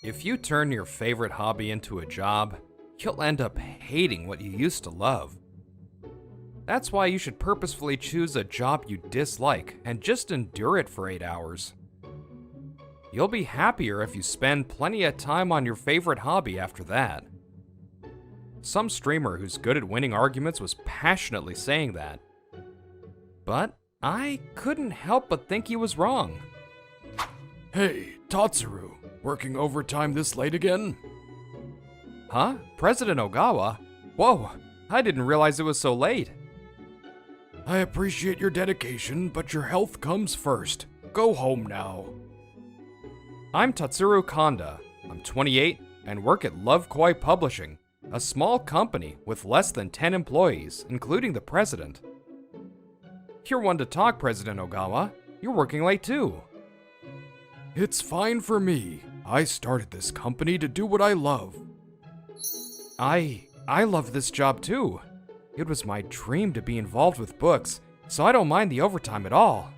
If you turn your favorite hobby into a job, you'll end up hating what you used to love. That's why you should purposefully choose a job you dislike and just endure it for 8 hours. You'll be happier if you spend plenty of time on your favorite hobby after that. Some streamer who's good at winning arguments was passionately saying that. But I couldn't help but think he was wrong. Hey, Tatsuru, working overtime this late again? Huh? President Ogawa? Whoa, I didn't realize it was so late. I appreciate your dedication, but your health comes first. Go home now. I'm Tatsuru Kanda. I'm 28 and work at Lovekoi Publishing, a small company with less than 10 employees, including the president. You're one to talk, President Ogawa. You're working late too. It's fine for me. I started this company to do what I love. I love this job too. It was my dream to be involved with books, so I don't mind the overtime at all.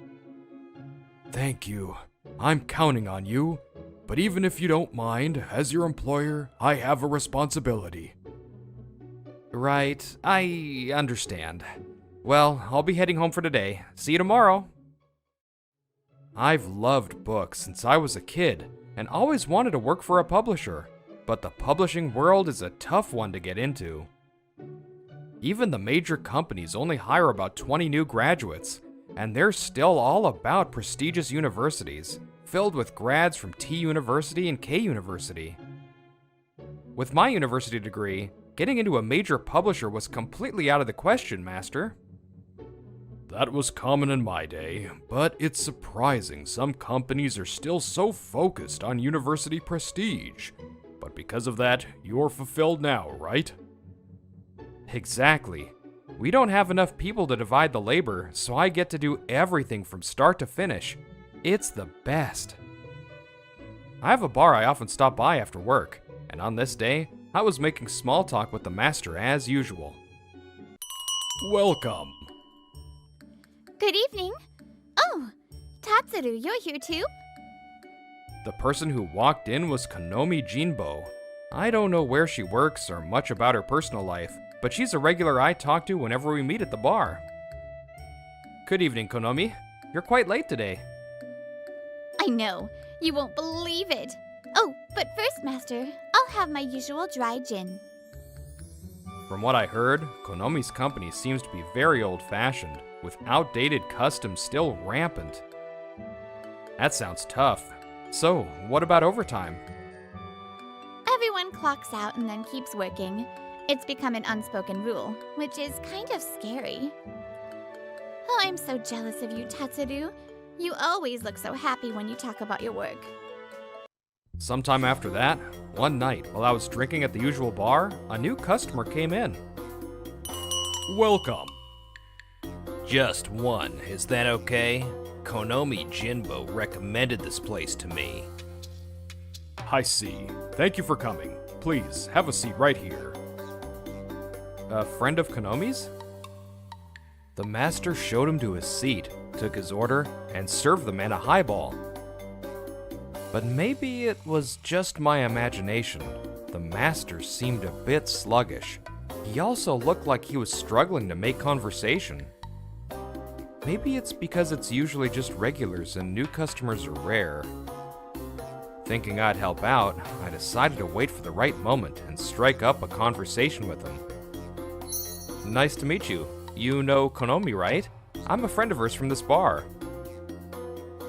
Thank you. I'm counting on you. But even if you don't mind, as your employer, I have a responsibility. Right, I understand. Well, I'll be heading home for today. See you tomorrow. I've loved books since I was a kid and always wanted to work for a publisher, but the publishing world is a tough one to get into. Even the major companies only hire about 20 new graduates, and they're still all about prestigious universities, filled with grads from T University and K University. With my university degree, getting into a major publisher was completely out of the question, Master. That was common in my day, but it's surprising some companies are still so focused on university prestige. But because of that, you're fulfilled now, right? Exactly. We don't have enough people to divide the labor, so I get to do everything from start to finish. It's the best. I have a bar I often stop by after work, and on this day, I was making small talk with the master as usual. Welcome. Good evening. Oh, Tatsuru, you're here too? The person who walked in was Konomi Jinbo. I don't know where she works or much about her personal life, but she's a regular I talk to whenever we meet at the bar. Good evening, Konomi. You're quite late today. I know. You won't believe it. Oh, but first, Master, I'll have my usual dry gin. From what I heard, Konomi's company seems to be very old-fashioned, with outdated customs still rampant. That sounds tough. So, what about overtime? Everyone clocks out and then keeps working. It's become an unspoken rule, which is kind of scary. Oh, I'm so jealous of you, Tatsuru. You always look so happy when you talk about your work. Sometime after that, one night, while I was drinking at the usual bar, a new customer came in. Welcome. Just one, is that okay? Konomi Jinbo recommended this place to me. I see. Thank you for coming. Please, have a seat right here. A friend of Konomi's? The master showed him to his seat, took his order, and served the man a highball. But maybe it was just my imagination. The master seemed a bit sluggish. He also looked like he was struggling to make conversation. Maybe it's because it's usually just regulars and new customers are rare. Thinking I'd help out, I decided to wait for the right moment and strike up a conversation with him. Nice to meet you. You know Konomi, right? I'm a friend of hers from this bar.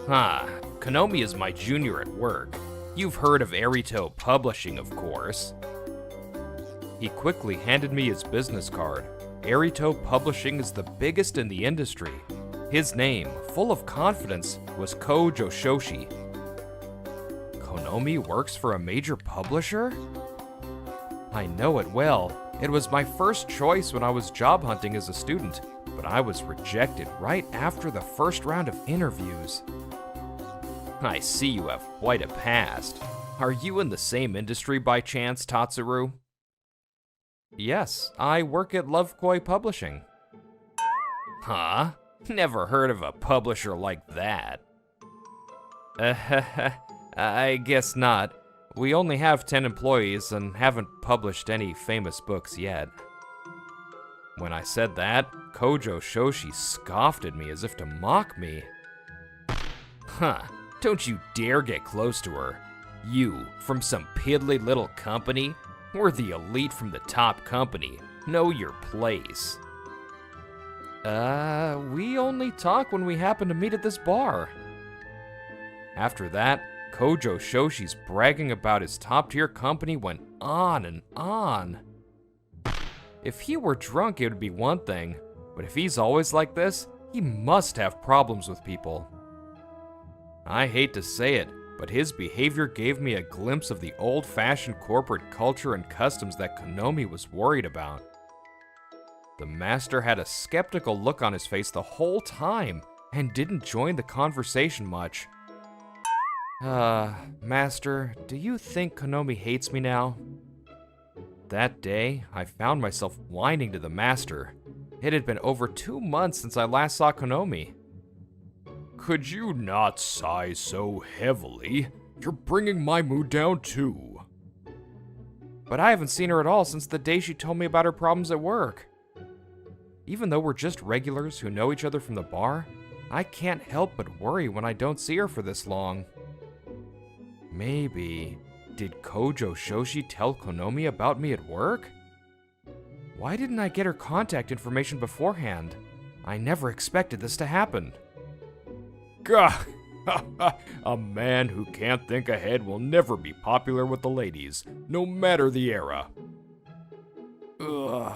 Konomi is my junior at work. You've heard of Erito Publishing, of course. He quickly handed me his business card. Erito Publishing is the biggest in the industry. His name, full of confidence, was Ko Joshoshi. Konomi works for a major publisher? I know it well. It was my first choice when I was job hunting as a student, but I was rejected right after the first round of interviews. I see you have quite a past. Are you in the same industry by chance, Tatsuru? Yes, I work at Lovekoi Publishing. Huh? Never heard of a publisher like that. I guess not. we only have 10 employees and haven't published any famous books yet. When I said that, Kojo Shoshi scoffed at me as if to mock me. Huh, don't you dare get close to her. You, from some piddly little company? We're the elite from the top company. Know your place. We only talk when we happen to meet at this bar. After that, Kojo Shoshi's bragging about his top-tier company went on and on. If he were drunk, it would be one thing, but if he's always like this, he must have problems with people. I hate to say it, but his behavior gave me a glimpse of the old-fashioned corporate culture and customs that Konomi was worried about. The master had a skeptical look on his face the whole time and didn't join the conversation much. Master, do you think Konomi hates me now? That day, I found myself whining to the master. It had been over 2 months since I last saw Konomi. Could you not sigh so heavily? You're bringing my mood down too. But I haven't seen her at all since the day she told me about her problems at work. Even though we're just regulars who know each other from the bar, I can't help but worry when I don't see her for this long. Maybe, did Kojo Shoshi tell Konomi about me at work? Why didn't I get her contact information beforehand? I never expected this to happen. Gah! A man who can't think ahead will never be popular with the ladies, no matter the era. Ugh.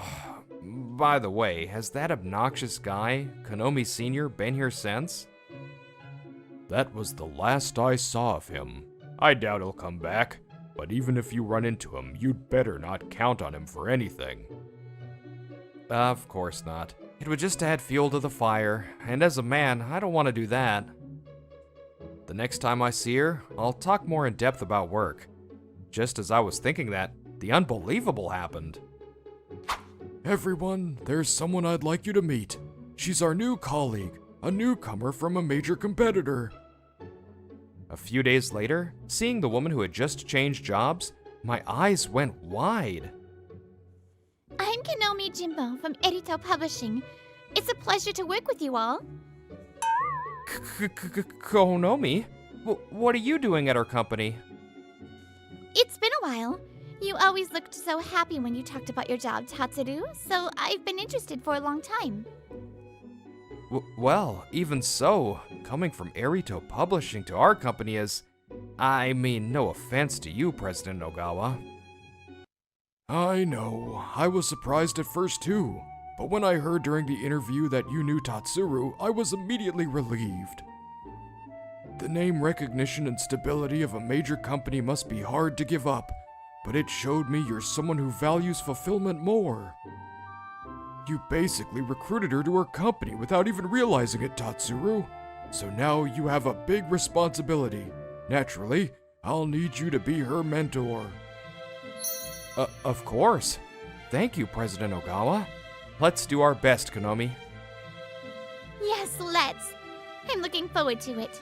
By the way, has that obnoxious guy, Konomi Sr., been here since? That was the last I saw of him. I doubt he'll come back, but even if you run into him, you'd better not count on him for anything. Of course not. It would just add fuel to the fire, and as a man, I don't want to do that. The next time I see her, I'll talk more in depth about work. Just as I was thinking that, the unbelievable happened. Everyone, there's someone I'd like you to meet. She's our new colleague, a newcomer from a major competitor. A few days later, seeing the woman who had just changed jobs, my eyes went wide. I'm Konomi Jimbo from Erito Publishing. It's a pleasure to work with you all. Konomi? What are you doing at our company? It's been a while. You always looked so happy when you talked about your job, Tatsuru, so I've been interested for a long time. Well, even so, coming from Erito Publishing to our company is... I mean, no offense to you, President Ogawa. I know. I was surprised at first too, but when I heard during the interview that you knew Tatsuru, I was immediately relieved. The name recognition and stability of a major company must be hard to give up, but it showed me you're someone who values fulfillment more. You basically recruited her to her company without even realizing it, Tatsuru. So now you have a big responsibility. Naturally, I'll need you to be her mentor. Of course. Thank you, President Ogawa. Let's do our best, Konomi. Yes, let's. I'm looking forward to it.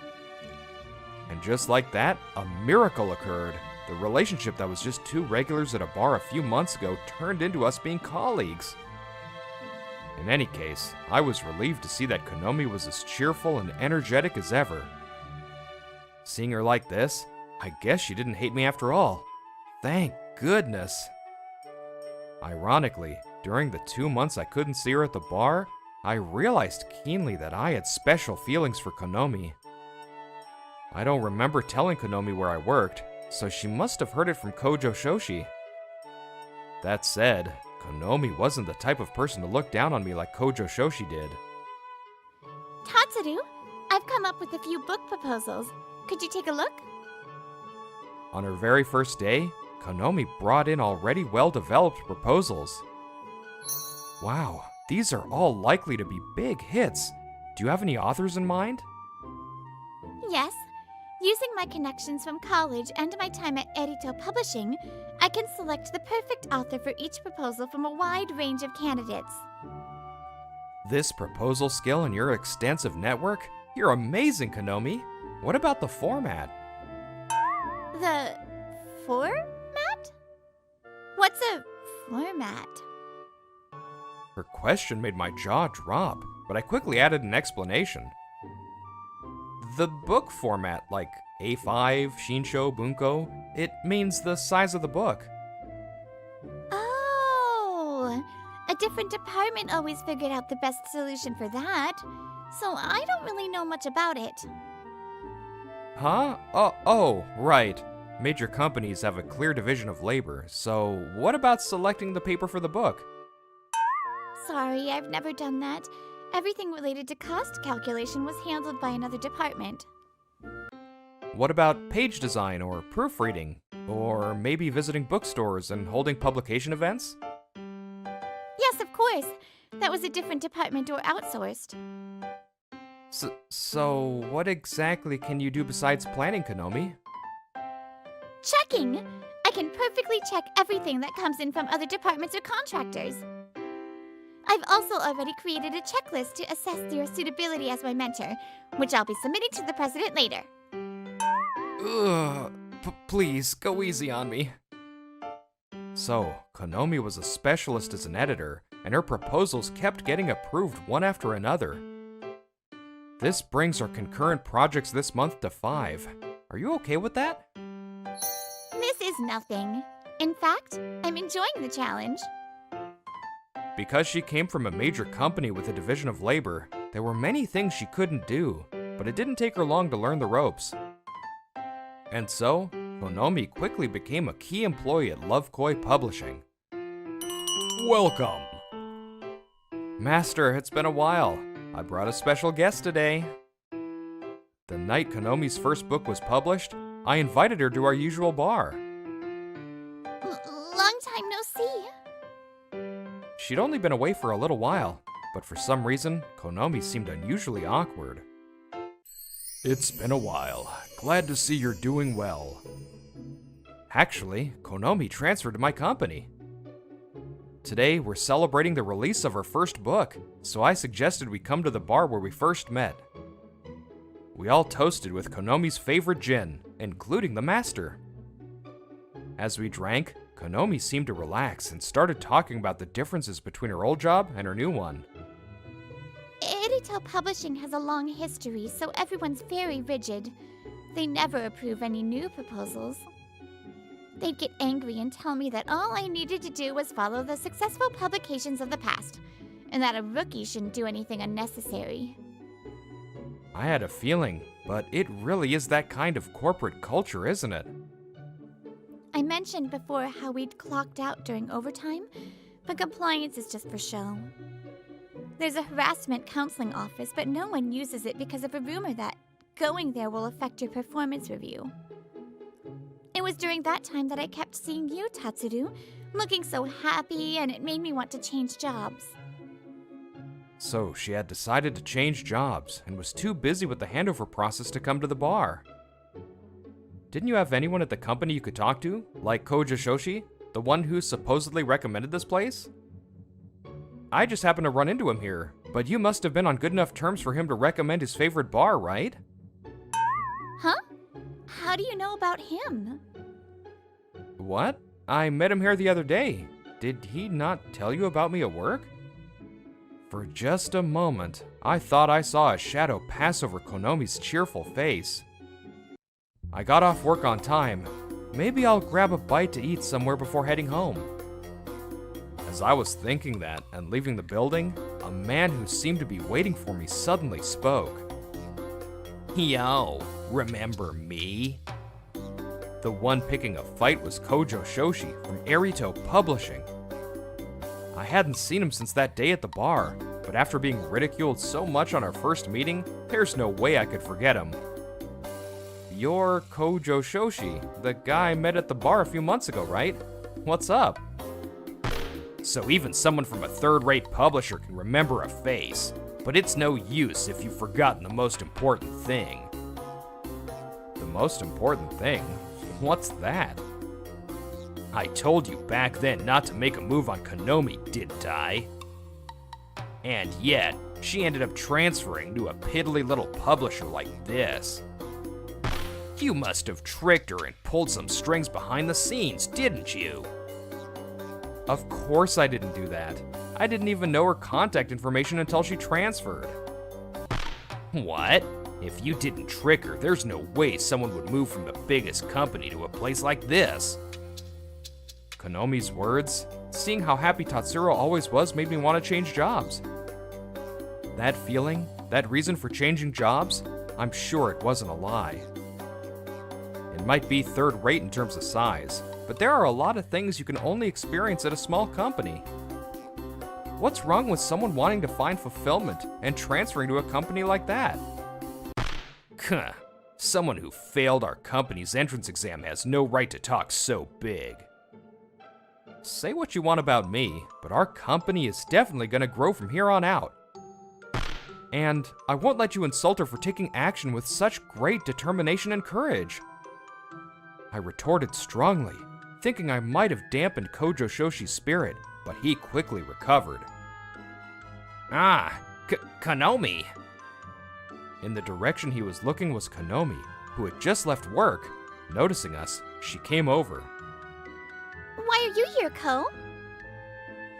And just like that, a miracle occurred. The relationship that was just two regulars at a bar a few months ago turned into us being colleagues. In any case, I was relieved to see that Konomi was as cheerful and energetic as ever. Seeing her like this, I guess she didn't hate me after all. Thank goodness. Ironically, during the 2 months I couldn't see her at the bar, I realized keenly that I had special feelings for Konomi. I don't remember telling Konomi where I worked, so she must have heard it from Kojo Shoshi. That said, Konomi wasn't the type of person to look down on me like Kojo Shoshi did. Tatsuru, I've come up with a few book proposals. Could you take a look? On her very first day, Konomi brought in already well-developed proposals. Wow, these are all likely to be big hits. Do you have any authors in mind? Yes. Using my connections from college and my time at Erito Publishing, I can select the perfect author for each proposal from a wide range of candidates. This proposal skill and your extensive network? You're amazing, Konomi. What about the format? The format? What's a format? Her question made my jaw drop, but I quickly added an explanation. The book format, like A5, Shinsho, Bunko, it means the size of the book. Oh, a different department always figured out the best solution for that, so I don't really know much about it. Huh? Oh, right. Major companies have a clear division of labor, so what about selecting the paper for the book? Sorry, I've never done that. Everything related to cost calculation was handled by another department. What about page design or proofreading? Or maybe visiting bookstores and holding publication events? Yes, of course. That was a different department or outsourced. So what exactly can you do besides planning, Konomi? Checking! I can perfectly check everything that comes in from other departments or contractors. I've also already created a checklist to assess your suitability as my mentor, which I'll be submitting to the president later. Ugh, please, go easy on me. So, Konomi was a specialist as an editor, and her proposals kept getting approved one after another. This brings our concurrent projects this month to 5. Are you okay with that? This is nothing. In fact, I'm enjoying the challenge. Because she came from a major company with a division of labor, there were many things she couldn't do, but it didn't take her long to learn the ropes. And so, Konomi quickly became a key employee at Erito Publishing. Welcome. Master, it's been a while. I brought a special guest today. The night Konomi's first book was published, I invited her to our usual bar. Long time no see. She'd only been away for a little while, but for some reason, Konomi seemed unusually awkward. It's been a while. Glad to see you're doing well. Actually, Konomi transferred to my company. Today, we're celebrating the release of her first book, so I suggested we come to the bar where we first met. We all toasted with Konomi's favorite gin, including the master. As we drank, Konomi seemed to relax and started talking about the differences between her old job and her new one. Erito Publishing has a long history, so everyone's very rigid. They never approve any new proposals. They'd get angry and tell me that all I needed to do was follow the successful publications of the past, and that a rookie shouldn't do anything unnecessary. I had a feeling, but it really is that kind of corporate culture, isn't it? I mentioned before how we'd clocked out during overtime, but compliance is just for show. There's a harassment counseling office, but no one uses it because of a rumor that going there will affect your performance review. It was during that time that I kept seeing you, Tatsuru, looking so happy, and it made me want to change jobs. So she had decided to change jobs and was too busy with the handover process to come to the bar. Didn't you have anyone at the company you could talk to, like Kojo Shoshi, the one who supposedly recommended this place? I just happened to run into him here, but you must have been on good enough terms for him to recommend his favorite bar, right? Huh? How do you know about him? What? I met him here the other day. Did he not tell you about me at work? For just a moment, I thought I saw a shadow pass over Konomi's cheerful face. I got off work on time. Maybe I'll grab a bite to eat somewhere before heading home. As I was thinking that and leaving the building, a man who seemed to be waiting for me suddenly spoke. Yo, remember me? The one picking a fight was Kojo Shoshi from Erito Publishing. I hadn't seen him since that day at the bar, but after being ridiculed so much on our first meeting, there's no way I could forget him. You're Kojo Shoshi, the guy I met at the bar a few months ago, right? What's up? So even someone from a third-rate publisher can remember a face, but it's no use if you've forgotten the most important thing. The most important thing? What's that? I told you back then not to make a move on Konomi, didn't I? And yet, she ended up transferring to a piddly little publisher like this. You must have tricked her and pulled some strings behind the scenes, didn't you? Of course I didn't do that. I didn't even know her contact information until she transferred. What? If you didn't trick her, there's no way someone would move from the biggest company to a place like this. Konomi's words, seeing how happy Tatsuro always was, made me want to change jobs. That feeling, that reason for changing jobs, I'm sure it wasn't a lie. It might be third rate in terms of size, but there are a lot of things you can only experience at a small company. What's wrong with someone wanting to find fulfillment and transferring to a company like that? Huh. Someone who failed our company's entrance exam has no right to talk so big. Say what you want about me, but our company is definitely going to grow from here on out. And I won't let you insult her for taking action with such great determination and courage. I retorted strongly, thinking I might have dampened Kojo Shoshi's spirit, but he quickly recovered. Konomi. In the direction he was looking was Konomi, who had just left work. Noticing us, she came over. Why are you here, Ko?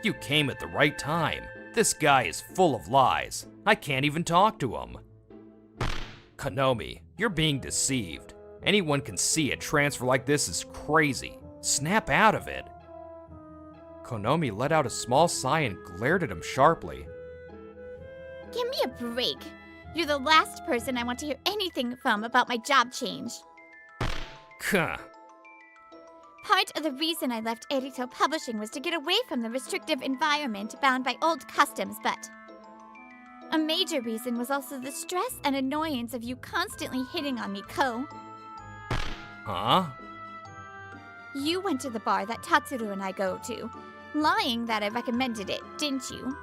You came at the right time. This guy is full of lies. I can't even talk to him. Konomi, you're being deceived. Anyone can see a transfer like this is crazy. Snap out of it. Konomi let out a small sigh and glared at him sharply. Give me a break. You're the last person I want to hear anything from about my job change. Huh. Part of the reason I left Erito Publishing was to get away from the restrictive environment bound by old customs, but a major reason was also the stress and annoyance of you constantly hitting on me, Ko. Huh? You went to the bar that Tatsuro and I go to, lying that I recommended it, didn't you?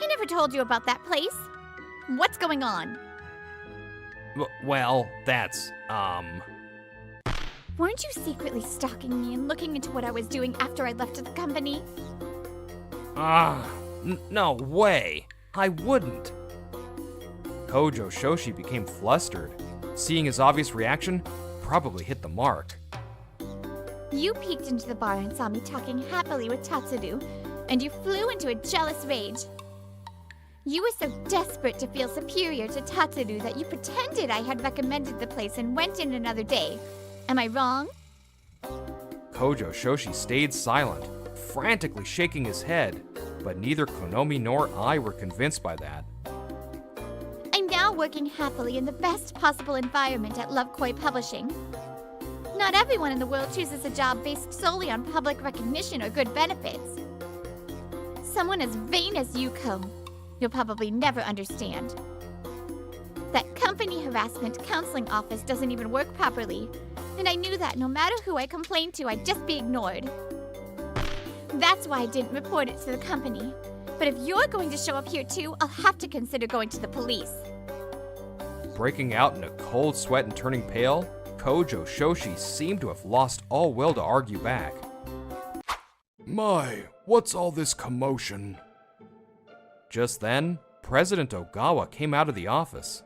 I never told you about that place. What's going on? Well, that's, Weren't you secretly stalking me and looking into what I was doing after I left the company? No way. I wouldn't. Kojo Shoshi became flustered. Seeing his obvious reaction, probably hit the mark. You peeked into the bar and saw me talking happily with Tatsuru, and you flew into a jealous rage. You were so desperate to feel superior to Tatsuru that you pretended I had recommended the place and went in another day. Am I wrong? Kojo Shoshi stayed silent, frantically shaking his head, but neither Konomi nor I were convinced by that. I'm now working happily in the best possible environment at Lovekoi Publishing. Not everyone in the world chooses a job based solely on public recognition or good benefits. Someone as vain as you, Ko, you'll probably never understand. That company harassment counseling office doesn't even work properly, and I knew that no matter who I complained to, I'd just be ignored. That's why I didn't report it to the company. But if you're going to show up here too, I'll have to consider going to the police. Breaking out in a cold sweat and turning pale, Kojo Shoshi seemed to have lost all will to argue back. My, what's all this commotion? Just then, President Ogawa came out of the office.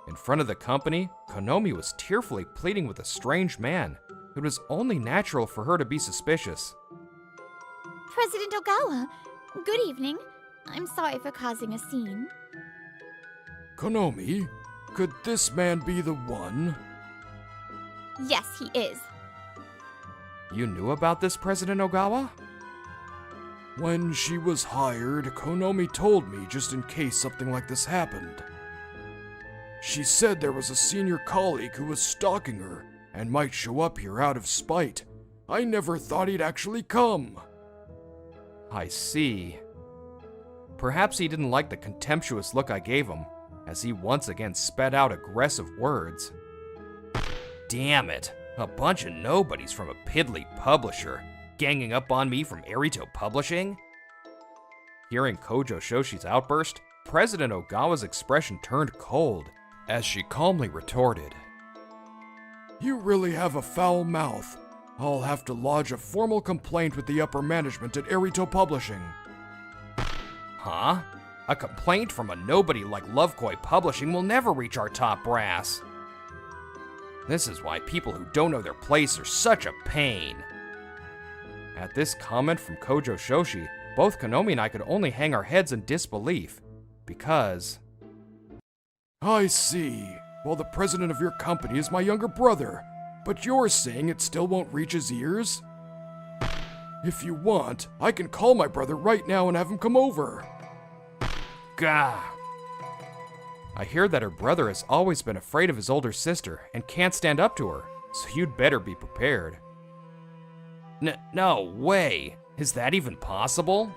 In front of the company, Konomi was tearfully pleading with a strange man. It was only natural for her to be suspicious. President Ogawa, good evening. I'm sorry for causing a scene. Konomi, could this man be the one? Yes, he is. You knew about this, President Ogawa? When she was hired, Konomi told me just in case something like this happened. She said there was a senior colleague who was stalking her and might show up here out of spite. I never thought he'd actually come. I see. Perhaps he didn't like the contemptuous look I gave him, as he once again spat out aggressive words. Damn it. A bunch of nobodies from a piddly publisher ganging up on me from Erito Publishing? Hearing Kojo Shoshi's outburst, President Ogawa's expression turned cold as she calmly retorted. You really have a foul mouth. I'll have to lodge a formal complaint with the upper management at Erito Publishing. Huh? A complaint from a nobody like Lovekoi Publishing will never reach our top brass. This is why people who don't know their place are such a pain. At this comment from Kojo Shoshi, both Konomi and I could only hang our heads in disbelief, because... I see. Well, the president of your company is my younger brother, but you're saying it still won't reach his ears? If you want, I can call my brother right now and have him come over. Gah! I hear that her brother has always been afraid of his older sister and can't stand up to her, so you'd better be prepared. No way! Is that even possible?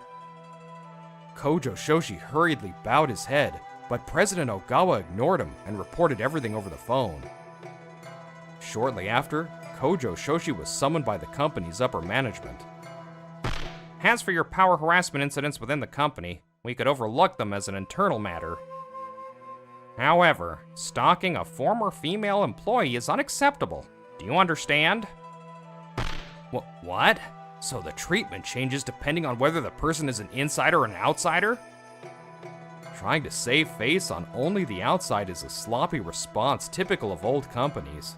Kojo Shoshi hurriedly bowed his head, but President Ogawa ignored him and reported everything over the phone. Shortly after, Kojo Shoshi was summoned by the company's upper management. As for your power harassment incidents within the company, we could overlook them as an internal matter. However, stalking a former female employee is unacceptable. Do you understand? What? So the treatment changes depending on whether the person is an insider or an outsider? Trying to save face on only the outside is a sloppy response typical of old companies.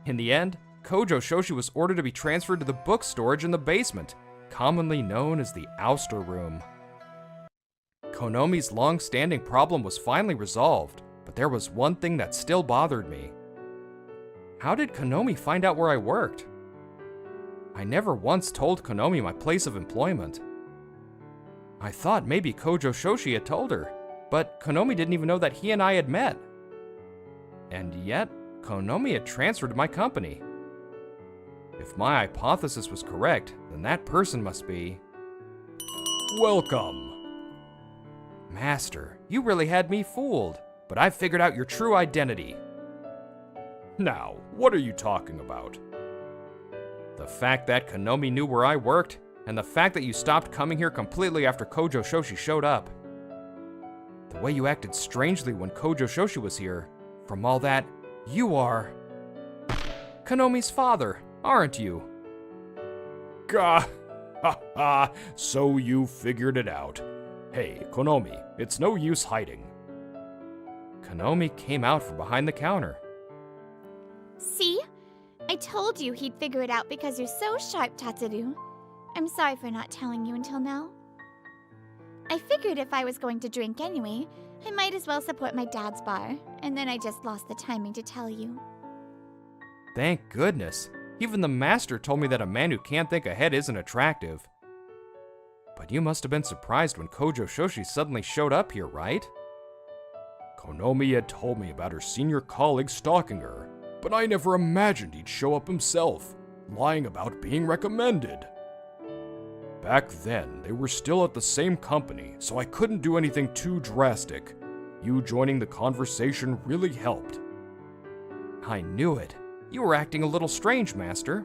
In the end, Kojo Shoshi was ordered to be transferred to the book storage in the basement, commonly known as the ouster room. Konomi's long-standing problem was finally resolved, but there was one thing that still bothered me. How did Konomi find out where I worked? I never once told Konomi my place of employment. I thought maybe Kojo Shoshi had told her, but Konomi didn't even know that he and I had met. And yet, Konomi had transferred to my company. If my hypothesis was correct, then that person must be... Welcome. Master, you really had me fooled, but I've figured out your true identity. Now, what are you talking about? The fact that Konomi knew where I worked, and the fact that you stopped coming here completely after Kojo Shoshi showed up. The way you acted strangely when Kojo Shoshi was here. From all that, you are... Konomi's father, aren't you? Gah! Ha ha! So you figured it out. Hey, Konomi, it's no use hiding. Konomi came out from behind the counter. See? I told you he'd figure it out because you're so sharp, Tatsuru. I'm sorry for not telling you until now. I figured if I was going to drink anyway, I might as well support my dad's bar, and then I just lost the timing to tell you. Thank goodness. Even the master told me that a man who can't think ahead isn't attractive. But you must have been surprised when Kojo Shoshi suddenly showed up here, right? Konomi had told me about her senior colleague stalking her, but I never imagined he'd show up himself, lying about being recommended. Back then, they were still at the same company, so I couldn't do anything too drastic. You joining the conversation really helped. I knew it. You were acting a little strange, Master.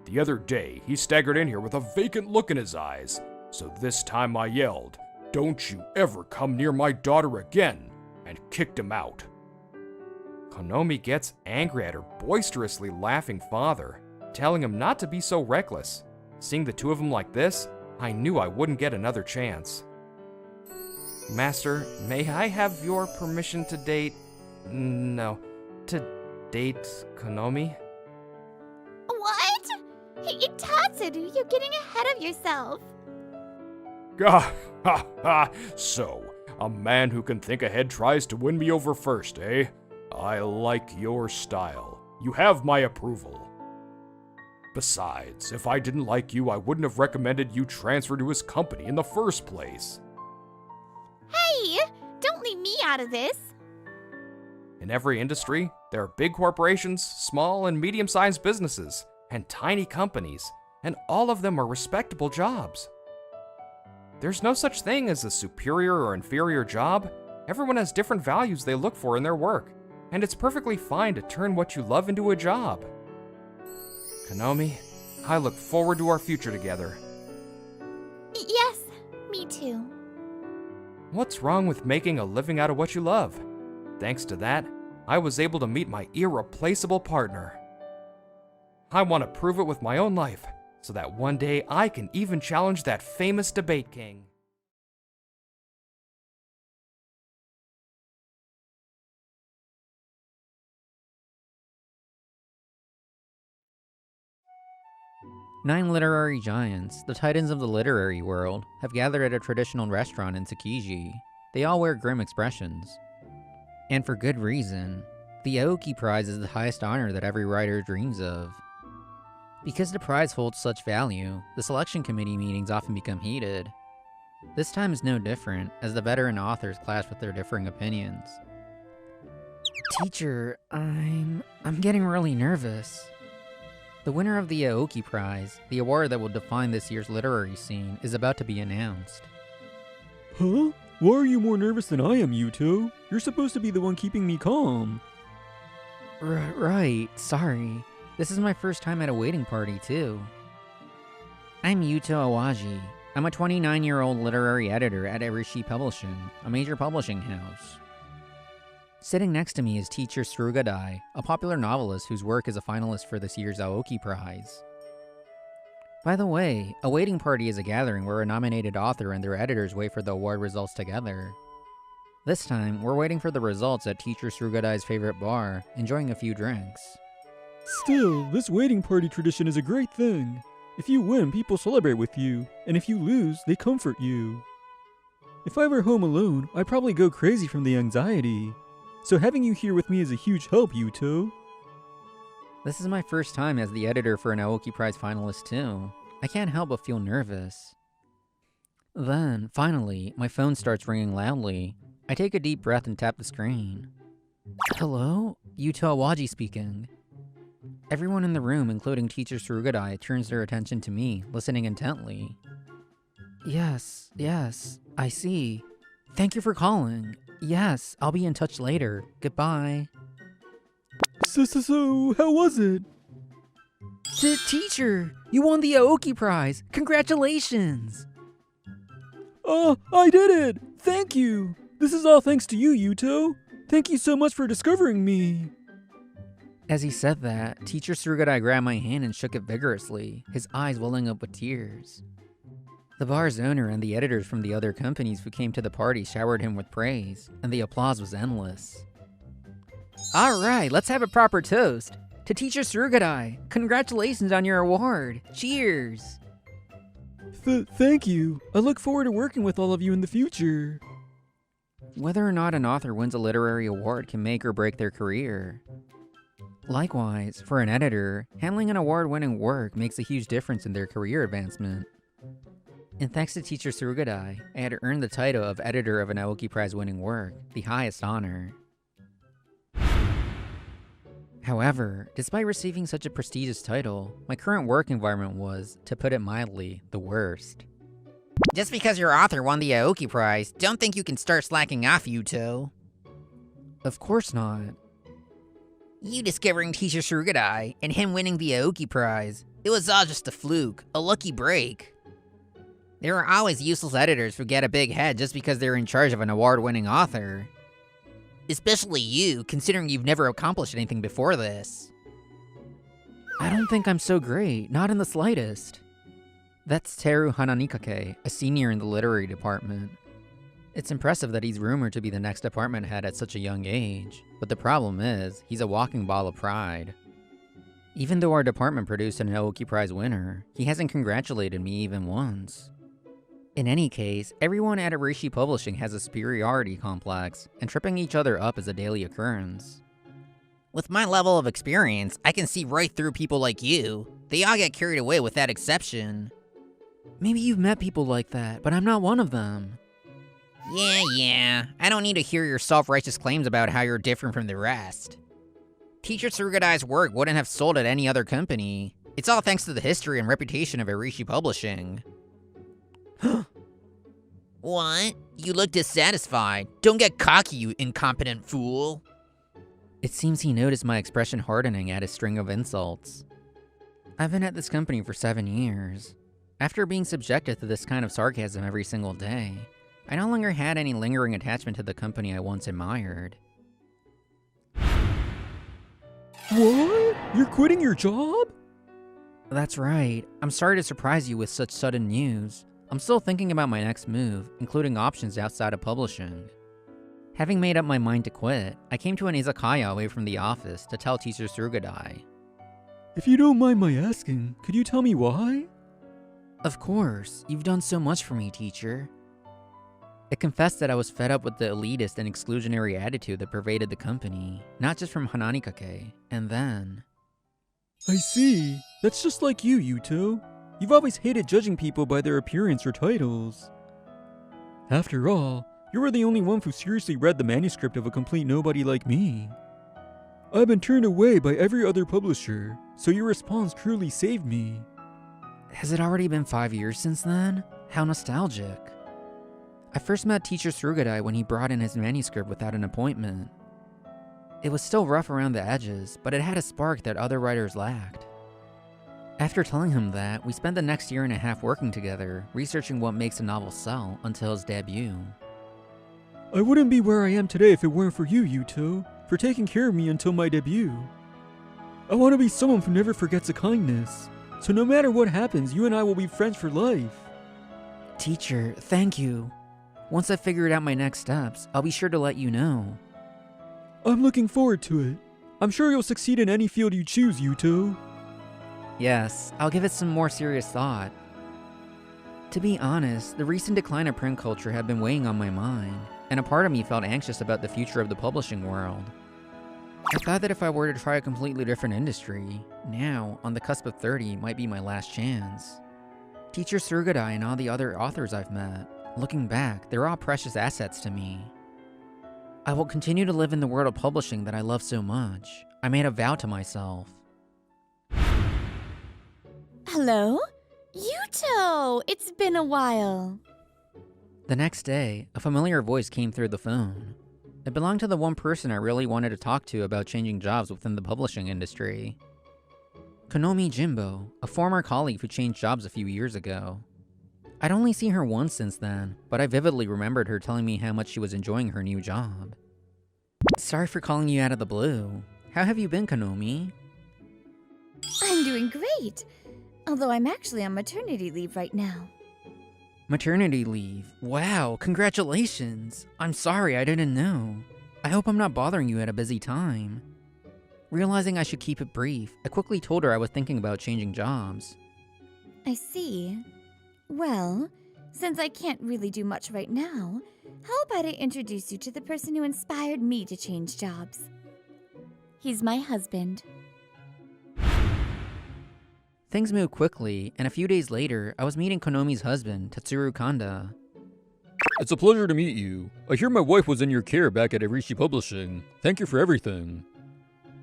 The other day, he staggered in here with a vacant look in his eyes, so this time I yelled, "Don't you ever come near my daughter again," and kicked him out. Konomi gets angry at her boisterously laughing father, telling him not to be so reckless. Seeing the two of them like this, I knew I wouldn't get another chance. Master, may I have your permission to date... No, to date Konomi? What? Hey, Tatsuru, you're getting ahead of yourself. Gah, ha, ha. So, a man who can think ahead tries to win me over first, eh? I like your style. You have my approval. Besides, if I didn't like you, I wouldn't have recommended you transfer to his company in the first place. Hey, don't leave me out of this. In every industry, there are big corporations, small and medium-sized businesses, and tiny companies, and all of them are respectable jobs. There's no such thing as a superior or inferior job. Everyone has different values they look for in their work, and it's perfectly fine to turn what you love into a job. Konomi, I look forward to our future together. Yes, me too. What's wrong with making a living out of what you love? Thanks to that, I was able to meet my irreplaceable partner. I want to prove it with my own life, so that one day I can even challenge that famous debate king. 9 literary giants, the titans of the literary world, have gathered at a traditional restaurant in Tsukiji. They all wear grim expressions. And for good reason. The Aoki Prize is the highest honor that every writer dreams of. Because the prize holds such value, the selection committee meetings often become heated. This time is no different, as the veteran authors clash with their differing opinions. Teacher, I'm getting really nervous. The winner of the Aoki Prize, the award that will define this year's literary scene, is about to be announced. Huh? Why are you more nervous than I am, Yuto? You're supposed to be the one keeping me calm. Right, sorry. This is my first time at a waiting party, too. I'm Yuto Awaji. I'm a 29-year-old literary editor at Erito Publishing, a major publishing house. Sitting next to me is teacher Surugadai, a popular novelist whose work is a finalist for this year's Aoki Prize. By the way, a waiting party is a gathering where a nominated author and their editors wait for the award results together. This time, we're waiting for the results at teacher Surugadai's favorite bar, enjoying a few drinks. Still, this waiting party tradition is a great thing. If you win, people celebrate with you, and if you lose, they comfort you. If I were home alone, I'd probably go crazy from the anxiety. So having you here with me is a huge help, Yuto. This is my first time as the editor for an Aoki Prize finalist too. I can't help but feel nervous. Then, finally, my phone starts ringing loudly. I take a deep breath and tap the screen. Hello? Yuto Awaji speaking. Everyone in the room, including teacher Surugadai, turns their attention to me, listening intently. Yes, I see. Thank you for calling. Yes, I'll be in touch later. Goodbye. So, how was it? Teacher, you won the Aoki Prize. Congratulations. I did it! Thank you! This is all thanks to you, Yuto. Thank you so much for discovering me. As he said that, teacher Surugadai grabbed my hand and shook it vigorously, his eyes welling up with tears. The bar's owner and the editors from the other companies who came to the party showered him with praise, and the applause was endless. Alright, let's have a proper toast. To teacher Surugadai, congratulations on your award. Cheers! Thank you. I look forward to working with all of you in the future. Whether or not an author wins a literary award can make or break their career. Likewise, for an editor, handling an award-winning work makes a huge difference in their career advancement. And thanks to teacher Surugadai, I had earned the title of editor of an Aoki Prize-winning work, the highest honor. However, despite receiving such a prestigious title, my current work environment was, to put it mildly, the worst. Just because your author won the Aoki Prize, don't think you can start slacking off, Yuto. Of course not. You discovering teacher Surugadai and him winning the Aoki Prize, it was all just a fluke, a lucky break. There are always useless editors who get a big head just because they're in charge of an award-winning author. Especially you, considering you've never accomplished anything before this. I don't think I'm so great, not in the slightest. That's Teru Hananikake, a senior in the literary department. It's impressive that he's rumored to be the next department head at such a young age, but the problem is, he's a walking ball of pride. Even though our department produced an Aoki Prize winner, he hasn't congratulated me even once. In any case, everyone at Erito Publishing has a superiority complex, and tripping each other up is a daily occurrence. With my level of experience, I can see right through people like you. They all get carried away with that exception. Maybe you've met people like that, but I'm not one of them. Yeah, I don't need to hear your self-righteous claims about how you're different from the rest. Teacher Surugadai's work wouldn't have sold at any other company. It's all thanks to the history and reputation of Erito Publishing. What? You look dissatisfied. Don't get cocky, you incompetent fool. It seems he noticed my expression hardening at his string of insults. I've been at this company for 7 years. After being subjected to this kind of sarcasm every single day, I no longer had any lingering attachment to the company I once admired. What? You're quitting your job? That's right. I'm sorry to surprise you with such sudden news. I'm still thinking about my next move, including options outside of publishing. Having made up my mind to quit, I came to an izakaya away from the office to tell teacher Surugadai. If you don't mind my asking, could you tell me why? Of course, you've done so much for me, teacher. I confessed that I was fed up with the elitist and exclusionary attitude that pervaded the company, not just from Hananikake, and then... I see. That's just like you, Yuto. You've always hated judging people by their appearance or titles. After all, you were the only one who seriously read the manuscript of a complete nobody like me. I've been turned away by every other publisher, so your response truly saved me. Has it already been 5 years since then? How nostalgic. I first met Teacher Surugadai when he brought in his manuscript without an appointment. It was still rough around the edges, but it had a spark that other writers lacked. After telling him that, we spent the next year and a half working together, researching what makes a novel sell until his debut. I wouldn't be where I am today if it weren't for you, Yuto, for taking care of me until my debut. I want to be someone who never forgets a kindness, so no matter what happens, you and I will be friends for life. Teacher, thank you. Once I've figured out my next steps, I'll be sure to let you know. I'm looking forward to it. I'm sure you'll succeed in any field you choose, Yuto. Yes, I'll give it some more serious thought. To be honest, the recent decline of print culture had been weighing on my mind, and a part of me felt anxious about the future of the publishing world. I thought that if I were to try a completely different industry, now, on the cusp of 30, might be my last chance. Teacher Surugadai and all the other authors I've met, looking back, they're all precious assets to me. I will continue to live in the world of publishing that I love so much. I made a vow to myself. Hello? Yuto! It's been a while. The next day, a familiar voice came through the phone. It belonged to the one person I really wanted to talk to about changing jobs within the publishing industry. Konomi Jimbo, a former colleague who changed jobs a few years ago. I'd only seen her once since then, but I vividly remembered her telling me how much she was enjoying her new job. Sorry for calling you out of the blue. How have you been, Konomi? I'm doing great, although I'm actually on maternity leave right now. Maternity leave? Wow, congratulations! I'm sorry, I didn't know. I hope I'm not bothering you at a busy time. Realizing I should keep it brief, I quickly told her I was thinking about changing jobs. I see. Well, since I can't really do much right now, how about I introduce you to the person who inspired me to change jobs? He's my husband. Things moved quickly, and a few days later, I was meeting Konomi's husband, Tatsuru Kanda. It's a pleasure to meet you. I hear my wife was in your care back at Erito Publishing. Thank you for everything.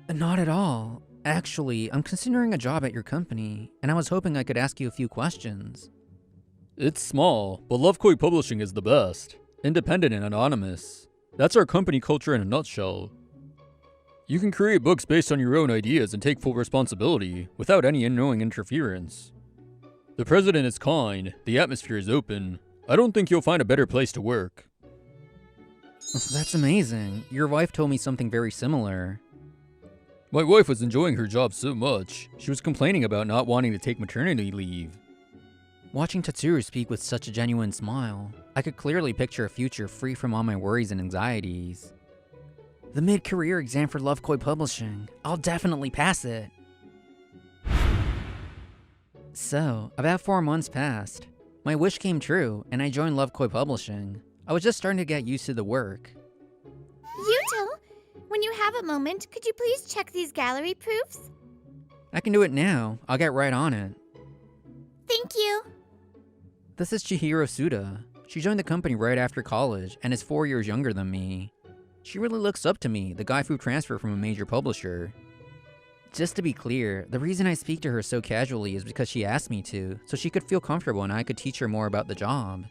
Not at all. Actually, I'm considering a job at your company, and I was hoping I could ask you a few questions. It's small, but Lovekoi Publishing is the best. Independent and anonymous. That's our company culture in a nutshell. You can create books based on your own ideas and take full responsibility, without any unknowing interference. The president is kind, the atmosphere is open. I don't think you'll find a better place to work. That's amazing. Your wife told me something very similar. My wife was enjoying her job so much, she was complaining about not wanting to take maternity leave. Watching Tatsuru speak with such a genuine smile, I could clearly picture a future free from all my worries and anxieties. The mid-career exam for Lovekoi Publishing. I'll definitely pass it. So, about 4 months passed. My wish came true, and I joined Lovekoi Publishing. I was just starting to get used to the work. Yuto, when you have a moment, could you please check these gallery proofs? I can do it now. I'll get right on it. Thank you. This is Chihiro Suda. She joined the company right after college and is 4 years younger than me. She really looks up to me, the guy who transferred from a major publisher. Just to be clear, the reason I speak to her so casually is because she asked me to, so she could feel comfortable and I could teach her more about the job.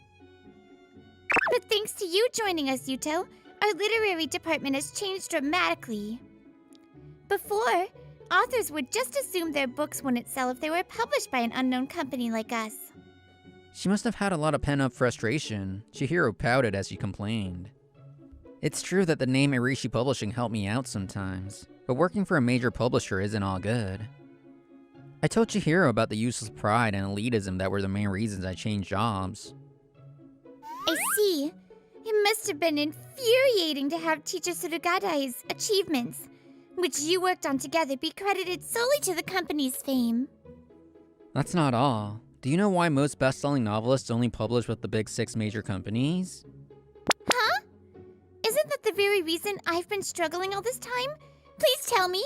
But thanks to you joining us, Yuto, our literary department has changed dramatically. Before, authors would just assume their books wouldn't sell if they were published by an unknown company like us. She must have had a lot of pent-up frustration. Chihiro pouted as she complained. It's true that the name Erito Publishing helped me out sometimes, but working for a major publisher isn't all good. I told Chihiro about the useless pride and elitism that were the main reasons I changed jobs. I see. It must have been infuriating to have Teacher Surugadai's achievements, which you worked on together, be credited solely to the company's fame. That's not all. Do you know why most best-selling novelists only publish with the big 6 major companies? Huh? Isn't that the very reason I've been struggling all this time? Please tell me.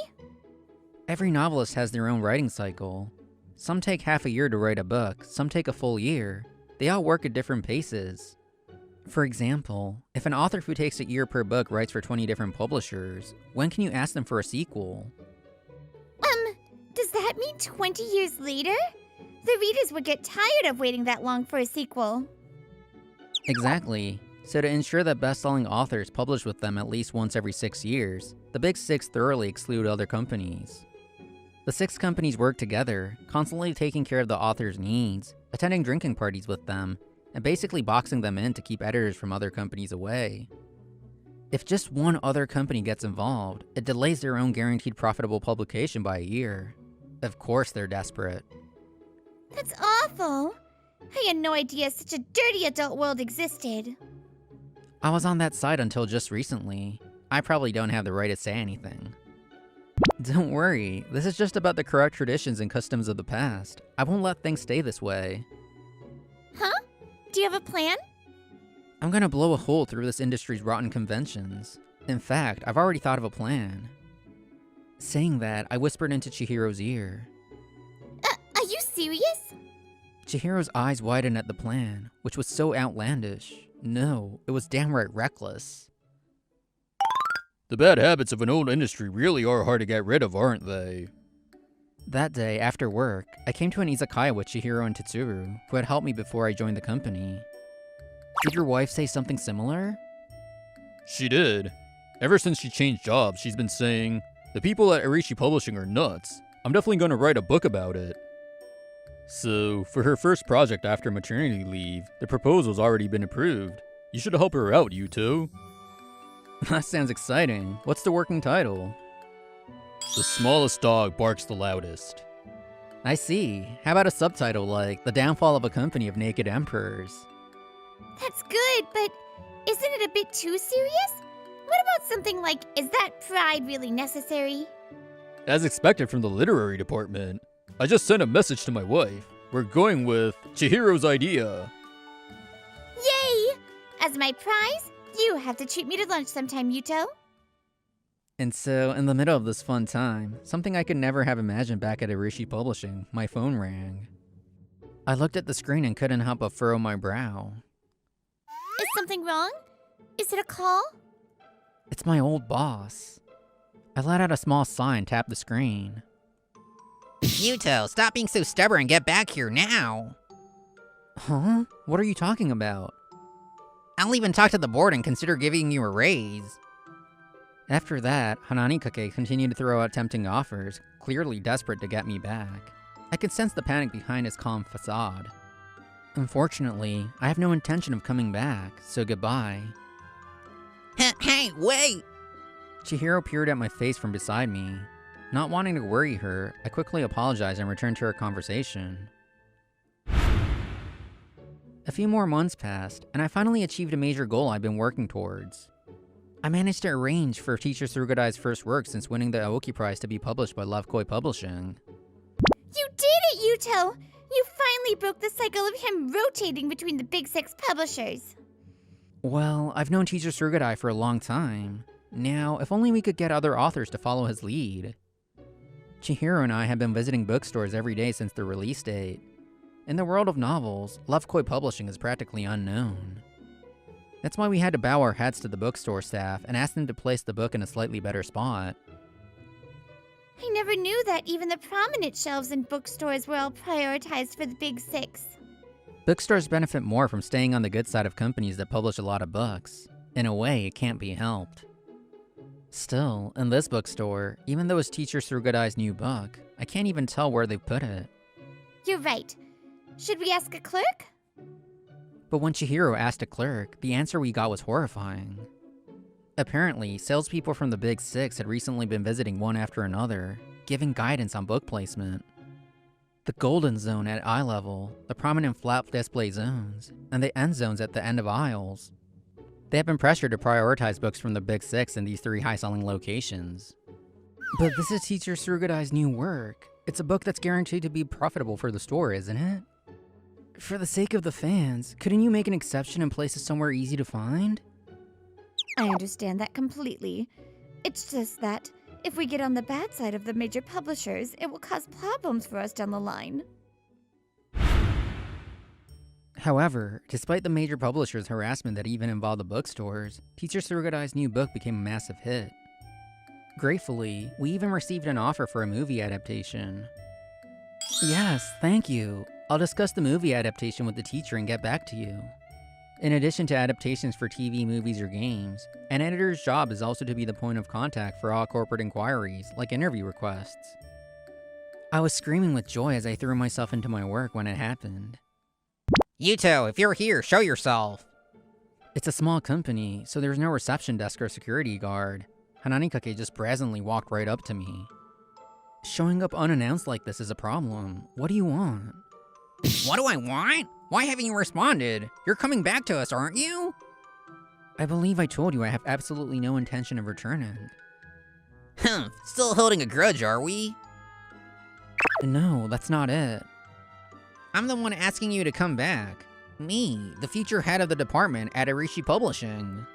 Every novelist has their own writing cycle. Some take half a year to write a book, some take a full year. They all work at different paces. For example, if an author who takes a year per book writes for 20 different publishers, when can you ask them for a sequel? Does that mean 20 years later? The readers would get tired of waiting that long for a sequel. Exactly. So to ensure that best-selling authors publish with them at least once every 6 years, the big 6 thoroughly exclude other companies. The 6 companies work together, constantly taking care of the author's needs, attending drinking parties with them, and basically boxing them in to keep editors from other companies away. If just one other company gets involved, it delays their own guaranteed profitable publication by a year. Of course they're desperate. That's awful. I had no idea such a dirty adult world existed. I was on that side until just recently. I probably don't have the right to say anything. Don't worry, this is just about the corrupt traditions and customs of the past. I won't let things stay this way. Huh? Do you have a plan? I'm gonna blow a hole through this industry's rotten conventions. In fact, I've already thought of a plan. Saying that, I whispered into Chihiro's ear. Are you serious? Chihiro's eyes widened at the plan, which was so outlandish. No, it was downright reckless. The bad habits of an old industry really are hard to get rid of, aren't they? That day, after work, I came to an izakaya with Chihiro and Tetsuru, who had helped me before I joined the company. Did your wife say something similar? She did. Ever since she changed jobs, she's been saying, "The people at Erito Publishing are nuts. I'm definitely going to write a book about it." So, for her first project after maternity leave, the proposal's already been approved. You should help her out, Yuto. That sounds exciting. What's the working title? The smallest dog barks the loudest. I see. How about a subtitle like The Downfall of a Company of Naked Emperors? That's good, but isn't it a bit too serious? What about something like, is that pride really necessary? As expected from the literary department. I just sent a message to my wife. We're going with Chihiro's idea. Yay! As my prize, you have to treat me to lunch sometime, Yuto. And so, in the middle of this fun time, something I could never have imagined back at Erito Publishing, my phone rang. I looked at the screen and couldn't help but furrow my brow. Is something wrong? Is it a call? It's my old boss. I let out a small sigh and tapped the screen. Yuto, stop being so stubborn and get back here now. Huh? What are you talking about? I'll even talk to the board and consider giving you a raise. After that, Hananikake continued to throw out tempting offers, clearly desperate to get me back. I could sense the panic behind his calm facade. Unfortunately, I have no intention of coming back, so goodbye. Hey, wait! Chihiro peered at my face from beside me. Not wanting to worry her, I quickly apologized and returned to our conversation. A few more months passed, and I finally achieved a major goal I've been working towards. I managed to arrange for Teacher Surugadai's first work since winning the Aoki Prize to be published by Lovecoy Publishing. You did it, Yuto! You finally broke the cycle of him rotating between the big 6 publishers. Well, I've known Teacher Surugadai for a long time. Now, if only we could get other authors to follow his lead. Chihiro and I have been visiting bookstores every day since the release date. In the world of novels, Lovecoy Publishing is practically unknown. That's why we had to bow our heads to the bookstore staff and ask them to place the book in a slightly better spot. I never knew that even the prominent shelves in bookstores were all prioritized for the big 6. Bookstores benefit more from staying on the good side of companies that publish a lot of books. In a way, it can't be helped. Still, in this bookstore, even though it's Teacher Surugadai's new book, I can't even tell where they put it. You're right. Should we ask a clerk? But when Chihiro asked a clerk, the answer we got was horrifying. Apparently, salespeople from the Big 6 had recently been visiting one after another, giving guidance on book placement. The golden zone at eye level, the prominent flap display zones, and the end zones at the end of aisles. They have been pressured to prioritize books from the Big 6 in these 3 high-selling locations. But this is Teacher Surugadai's new work. It's a book that's guaranteed to be profitable for the store, isn't it? For the sake of the fans, couldn't you make an exception and place it somewhere easy to find? I understand that completely. It's just that if we get on the bad side of the major publishers, it will cause problems for us down the line. However, despite the major publishers' harassment that even involved the bookstores, Teacher Surugadai's new book became a massive hit. Gratefully, we even received an offer for a movie adaptation. Yes, thank you. I'll discuss the movie adaptation with the teacher and get back to you. In addition to adaptations for TV, movies, or games, an editor's job is also to be the point of contact for all corporate inquiries, like interview requests. I was screaming with joy as I threw myself into my work when it happened. Yuto, if you're here, show yourself. It's a small company, so there's no reception desk or security guard. Hananikake just brazenly walked right up to me. Showing up unannounced like this is a problem. What do you want? What do I want? Why haven't you responded? You're coming back to us, aren't you? I believe I told you I have absolutely no intention of returning. Still holding a grudge, are we? No, that's not it. I'm the one asking you to come back. Me, the future head of the department at Erito Publishing.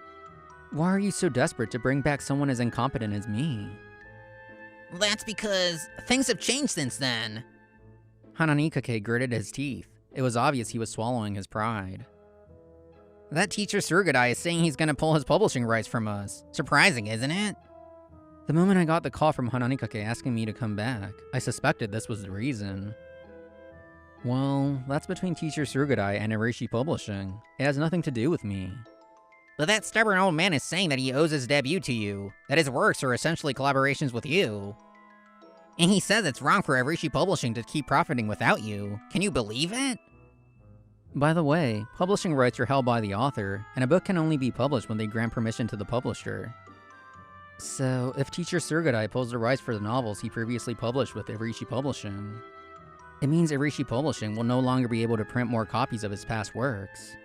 Why are you so desperate to bring back someone as incompetent as me? That's because things have changed since then. Hananikake gritted his teeth. It was obvious he was swallowing his pride. That teacher Surugadai is saying he's gonna pull his publishing rights from us. Surprising, isn't it? The moment I got the call from Hananikake asking me to come back, I suspected this was the reason. Well, that's between Teacher Surugadai and Erito Publishing. It has nothing to do with me. But that stubborn old man is saying that he owes his debut to you, that his works are essentially collaborations with you. And he says it's wrong for Erito Publishing to keep profiting without you. Can you believe it? By the way, publishing rights are held by the author, and a book can only be published when they grant permission to the publisher. So, if Teacher Surugadai pulls the rights for the novels he previously published with Erito Publishing, it means Erito Publishing will no longer be able to print more copies of his past works.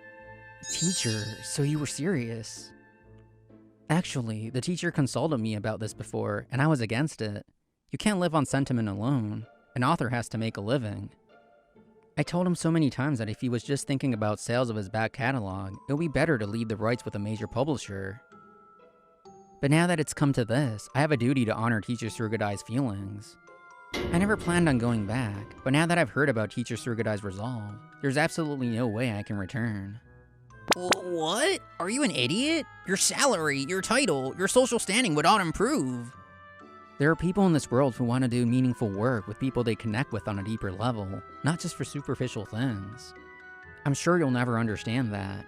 Teacher, so you were serious? Actually, the teacher consulted me about this before, and I was against it. You can't live on sentiment alone. An author has to make a living. I told him so many times that if he was just thinking about sales of his back catalog, it would be better to leave the rights with a major publisher. But now that it's come to this, I have a duty to honor Teacher Surugadai's feelings. I never planned on going back, but now that I've heard about Teacher Surugadai's resolve, there's absolutely no way I can return. What? Are you an idiot? Your salary, your title, your social standing would all improve. There are people in this world who want to do meaningful work with people they connect with on a deeper level, not just for superficial things. I'm sure you'll never understand that.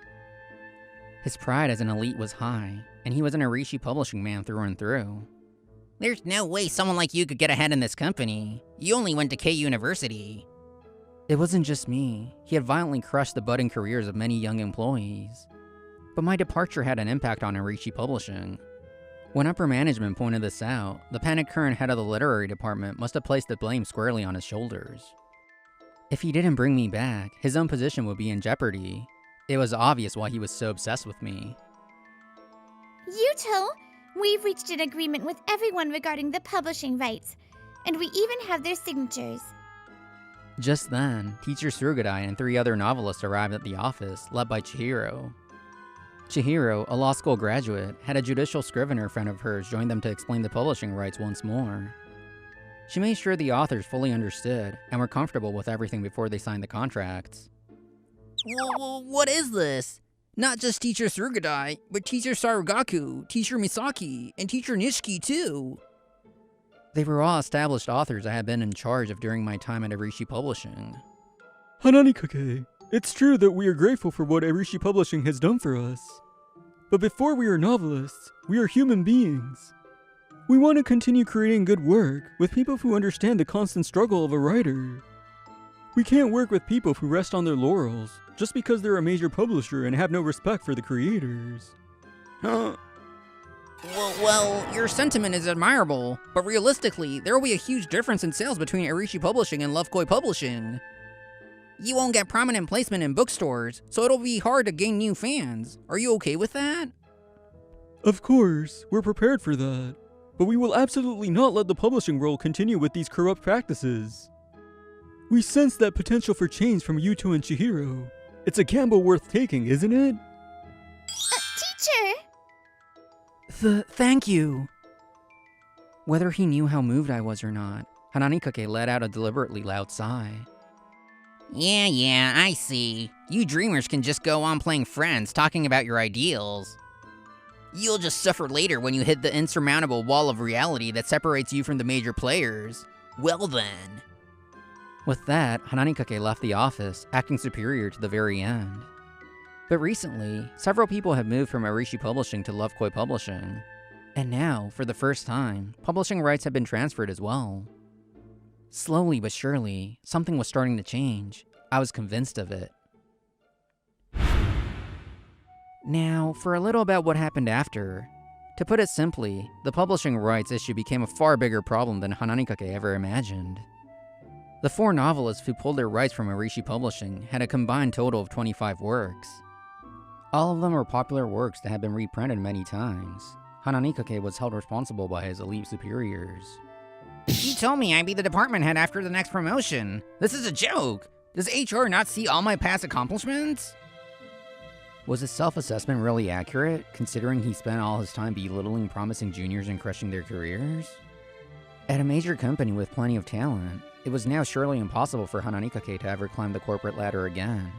His pride as an elite was high, and he was an Erito Publishing man through and through. There's no way someone like you could get ahead in this company. You only went to K University. It wasn't just me. He had violently crushed the budding careers of many young employees. But my departure had an impact on Erito Publishing. When upper management pointed this out, the panicked current head of the literary department must have placed the blame squarely on his shoulders. If he didn't bring me back, his own position would be in jeopardy. It was obvious why he was so obsessed with me. Yuto, we've reached an agreement with everyone regarding the publishing rights, and we even have their signatures. Just then, Teacher Surugadai and 3 other novelists arrived at the office, led by Chihiro. Chihiro, a law school graduate, had a judicial scrivener friend of hers join them to explain the publishing rights once more. She made sure the authors fully understood and were comfortable with everything before they signed the contracts. What is this? Not just Teacher Surugadai, but Teacher Sarugaku, Teacher Misaki, and Teacher Nishiki too. They were all established authors I had been in charge of during my time at Erito Publishing. Hananikake, it's true that we are grateful for what Erito Publishing has done for us. But before we are novelists, we are human beings. We want to continue creating good work with people who understand the constant struggle of a writer. We can't work with people who rest on their laurels just because they're a major publisher and have no respect for the creators. Well, your sentiment is admirable, but realistically, there will be a huge difference in sales between Erito Publishing and Lovekoi Publishing. You won't get prominent placement in bookstores, so it'll be hard to gain new fans. Are you okay with that? Of course, we're prepared for that. but we will absolutely not let the publishing world continue with these corrupt practices. We sense that potential for change from Yuto and Chihiro. It's a gamble worth taking, isn't it? Teacher! Thank you. Whether he knew how moved I was or not, Hananikake let out a deliberately loud sigh. Yeah, I see. You dreamers can just go on playing friends, talking about your ideals. You'll just suffer later when you hit the insurmountable wall of reality that separates you from the major players. Well then. With that, Hananikake left the office, acting superior to the very end. But recently, several people have moved from Erito Publishing to Lovekoi Publishing. And now, for the first time, publishing rights have been transferred as well. Slowly but surely, something was starting to change. I was convinced of it. Now, for a little about what happened after. To put it simply, the publishing rights issue became a far bigger problem than Hananikake ever imagined. The 4 novelists who pulled their rights from Erito Publishing had a combined total of 25 works. All of them were popular works that had been reprinted many times. Hananikake was held responsible by his elite superiors. You told me I'd be the department head after the next promotion. This is a joke. Does HR not see all my past accomplishments? Was his self-assessment really accurate, considering he spent all his time belittling promising juniors and crushing their careers? At a major company with plenty of talent, it was now surely impossible for Hananikake to ever climb the corporate ladder again.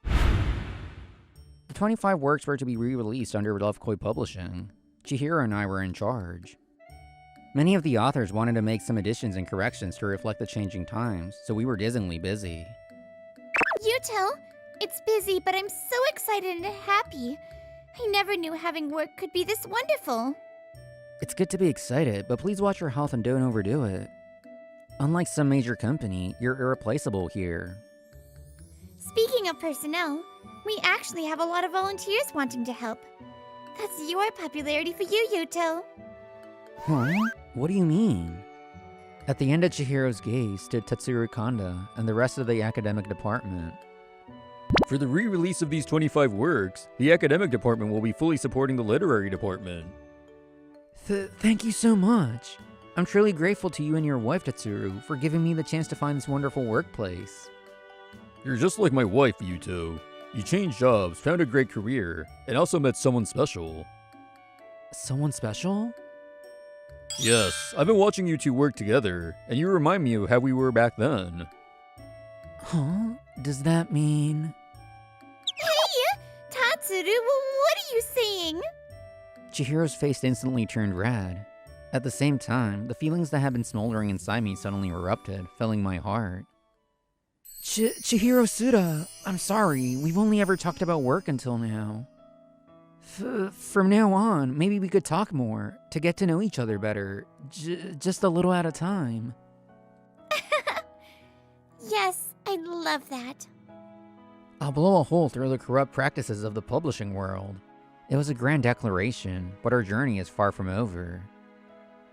The 25 works were to be re-released under Lovekoi Publishing. Chihiro and I were in charge. Many of the authors wanted to make some additions and corrections to reflect the changing times, so we were dizzyingly busy. Yuto, it's busy, but I'm so excited and happy. I never knew having work could be this wonderful. It's good to be excited, but please watch your health and don't overdo it. Unlike some major company, you're irreplaceable here. Speaking of personnel, we actually have a lot of volunteers wanting to help. That's your popularity for you, Yuto. Huh? What do you mean? At the end of Chihiro's gaze stood Tatsuru Kanda and the rest of the academic department. For the re-release of these 25 works, the academic department will be fully supporting the literary department. Thank you so much. I'm truly grateful to you and your wife, Tatsuru, for giving me the chance to find this wonderful workplace. You're just like my wife, Yuto. You changed jobs, found a great career, and also met someone special. Someone special? Yes, I've been watching you two work together, and you remind me of how we were back then. Huh? Does that mean... Hey! Tatsuru, what are you saying? Chihiro's face instantly turned red. At the same time, the feelings that had been smoldering inside me suddenly erupted, filling my heart. Chihiro Suda, I'm sorry, we've only ever talked about work until now. From now on, maybe we could talk more, to get to know each other better, just a little at a time. Yes, I'd love that. I'll blow a hole through the corrupt practices of the publishing world. It was a grand declaration, but our journey is far from over.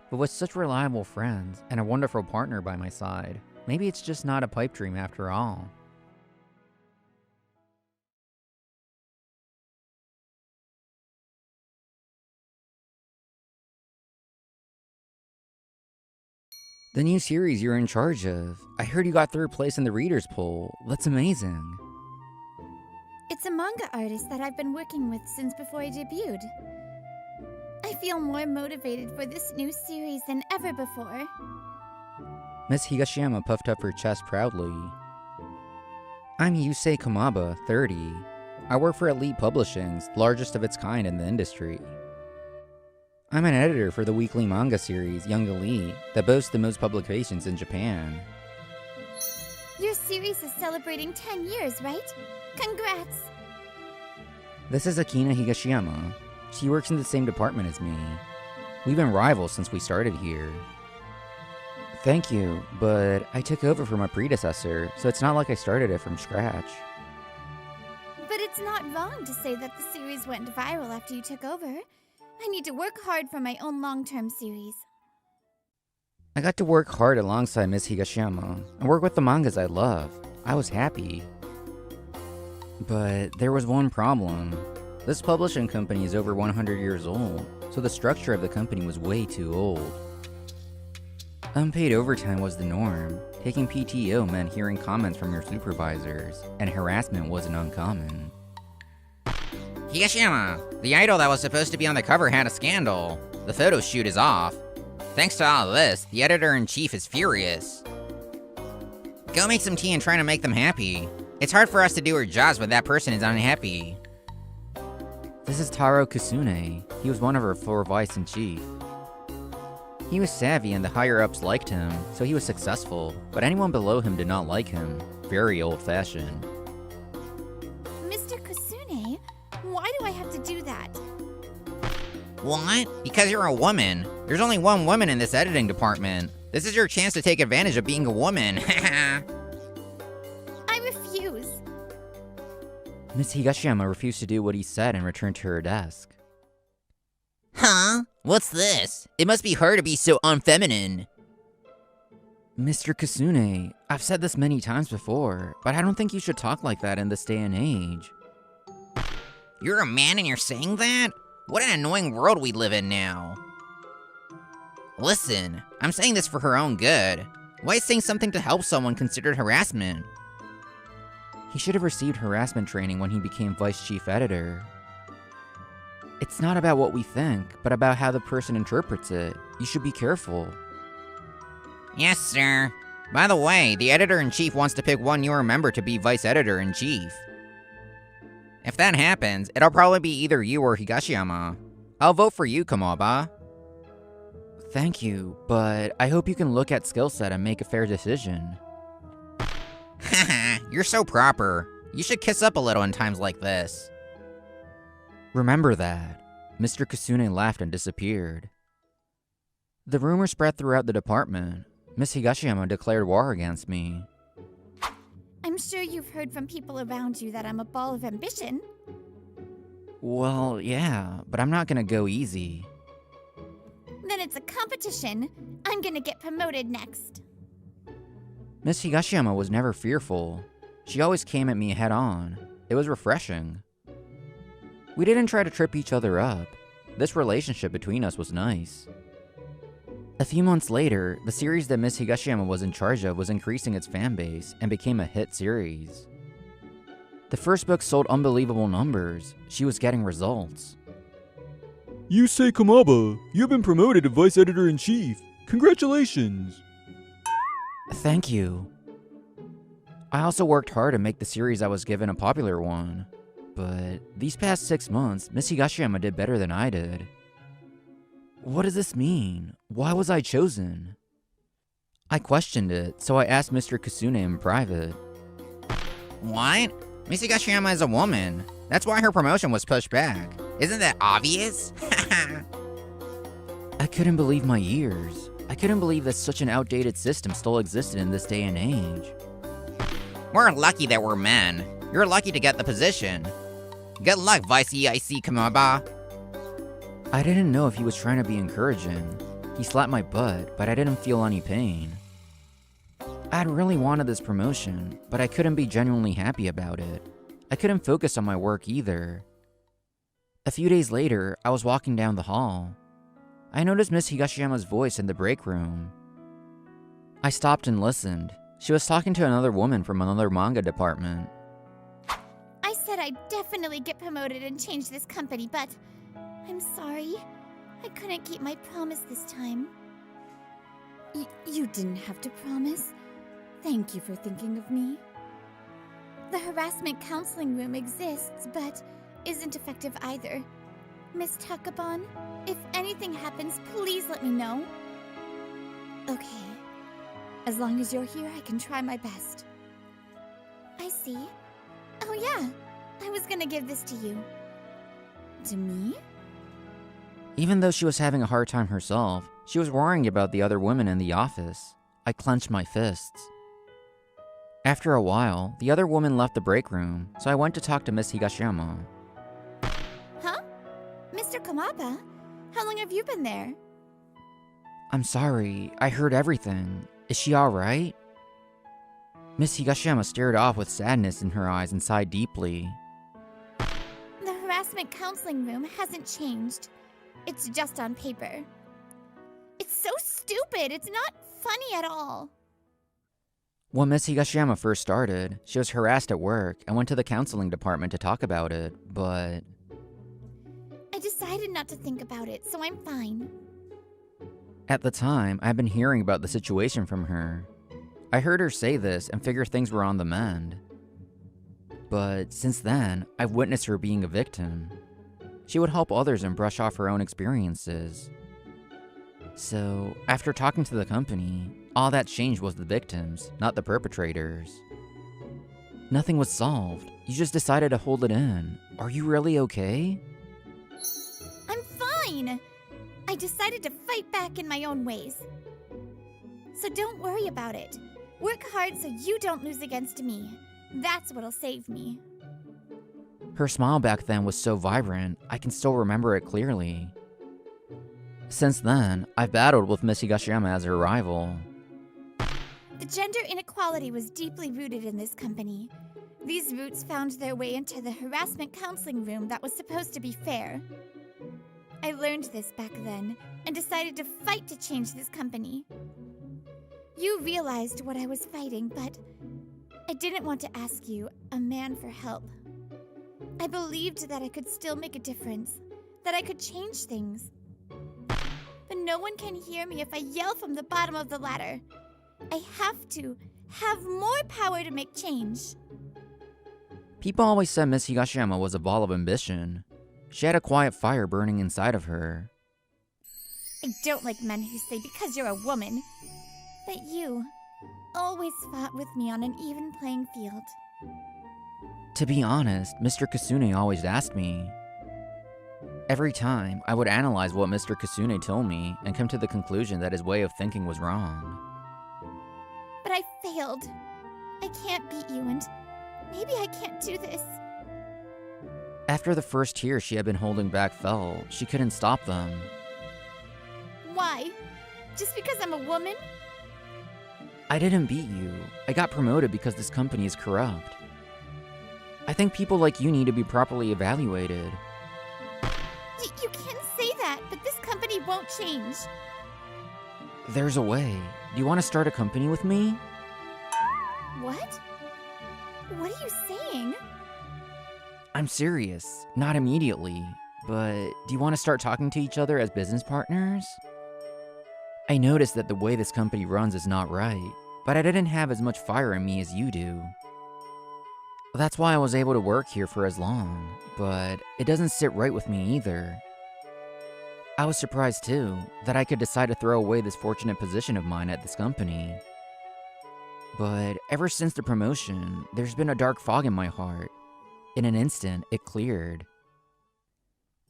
But with such reliable friends and a wonderful partner by my side, maybe it's just not a pipe dream after all. The new series you're in charge of. I heard you got 3rd place in the readers poll. That's amazing. It's a manga artist that I've been working with since before I debuted. I feel more motivated for this new series than ever before. Miss Higashiyama puffed up her chest proudly. I'm Yusei Komaba, 30. I work for Elite Publishing's, largest of its kind in the industry. I'm an editor for the weekly manga series Young Elite that boasts the most publications in Japan. Your series is celebrating 10 years, right? Congrats! This is Akina Higashiyama. She works in the same department as me. We've been rivals since we started here. Thank you, but I took over from my predecessor, so it's not like I started it from scratch. But it's not wrong to say that the series went viral after you took over. I need to work hard for my own long-term series. I got to work hard alongside Miss Higashiyama and work with the mangas I love. I was happy. But there was one problem. This publishing company is over 100 years old. so the structure of the company was way too old. Unpaid overtime was the norm. Taking PTO meant hearing comments from your supervisors, and harassment wasn't uncommon. Higashiyama, the idol that was supposed to be on the cover had a scandal. The photo shoot is off. Thanks to all of this, the editor-in-chief is furious. Go make some tea and try to make them happy. It's hard for us to do our jobs when that person is unhappy. This is Taro Kusune. He was one of our 4 vice-in-chief. He was savvy and the higher-ups liked him, so he was successful, but anyone below him did not like him. Very old-fashioned. Mr. Kusune, why do I have to do that? What? Because you're a woman. There's only one woman in this editing department. This is your chance to take advantage of being a woman. I refuse. Miss Higashiyama refused to do what he said and returned to her desk. Huh? What's this? It must be hard to be so unfeminine. Mr. Kusune, I've said this many times before, but I don't think you should talk like that in this day and age. You're a man and you're saying that? What an annoying world we live in now. Listen, I'm saying this for her own good. Why is saying something to help someone considered harassment? He should have received harassment training when he became vice chief editor. It's not about what we think, but about how the person interprets it. You should be careful. Yes, sir. By the way, the editor-in-chief wants to pick one newer member to be vice editor-in-chief. If that happens, it'll probably be either you or Higashiyama. I'll vote for you, Komaba. Thank you, but I hope you can look at skill set and make a fair decision. Haha, you're so proper. You should kiss up a little in times like this. Remember that. Mr. Kusune laughed and disappeared. The rumor spread throughout the department. Miss Higashiyama declared war against me. I'm sure you've heard from people around you that I'm a ball of ambition. Well, yeah, but I'm not gonna go easy. Then it's a competition. I'm gonna get promoted next. Miss Higashiyama was never fearful. She always came at me head on. It was refreshing. We didn't try to trip each other up. This relationship between us was nice. A few months later, the series that Miss Higashiyama was in charge of was increasing its fan base and became a hit series. The first book sold unbelievable numbers. She was getting results. Yusei Komaba, you've been promoted to Vice Editor-in-Chief. Congratulations! Thank you. I also worked hard to make the series I was given a popular one. But these past 6 months, Miss Higashiyama did better than I did. What does this mean? Why was I chosen? I questioned it, so I asked Mr. Kusune in private. What? Miss Higashiyama is a woman. That's why her promotion was pushed back. Isn't that obvious? I couldn't believe my ears. I couldn't believe that such an outdated system still existed in this day and age. We're lucky that we're men. You're lucky to get the position. Good luck, Vice EIC Komaba. I didn't know if he was trying to be encouraging. He slapped my butt, but I didn't feel any pain. I'd really wanted this promotion, but I couldn't be genuinely happy about it. I couldn't focus on my work either. A few days later, I was walking down the hall. I noticed Miss Higashiyama's voice in the break room. I stopped and listened. She was talking to another woman from another manga department. I said I'd definitely get promoted and change this company, but I'm sorry. I couldn't keep my promise this time. You didn't have to promise. Thank you for thinking of me. The harassment counseling room exists, but isn't effective either. Miss Takabon, if anything happens, please let me know. Okay. As long as you're here, I can try my best. I see. Oh yeah, I was gonna give this to you. To me? Even though she was having a hard time herself, she was worrying about the other women in the office. I clenched my fists. After a while, the other woman left the break room, so I went to talk to Miss Higashiyama. Huh? Mr. Komaba? How long have you been there? I'm sorry, I heard everything. Is she alright? Miss Higashiyama stared off with sadness in her eyes and sighed deeply. The harassment counseling room hasn't changed. It's just on paper. It's so stupid. It's not funny at all. When Miss Higashiyama first started, she was harassed at work and went to the counseling department to talk about it, but... I decided not to think about it, so I'm fine. At the time, I'd been hearing about the situation from her. I heard her say this and figured things were on the mend. But since then, I've witnessed her being a victim. She would help others and brush off her own experiences. So, after talking to the company, all that changed was the victims, not the perpetrators. Nothing was solved. You just decided to hold it in. Are you really okay? I'm fine. I decided to fight back in my own ways. So don't worry about it. Work hard so you don't lose against me. That's what'll save me. Her smile back then was so vibrant, I can still remember it clearly. Since then, I've battled with Miss Higashiyama as her rival. The gender inequality was deeply rooted in this company. These roots found their way into the harassment counseling room that was supposed to be fair. I learned this back then and decided to fight to change this company. You realized what I was fighting, but I didn't want to ask you, a man, for help. I believed that I could still make a difference, that I could change things. But no one can hear me if I yell from the bottom of the ladder. I have to have more power to make change. People always said Miss Higashiyama was a ball of ambition. She had a quiet fire burning inside of her. I don't like men who say because you're a woman. But you always fought with me on an even playing field. To be honest, Mr. Kasune always asked me. Every time, I would analyze what Mr. Kasune told me and come to the conclusion that his way of thinking was wrong. But I failed. I can't beat you, and maybe I can't do this. After the first tears she had been holding back fell, she couldn't stop them. Why? Just because I'm a woman? I didn't beat you. I got promoted because this company is corrupt. I think people like you need to be properly evaluated. You can say that, but this company won't change. There's a way. Do you want to start a company with me? What? What are you saying? I'm serious. Not immediately. But do you want to start talking to each other as business partners? I noticed that the way this company runs is not right, but I didn't have as much fire in me as you do. That's why I was able to work here for as long, but it doesn't sit right with me either. I was surprised too, that I could decide to throw away this fortunate position of mine at this company. But ever since the promotion, there's been a dark fog in my heart. In an instant, it cleared.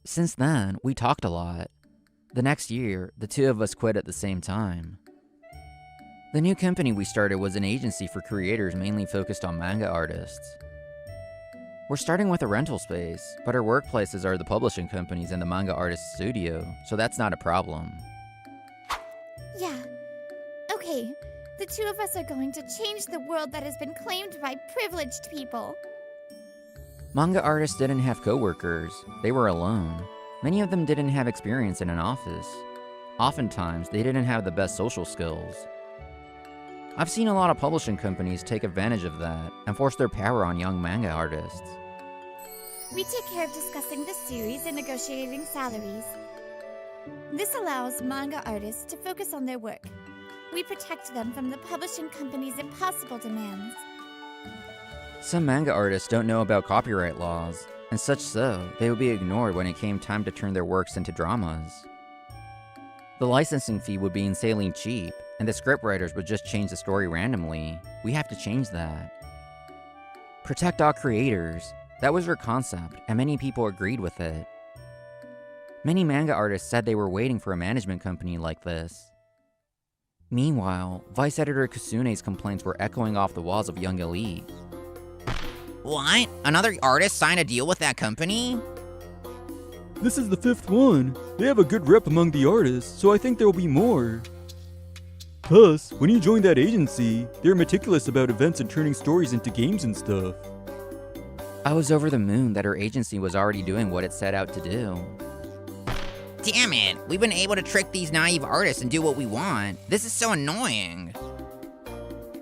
Since then, we talked a lot. The next year, the two of us quit at the same time. The new company we started was an agency for creators mainly focused on manga artists. We're starting with a rental space, but our workplaces are the publishing companies and the manga artist studio, so that's not a problem. Yeah. Okay, the two of us are going to change the world that has been claimed by privileged people. Manga artists didn't have coworkers. They were alone. Many of them didn't have experience in an office. Oftentimes, they didn't have the best social skills. I've seen a lot of publishing companies take advantage of that and force their power on young manga artists. We take care of discussing the series and negotiating salaries. This allows manga artists to focus on their work. We protect them from the publishing company's impossible demands. Some manga artists don't know about copyright laws, and such so, they would be ignored when it came time to turn their works into dramas. The licensing fee would be insanely cheap, and the scriptwriters would just change the story randomly. We have to change that. Protect all creators. That was her concept, and many people agreed with it. Many manga artists said they were waiting for a management company like this. Meanwhile, Vice Editor Kasune's complaints were echoing off the walls of Young Elite. What? Another artist signed a deal with that company? This is the 5th one. They have a good rep among the artists, so I think there will be more. Plus, when you join that agency, they're meticulous about events and turning stories into games and stuff. I was over the moon that her agency was already doing what it set out to do. Damn it, we've been able to trick these naive artists and do what we want. This is so annoying.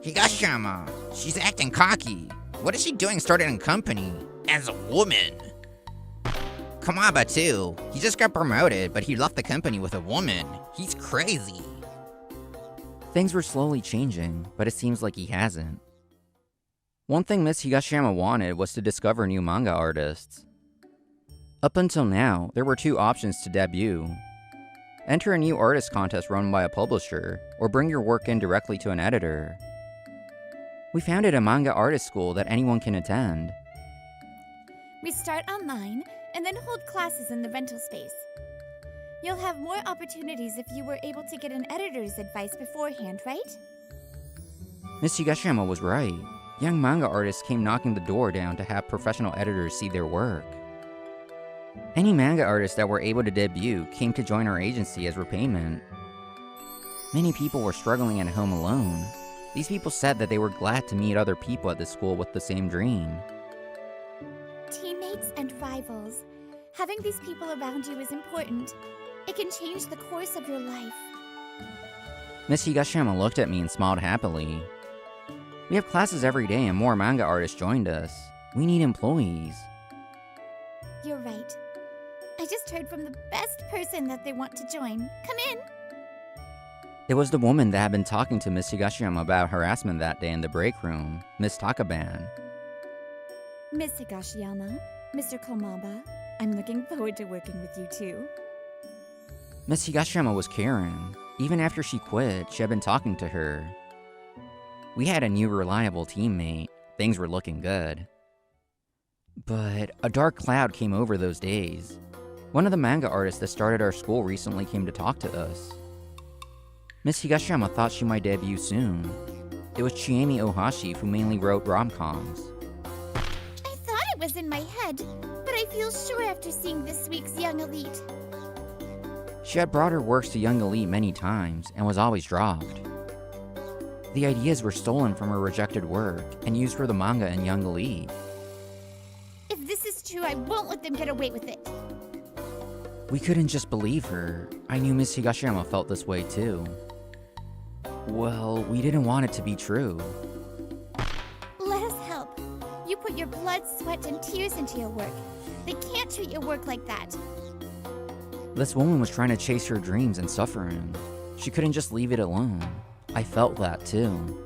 Higashiyama, she's acting cocky. What is she doing starting a company? As a woman. Kamaba too. He just got promoted, but he left the company with a woman. He's crazy. Things were slowly changing, but it seems like he hasn't. One thing Miss Higashiyama wanted was to discover new manga artists. Up until now, there were 2 options to debut. Enter a new artist contest run by a publisher, or bring your work in directly to an editor. We founded a manga artist school that anyone can attend. We start online and then hold classes in the rental space. You'll have more opportunities if you were able to get an editor's advice beforehand, right? Miss Higashiyama was right. Young manga artists came knocking the door down to have professional editors see their work. Any manga artists that were able to debut came to join our agency as repayment. Many people were struggling at home alone. These people said that they were glad to meet other people at the school with the same dream. Teammates and rivals. Having these people around you is important. It can change the course of your life. Miss Higashiyama looked at me and smiled happily. We have classes every day and more manga artists joined us. We need employees. You're right. I just heard from the best person that they want to join. Come in. It was the woman that had been talking to Miss Higashiyama about harassment that day in the break room, Miss Takaban. Miss Higashiyama, Mr. Komaba, I'm looking forward to working with you too. Miss Higashiyama was caring. Even after she quit, she had been talking to her. We had a new reliable teammate. Things were looking good. But a dark cloud came over those days. One of the manga artists that started our school recently came to talk to us. Miss Higashiyama thought she might debut soon. It was Chiemi Ohashi who mainly wrote rom-coms. I thought it was in my head, but I feel sure after seeing this week's Young Elite. She had brought her works to Young Elite many times and was always dropped. The ideas were stolen from her rejected work and used for the manga in Young Elite. If this is true, I won't let them get away with it. We couldn't just believe her. I knew Miss Higashiyama felt this way too. Well, we didn't want it to be true. Let us help. You put your blood, sweat, and tears into your work. They can't treat your work like that. This woman was trying to chase her dreams and suffering. She couldn't just leave it alone. I felt that too.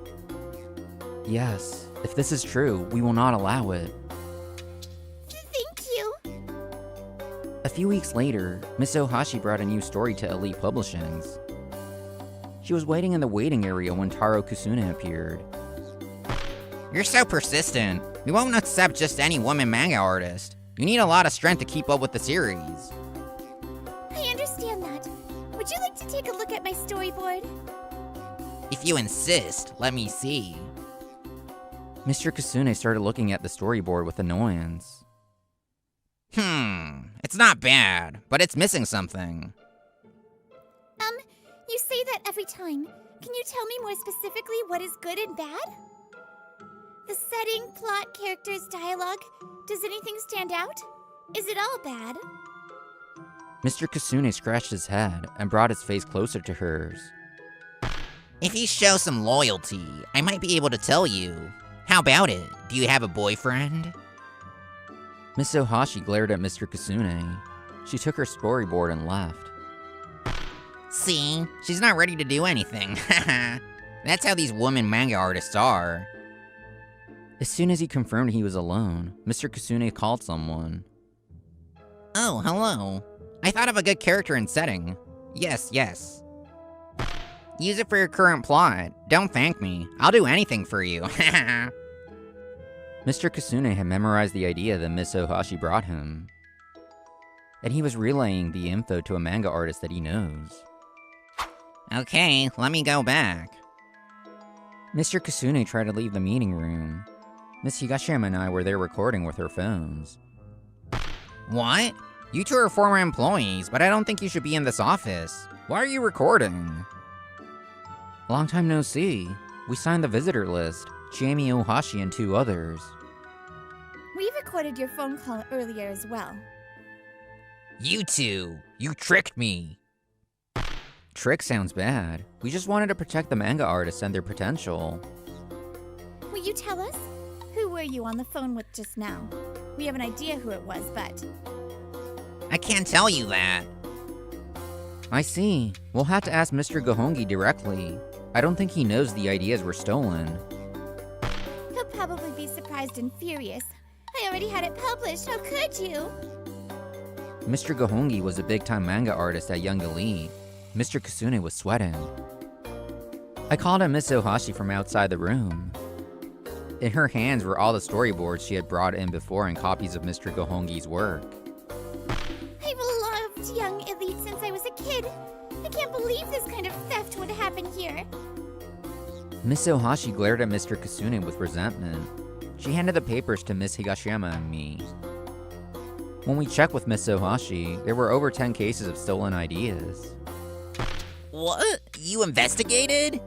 Yes, if this is true, we will not allow it. Thank you. A few weeks later, Miss Ohashi brought a new story to Erito Publishing. She was waiting in the waiting area when Taro Kusune appeared. You're so persistent. We won't accept just any woman manga artist. You need a lot of strength to keep up with the series. I understand that. Would you like to take a look at my storyboard? If you insist, let me see. Mr. Kusune started looking at the storyboard with annoyance. It's not bad, but it's missing something. You say that every time. Can you tell me more specifically what is good and bad? The setting, plot, characters, dialogue. Does anything stand out? Is it all bad? Mr. Kusune scratched his head and brought his face closer to hers. If you show some loyalty, I might be able to tell you. How about it? Do you have a boyfriend? Miss Ohashi glared at Mr. Kusune. She took her storyboard and left. See? She's not ready to do anything. That's how these women manga artists are. As soon as he confirmed he was alone, Mr. Kusune called someone. Oh, hello. I thought of a good character and setting. Yes. Use it for your current plot. Don't thank me. I'll do anything for you. Mr. Kusune had memorized the idea that Miss Ohashi brought him. And he was relaying the info to a manga artist that he knows. Okay, let me go back. Mr. Kusune tried to leave the meeting room. Miss Higashiyama and I were there recording with our phones. What? You two are former employees, but I don't think you should be in this office. Why are you recording? Long time no see. We signed the visitor list, Chiemi Ohashi and 2 others. We recorded your phone call earlier as well. You two, you tricked me. Trick sounds bad. We just wanted to protect the manga artists and their potential. Will you tell us? Who were you on the phone with just now? We have an idea who it was, but... I can't tell you that. I see. We'll have to ask Mr. Gohongi directly. I don't think he knows the ideas were stolen. He'll probably be surprised and furious. I already had it published, how could you? Mr. Gohongi was a big-time manga artist at Young Elite. Mr. Kasune was sweating. I called him Miss Ohashi from outside the room. In her hands were all the storyboards she had brought in before and copies of Mr. Gohongi's work. I've loved Young Elite since I was a kid. I can't believe this kind of theft would happen here. Miss Ohashi glared at Mr. Kasune with resentment. She handed the papers to Miss Higashiyama and me. When we checked with Miss Ohashi, there were over 10 cases of stolen ideas. What? You investigated?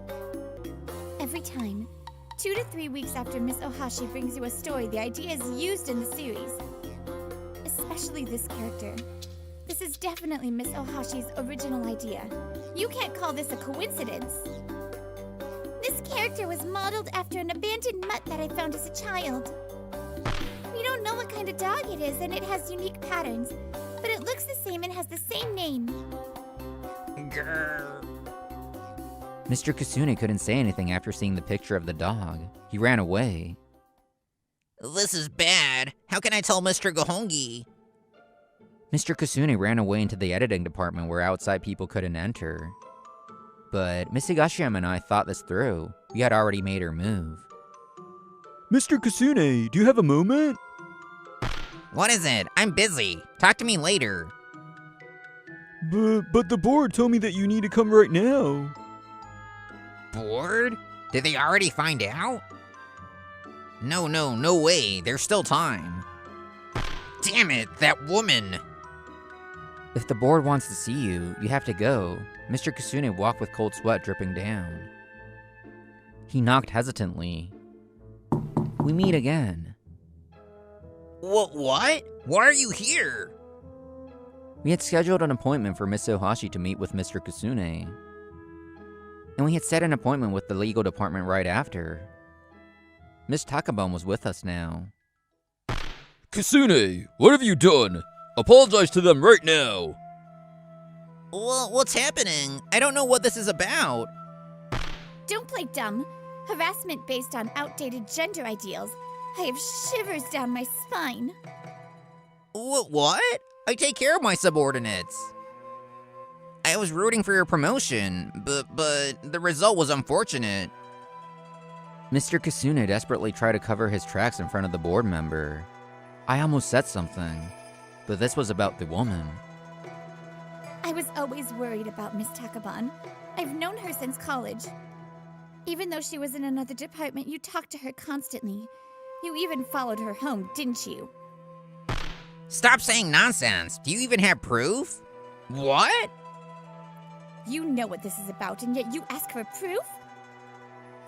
Every time. 2 to 3 weeks after Miss Ohashi brings you a story, the idea is used in the series. Especially this character. This is definitely Miss Ohashi's original idea. You can't call this a coincidence. This character was modeled after an abandoned mutt that I found as a child. We don't know what kind of dog it is, and it has unique patterns, but it looks the same and has the same name. Grr. Mr. Kasune couldn't say anything after seeing the picture of the dog. He ran away. This is bad. How can I tell Mr. Gohongi? Mr. Kasune ran away into the editing department where outside people couldn't enter. But Miss Higashiyama and I thought this through. We had already made our move. Mr. Kasune, do you have a moment? What is it? I'm busy. Talk to me later. But the board told me that you need to come right now. Bored? Did they already find out? No way. There's still time. Damn it, that woman. If the board wants to see you, you have to go. Mr. Kasune walked with cold sweat dripping down. He knocked hesitantly. We meet again. What? Why are you here? We had scheduled an appointment for Miss Ohashi to meet with Mr. Kasune. And we had set an appointment with the legal department right after. Miss Takabon was with us now. Kasune, what have you done? Apologize to them right now. Well, what's happening? I don't know what this is about. Don't play dumb. Harassment based on outdated gender ideals. I have shivers down my spine. What? I take care of my subordinates. I was rooting for your promotion, but the result was unfortunate. Mr. Kasune desperately tried to cover his tracks in front of the board member. I almost said something, but this was about the woman. I was always worried about Miss Takabon. I've known her since college. Even though she was in another department, you talked to her constantly. You even followed her home, didn't you? Stop saying nonsense. Do you even have proof? What? You know what this is about, and yet you ask for proof?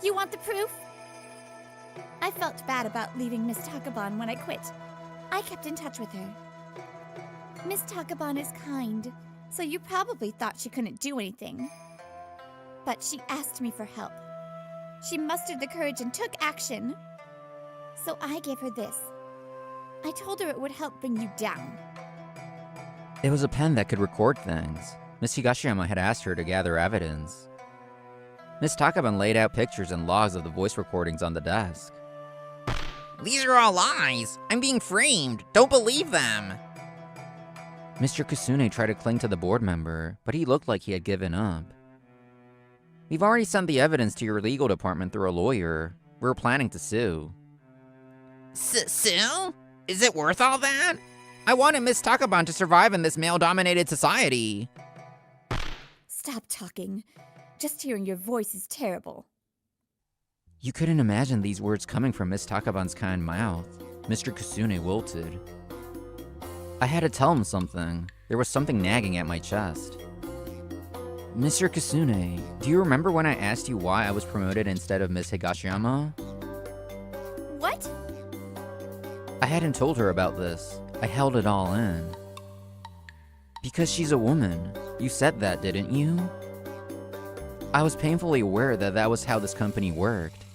You want the proof? I felt bad about leaving Miss Takabon when I quit. I kept in touch with her. Miss Takabon is kind, so you probably thought she couldn't do anything. But she asked me for help. She mustered the courage and took action. So I gave her this. I told her it would help bring you down. It was a pen that could record things. Miss Higashiyama had asked her to gather evidence. Miss Takabon laid out pictures and logs of the voice recordings on the desk. These are all lies. I'm being framed. Don't believe them. Mr. Kasune tried to cling to the board member, but he looked like he had given up. We've already sent the evidence to your legal department through a lawyer. We're planning to sue. Sue? Is it worth all that? I wanted Miss Takabon to survive in this male-dominated society. Stop talking. Just hearing your voice is terrible. You couldn't imagine these words coming from Miss Takabon's kind mouth. Mr. Kasune wilted. I had to tell him something. There was something nagging at my chest. Mr. Kasune, do you remember when I asked you why I was promoted instead of Miss Higashiyama? What? I hadn't told her about this. I held it all in. Because she's a woman. You said that, didn't you? I was painfully aware that that was how this company worked.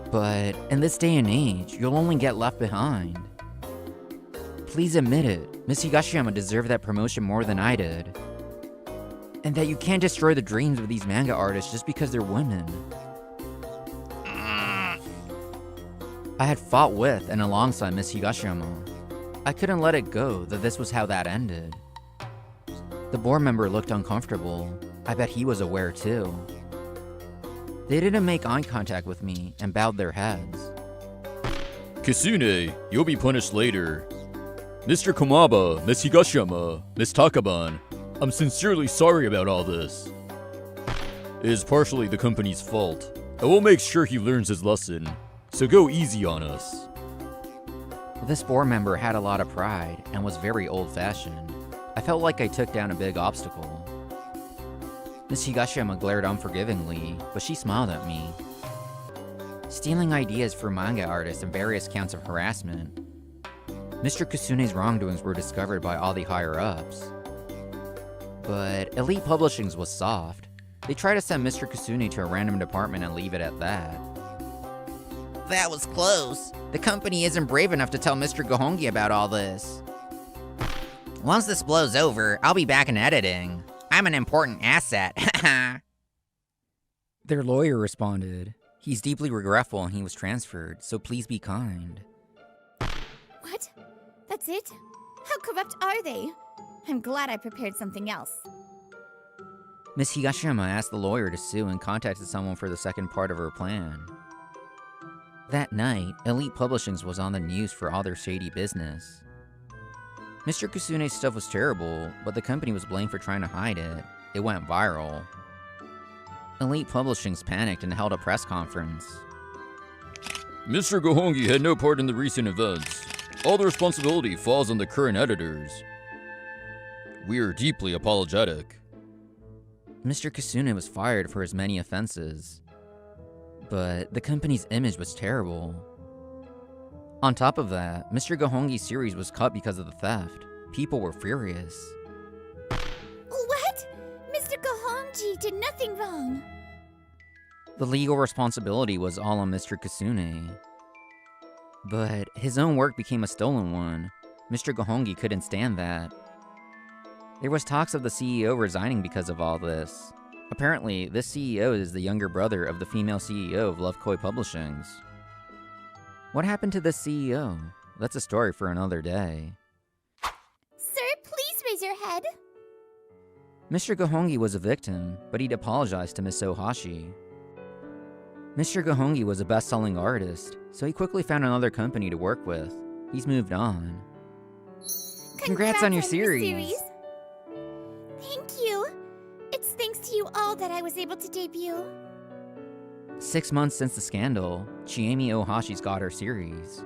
But in this day and age, you'll only get left behind. Please admit it, Miss Higashiyama deserved that promotion more than I did. And that you can't destroy the dreams of these manga artists just because they're women. I had fought with and alongside Miss Higashiyama. I couldn't let it go that this was how that ended. The board member looked uncomfortable. I bet he was aware too. They didn't make eye contact with me and bowed their heads. Kisune, you'll be punished later. Mr. Komaba, Miss Higashiyama, Miss Takaban, I'm sincerely sorry about all this. It is partially the company's fault. I will make sure he learns his lesson, so go easy on us. This board member had a lot of pride and was very old-fashioned. I felt like I took down a big obstacle. Miss Higashiyama glared unforgivingly, but she smiled at me. Stealing ideas for manga artists and various counts of harassment. Mr. Kusune's wrongdoings were discovered by all the higher-ups. But Elite Publishing's was soft. They tried to send Mr. Kusune to a random department and leave it at that. That was close. The company isn't brave enough to tell Mr. Gohongi about all this. Once this blows over, I'll be back in editing. I'm an important asset. Their lawyer responded, "He's deeply regretful and he was transferred, so please be kind." What? That's it? How corrupt are they? I'm glad I prepared something else. Miss Higashiyama asked the lawyer to sue and contacted someone for the second part of her plan. That night, Elite Publishing was on the news for all their shady business. Mr. Kusune's stuff was terrible, but the company was blamed for trying to hide it. It went viral. Elite Publishing panicked and held a press conference. Mr. Gohongi had no part in the recent events. All the responsibility falls on the current editors. We are deeply apologetic. Mr. Kusune was fired for his many offenses. But the company's image was terrible. On top of that, Mr. Gohongi's series was cut because of the theft. People were furious. What? Mr. Gohongi did nothing wrong. The legal responsibility was all on Mr. Kusune. But his own work became a stolen one. Mr. Gohongi couldn't stand that. There was talks of the CEO resigning because of all this. Apparently, this CEO is the younger brother of the female CEO of Love Koi Publishings. What happened to this CEO? That's a story for another day. Sir, please raise your head. Mr. Gohongi was a victim, but he'd apologized to Miss Ohashi. Mr. Gohongi was a best-selling artist, so he quickly found another company to work with. He's moved on. Congrats on your series. Thank you. It's thanks to you all that I was able to debut. 6 months since the scandal, Chiemi Ohashi's got her series.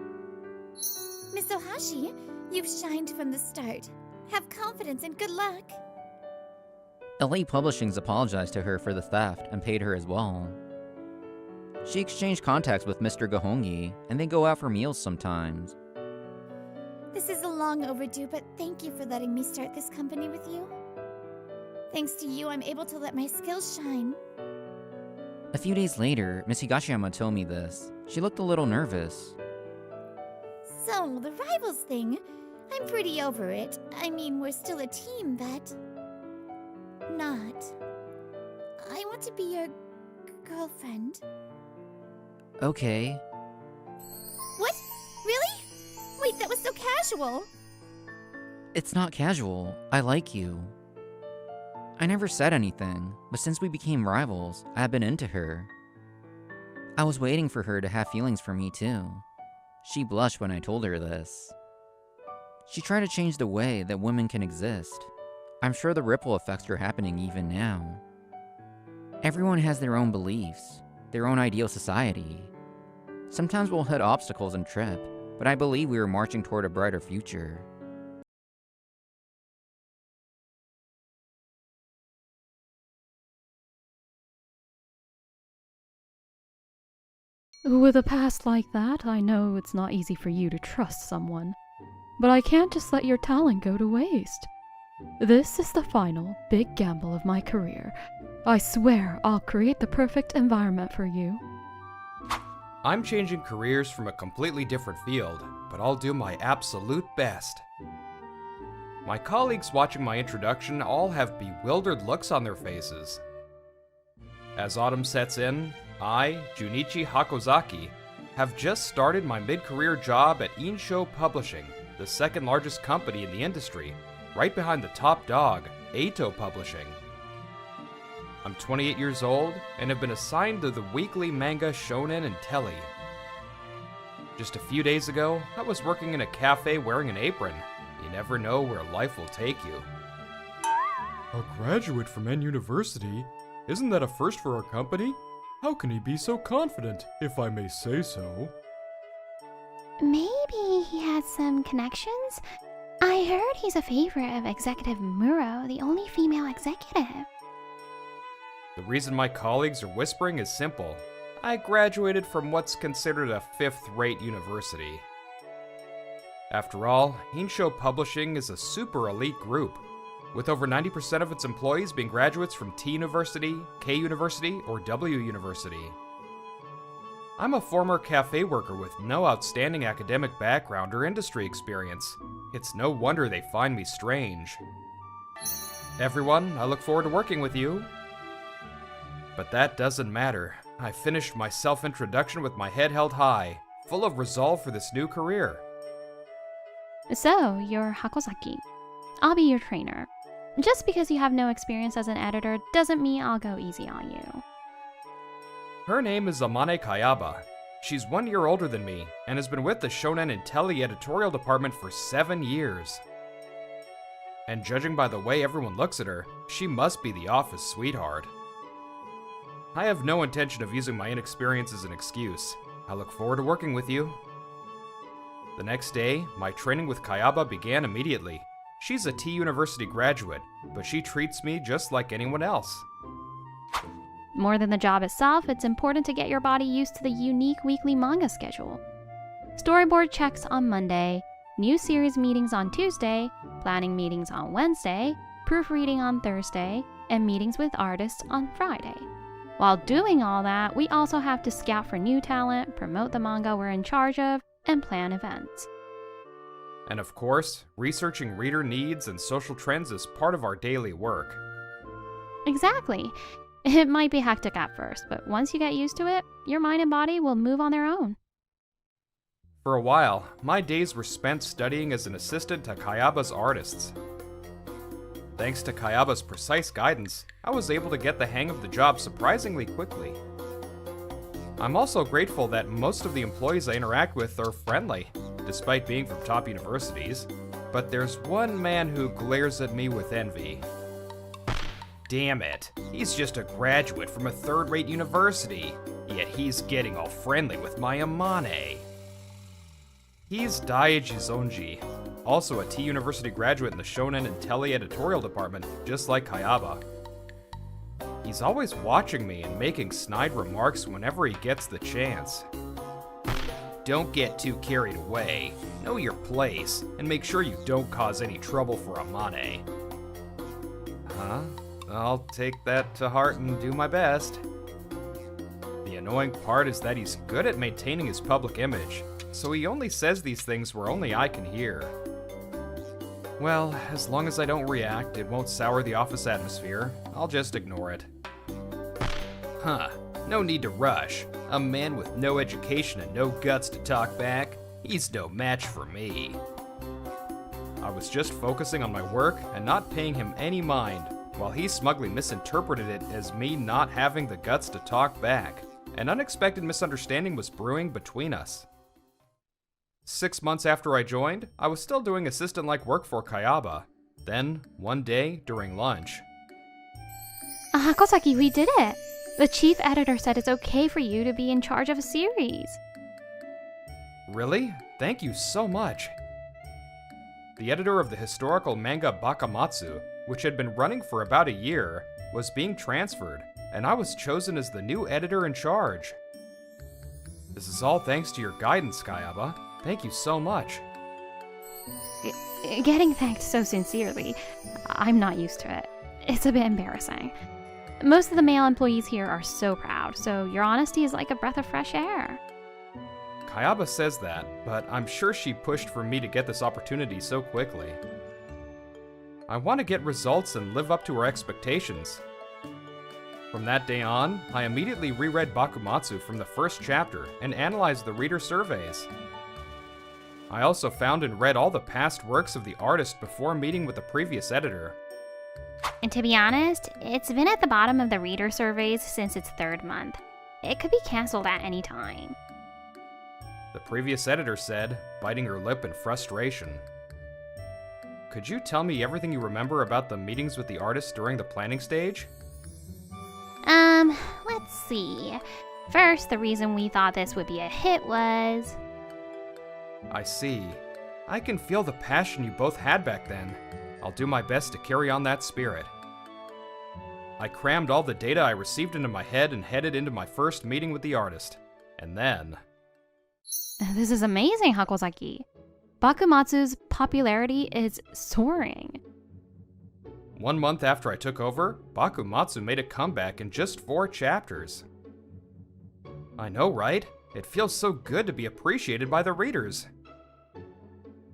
Miss Ohashi, you've shined from the start. Have confidence and good luck. Elite Publishing's apologized to her for the theft and paid her as well. She exchanged contacts with Mr. Gohongi, and they go out for meals sometimes. This is a long overdue, but thank you for letting me start this company with you. Thanks to you, I'm able to let my skills shine. A few days later, Miss Higashiyama told me this. She looked a little nervous. So, the rivals thing, I'm pretty over it. I mean, we're still a team, but... not. I want to be your girlfriend. Okay. What? Really? Wait, that was so casual. It's not casual. I like you. I never said anything, but since we became rivals, I have been into her. I was waiting for her to have feelings for me too. She blushed when I told her this. She tried to change the way that women can exist. I'm sure the ripple effects are happening even now. Everyone has their own beliefs, their own ideal society. Sometimes we'll hit obstacles and trip, but I believe we are marching toward a brighter future. With a past like that, I know it's not easy for you to trust someone. But I can't just let your talent go to waste. This is the final big gamble of my career. I swear I'll create the perfect environment for you. I'm changing careers from a completely different field, but I'll do my absolute best. My colleagues watching my introduction all have bewildered looks on their faces. As autumn sets in, I, Junichi Hakozaki, have just started my mid-career job at Insho Publishing, the second largest company in the industry, right behind the top dog, Erito Publishing. I'm 28 years old and have been assigned to the weekly manga shonen and telly. Just a few days ago, I was working in a cafe wearing an apron. You never know where life will take you. A graduate from N University? Isn't that a first for our company? How can he be so confident, if I may say so? Maybe he has some connections? I heard he's a favorite of Executive Muro, the only female executive. The reason my colleagues are whispering is simple. I graduated from what's considered a fifth-rate university. After all, Insho Publishing is a super elite group, with over 90% of its employees being graduates from T University, K University, or W University. I'm a former cafe worker with no outstanding academic background or industry experience. It's no wonder they find me strange. Everyone, I look forward to working with you. But that doesn't matter. I finished my self-introduction with my head held high, full of resolve for this new career. So, you're Hakozaki. I'll be your trainer. Just because you have no experience as an editor doesn't mean I'll go easy on you. Her name is Amane Kayaba. She's 1 year older than me, and has been with the Shonen and Telly editorial department for 7 years. And judging by the way everyone looks at her, she must be the office sweetheart. I have no intention of using my inexperience as an excuse. I look forward to working with you. The next day, my training with Kayaba began immediately. She's a T University graduate, but she treats me just like anyone else. More than the job itself, it's important to get your body used to the unique weekly manga schedule. Storyboard checks on Monday, new series meetings on Tuesday, planning meetings on Wednesday, proofreading on Thursday, and meetings with artists on Friday. While doing all that, we also have to scout for new talent, promote the manga we're in charge of, and plan events. And of course, researching reader needs and social trends is part of our daily work. Exactly. It might be hectic at first, but once you get used to it, your mind and body will move on their own. For a while, my days were spent studying as an assistant to Kayaba's artists. Thanks to Kayaba's precise guidance, I was able to get the hang of the job surprisingly quickly. I'm also grateful that most of the employees I interact with are friendly, despite being from top universities. But there's one man who glares at me with envy. Damn it, he's just a graduate from a third-rate university, yet he's getting all friendly with my Amane. He's Daiji Zonji, also a T University graduate in the Shonen and Telly editorial department, just like Kayaba. He's always watching me and making snide remarks whenever he gets the chance. Don't get too carried away, know your place, and make sure you don't cause any trouble for Amane. Huh? I'll take that to heart and do my best. The annoying part is that he's good at maintaining his public image, so he only says these things where only I can hear. Well, as long as I don't react, it won't sour the office atmosphere. I'll just ignore it. Huh, no need to rush. A man with no education and no guts to talk back, he's no match for me. I was just focusing on my work and not paying him any mind, while he smugly misinterpreted it as me not having the guts to talk back. An unexpected misunderstanding was brewing between us. 6 months after I joined, I was still doing assistant-like work for Kayaba. Then, one day, during lunch. Hakozaki, we did it! The chief editor said it's okay for you to be in charge of a series. Really? Thank you so much. The editor of the historical manga Bakamatsu, which had been running for about a year, was being transferred, and I was chosen as the new editor in charge. This is all thanks to your guidance, Kayaba. Thank you so much. Getting thanked so sincerely, I'm not used to it. It's a bit embarrassing. Most of the male employees here are so proud, so your honesty is like a breath of fresh air. Kayaba says that, but I'm sure she pushed for me to get this opportunity so quickly. I want to get results and live up to her expectations. From that day on, I immediately reread Bakumatsu from the first chapter and analyzed the reader surveys. I also found and read all the past works of the artist before meeting with the previous editor. And to be honest, it's been at the bottom of the reader surveys since its 3rd month. It could be canceled at any time. The previous editor said, biting her lip in frustration. Could you tell me everything you remember about the meetings with the artist during the planning stage? Let's see. First, the reason we thought this would be a hit was... I see. I can feel the passion you both had back then. I'll do my best to carry on that spirit. I crammed all the data I received into my head and headed into my first meeting with the artist. And then... This is amazing, Hakozaki. Bakumatsu's popularity is soaring. 1 month after I took over, Bakumatsu made a comeback in just 4 chapters. I know, right? It feels so good to be appreciated by the readers.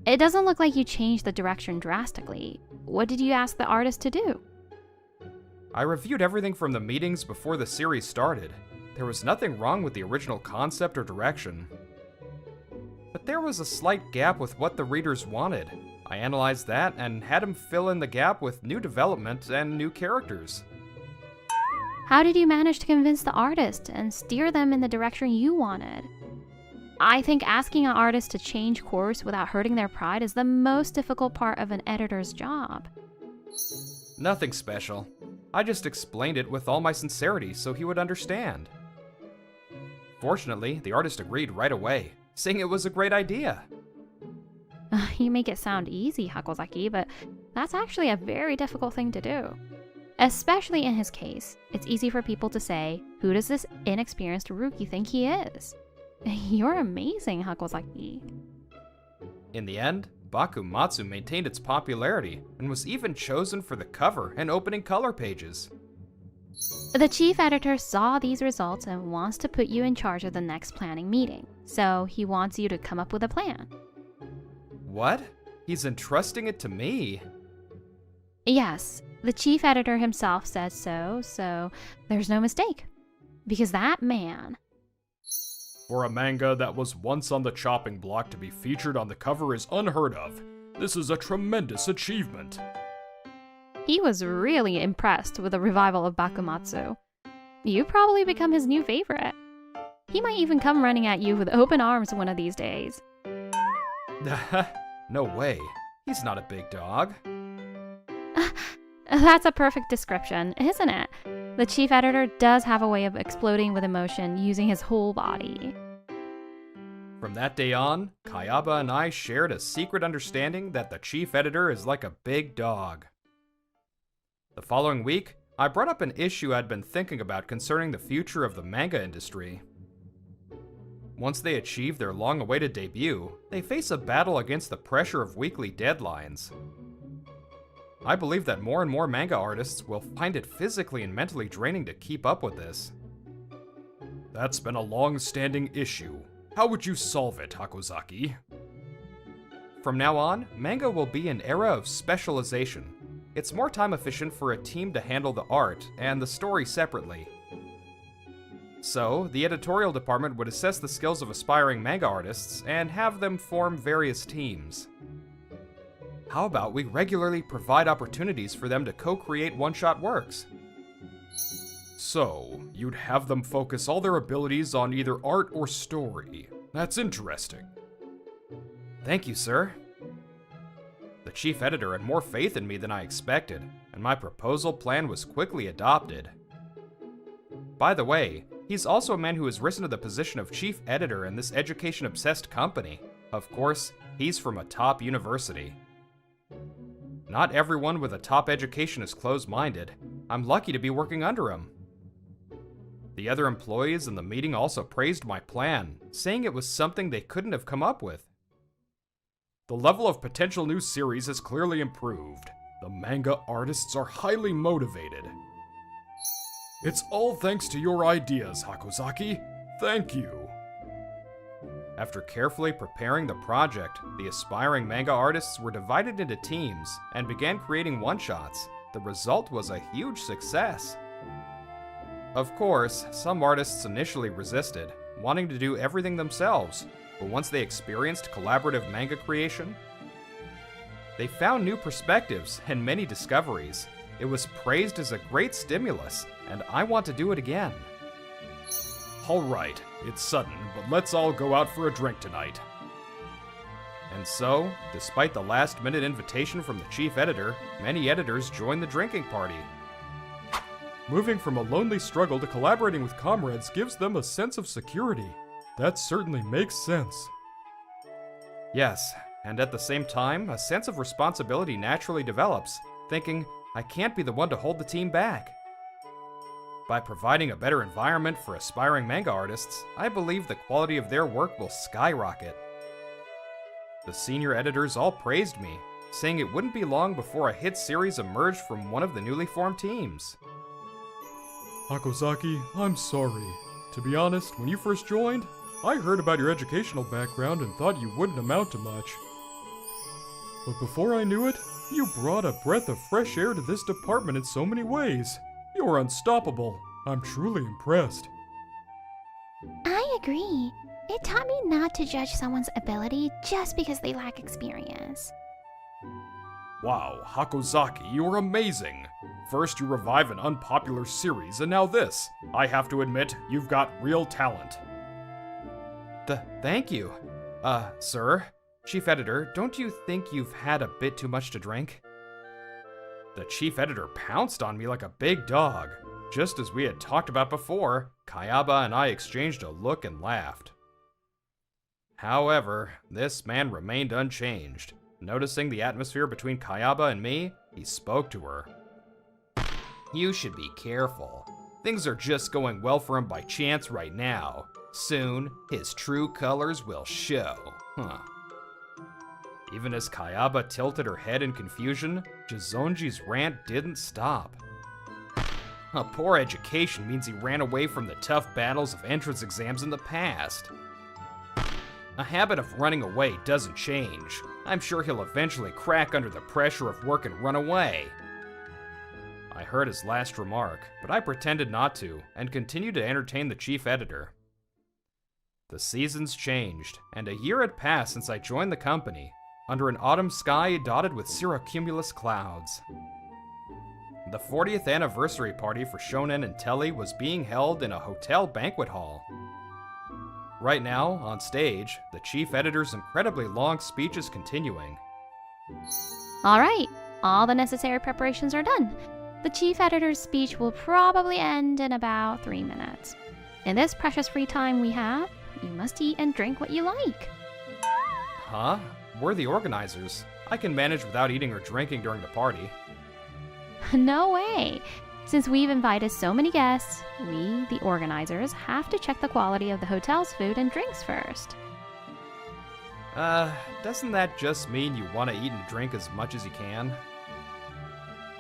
It doesn't look like you changed the direction drastically. What did you ask the artist to do? I reviewed everything from the meetings before the series started. There was nothing wrong with the original concept or direction. But there was a slight gap with what the readers wanted. I analyzed that and had him fill in the gap with new development and new characters. How did you manage to convince the artist and steer them in the direction you wanted? I think asking an artist to change course without hurting their pride is the most difficult part of an editor's job. Nothing special. I just explained it with all my sincerity so he would understand. Fortunately, the artist agreed right away, saying it was a great idea. You make it sound easy, Hakozaki, but that's actually a very difficult thing to do. Especially in his case, it's easy for people to say, who does this inexperienced rookie think he is? You're amazing, Hakozaki. In the end, Bakumatsu maintained its popularity and was even chosen for the cover and opening color pages. The chief editor saw these results and wants to put you in charge of the next planning meeting, so he wants you to come up with a plan. What? He's entrusting it to me? Yes, the chief editor himself said so there's no mistake. Because that man... For a manga that was once on the chopping block to be featured on the cover is unheard of. This is a tremendous achievement. He was really impressed with the revival of Bakumatsu. You probably become his new favorite. He might even come running at you with open arms one of these days. No way. He's not a big dog. That's a perfect description, isn't it? The chief editor does have a way of exploding with emotion using his whole body. From that day on, Kayaba and I shared a secret understanding that the chief editor is like a big dog. The following week, I brought up an issue I'd been thinking about concerning the future of the manga industry. Once they achieve their long-awaited debut, they face a battle against the pressure of weekly deadlines. I believe that more and more manga artists will find it physically and mentally draining to keep up with this. That's been a long-standing issue. How would you solve it, Hakozaki? From now on, manga will be an era of specialization. It's more time efficient for a team to handle the art and the story separately. So, the editorial department would assess the skills of aspiring manga artists and have them form various teams. How about we regularly provide opportunities for them to co-create one-shot works? So, you'd have them focus all their abilities on either art or story. That's interesting. Thank you, sir. The chief editor had more faith in me than I expected, and my proposal plan was quickly adopted. By the way, he's also a man who has risen to the position of chief editor in this education-obsessed company. Of course, he's from a top university. Not everyone with a top education is closed-minded. I'm lucky to be working under him. The other employees in the meeting also praised my plan, saying it was something they couldn't have come up with. The level of potential new series has clearly improved. The manga artists are highly motivated. It's all thanks to your ideas, Hakozaki. Thank you. After carefully preparing the project, the aspiring manga artists were divided into teams and began creating one-shots. The result was a huge success. Of course, some artists initially resisted, wanting to do everything themselves, but once they experienced collaborative manga creation, they found new perspectives and many discoveries. It was praised as a great stimulus, and I want to do it again. Alright, it's sudden, but let's all go out for a drink tonight. And so, despite the last-minute invitation from the chief editor, many editors joined the drinking party. Moving from a lonely struggle to collaborating with comrades gives them a sense of security. That certainly makes sense. Yes, and at the same time, a sense of responsibility naturally develops, thinking, I can't be the one to hold the team back. By providing a better environment for aspiring manga artists, I believe the quality of their work will skyrocket. The senior editors all praised me, saying it wouldn't be long before a hit series emerged from one of the newly formed teams. Hakozaki, I'm sorry. To be honest, when you first joined, I heard about your educational background and thought you wouldn't amount to much. But before I knew it, you brought a breath of fresh air to this department in so many ways. You're unstoppable. I'm truly impressed. I agree. It taught me not to judge someone's ability just because they lack experience. Wow, Hakozaki, you're amazing. First you revive an unpopular series, and now this. I have to admit, you've got real talent. Thank you. Sir? Chief Editor, don't you think you've had a bit too much to drink? The chief editor pounced on me like a big dog. Just as we had talked about before, Kayaba and I exchanged a look and laughed. However, this man remained unchanged. Noticing the atmosphere between Kayaba and me, he spoke to her. You should be careful. Things are just going well for him by chance right now. Soon, his true colors will show. Even as Kayaba tilted her head in confusion, Jizonji's rant didn't stop. A poor education means he ran away from the tough battles of entrance exams in the past. A habit of running away doesn't change. I'm sure he'll eventually crack under the pressure of work and run away. I heard his last remark, but I pretended not to, and continued to entertain the chief editor. The seasons changed, and a year had passed since I joined the company, under an autumn sky dotted with cirrocumulus clouds. The 40th anniversary party for Shonen and Telly was being held in a hotel banquet hall. Right now, on stage, the chief editor's incredibly long speech is continuing. Alright, all the necessary preparations are done. The chief editor's speech will probably end in about 3 minutes. In this precious free time we have, you must eat and drink what you like. Huh? We're the organizers. I can manage without eating or drinking during the party. No way! Since we've invited so many guests, we, the organizers, have to check the quality of the hotel's food and drinks first. Doesn't that just mean you want to eat and drink as much as you can?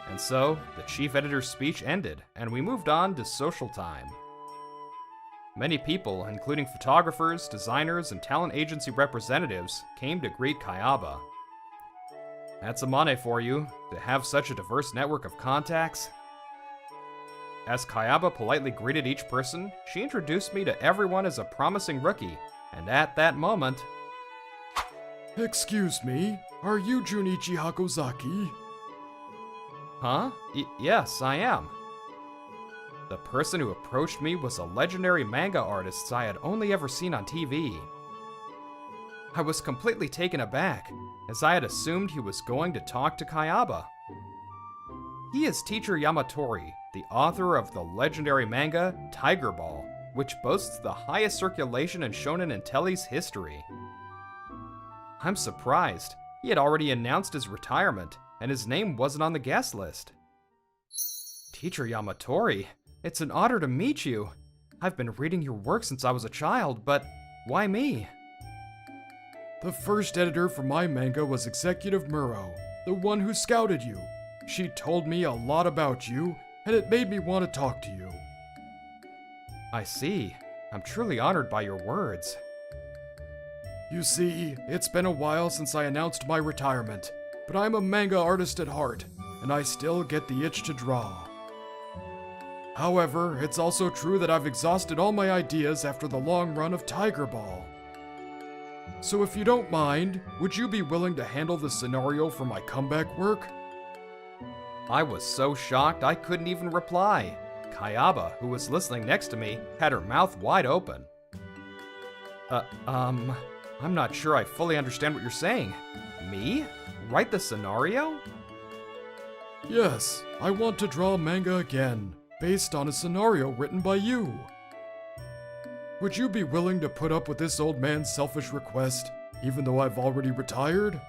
And so, the chief editor's speech ended, and we moved on to social time. Many people, including photographers, designers, and talent agency representatives, came to greet Kayaba. That's a money for you, to have such a diverse network of contacts. As Kayaba politely greeted each person, she introduced me to everyone as a promising rookie, and at that moment... Excuse me, are you Junichi Hakozaki? Huh? Yes, I am. The person who approached me was a legendary manga artist I had only ever seen on TV. I was completely taken aback, as I had assumed he was going to talk to Kayaba. He is Teacher Yamatori, the author of the legendary manga Tiger Ball, which boasts the highest circulation in Shonen and Telly's history. I'm surprised. He had already announced his retirement, and his name wasn't on the guest list. Teacher Yamatori, it's an honor to meet you. I've been reading your work since I was a child, but why me? The first editor for my manga was Executive Muro, the one who scouted you. She told me a lot about you, and it made me want to talk to you. I see. I'm truly honored by your words. You see, it's been a while since I announced my retirement, but I'm a manga artist at heart, and I still get the itch to draw. However, it's also true that I've exhausted all my ideas after the long run of Tiger Ball. So if you don't mind, would you be willing to handle the scenario for my comeback work? I was so shocked I couldn't even reply. Kayaba, who was listening next to me, had her mouth wide open. I'm not sure I fully understand what you're saying. Me? Write the scenario? Yes, I want to draw manga again, based on a scenario written by you. Would you be willing to put up with this old man's selfish request, even though I've already retired?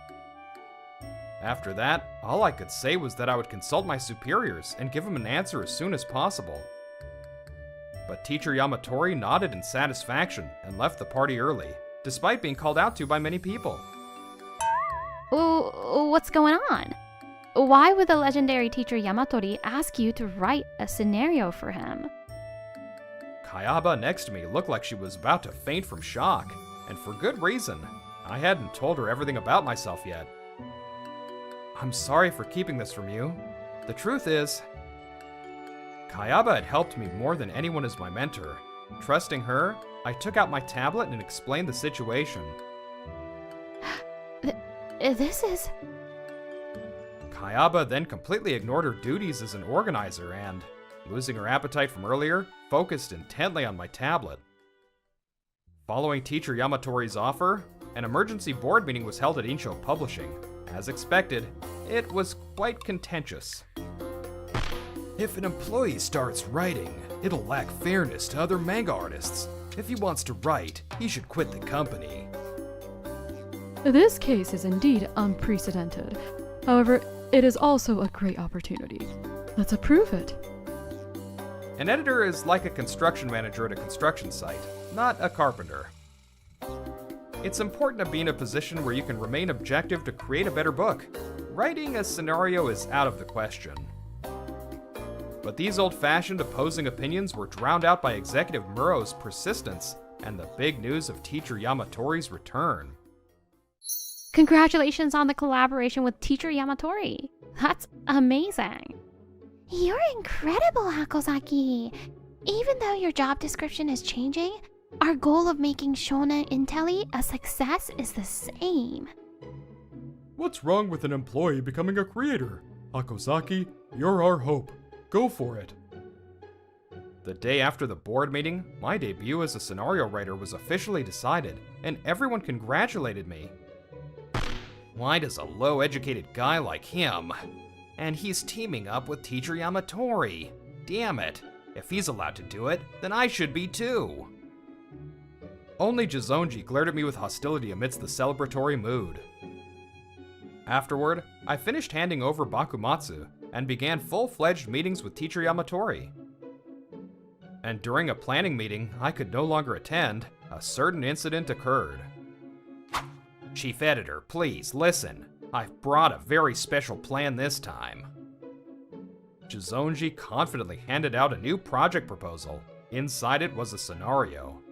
After that, all I could say was that I would consult my superiors and give him an answer as soon as possible. But Teacher Yamatori nodded in satisfaction and left the party early, despite being called out to by many people. Oh, what's going on? Why would the legendary teacher Yamatori ask you to write a scenario for him? Kayaba next to me looked like she was about to faint from shock, and for good reason. I hadn't told her everything about myself yet. I'm sorry for keeping this from you. The truth is, Kayaba had helped me more than anyone as my mentor. Trusting her, I took out my tablet and explained the situation. This is... Kayaba then completely ignored her duties as an organizer and, losing her appetite from earlier, focused intently on my tablet. Following Teacher Yamatori's offer, an emergency board meeting was held at Insho Publishing. As expected, it was quite contentious. If an employee starts writing, it'll lack fairness to other manga artists. If he wants to write, he should quit the company. This case is indeed unprecedented. However, it is also a great opportunity. Let's approve it. An editor is like a construction manager at a construction site, not a carpenter. It's important to be in a position where you can remain objective to create a better book. Writing a scenario is out of the question. But these old-fashioned opposing opinions were drowned out by Executive Muro's persistence and the big news of Teacher Yamatori's return. Congratulations on the collaboration with Teacher Yamatori. That's amazing. You're incredible, Hakozaki. Even though your job description is changing, our goal of making Shonen Intelli a success is the same. What's wrong with an employee becoming a creator? Hakozaki, you're our hope. Go for it. The day after the board meeting, my debut as a scenario writer was officially decided, and everyone congratulated me. Why does a low-educated guy like him? And he's teaming up with Teacher Yamatori. Damn it. If he's allowed to do it, then I should be too. Only Jizonji glared at me with hostility amidst the celebratory mood. Afterward, I finished handing over Bakumatsu and began full-fledged meetings with Teacher Yamatori. And during a planning meeting I could no longer attend, a certain incident occurred. Chief Editor, please listen. I've brought a very special plan this time. Jizonji confidently handed out a new project proposal. Inside it was a scenario.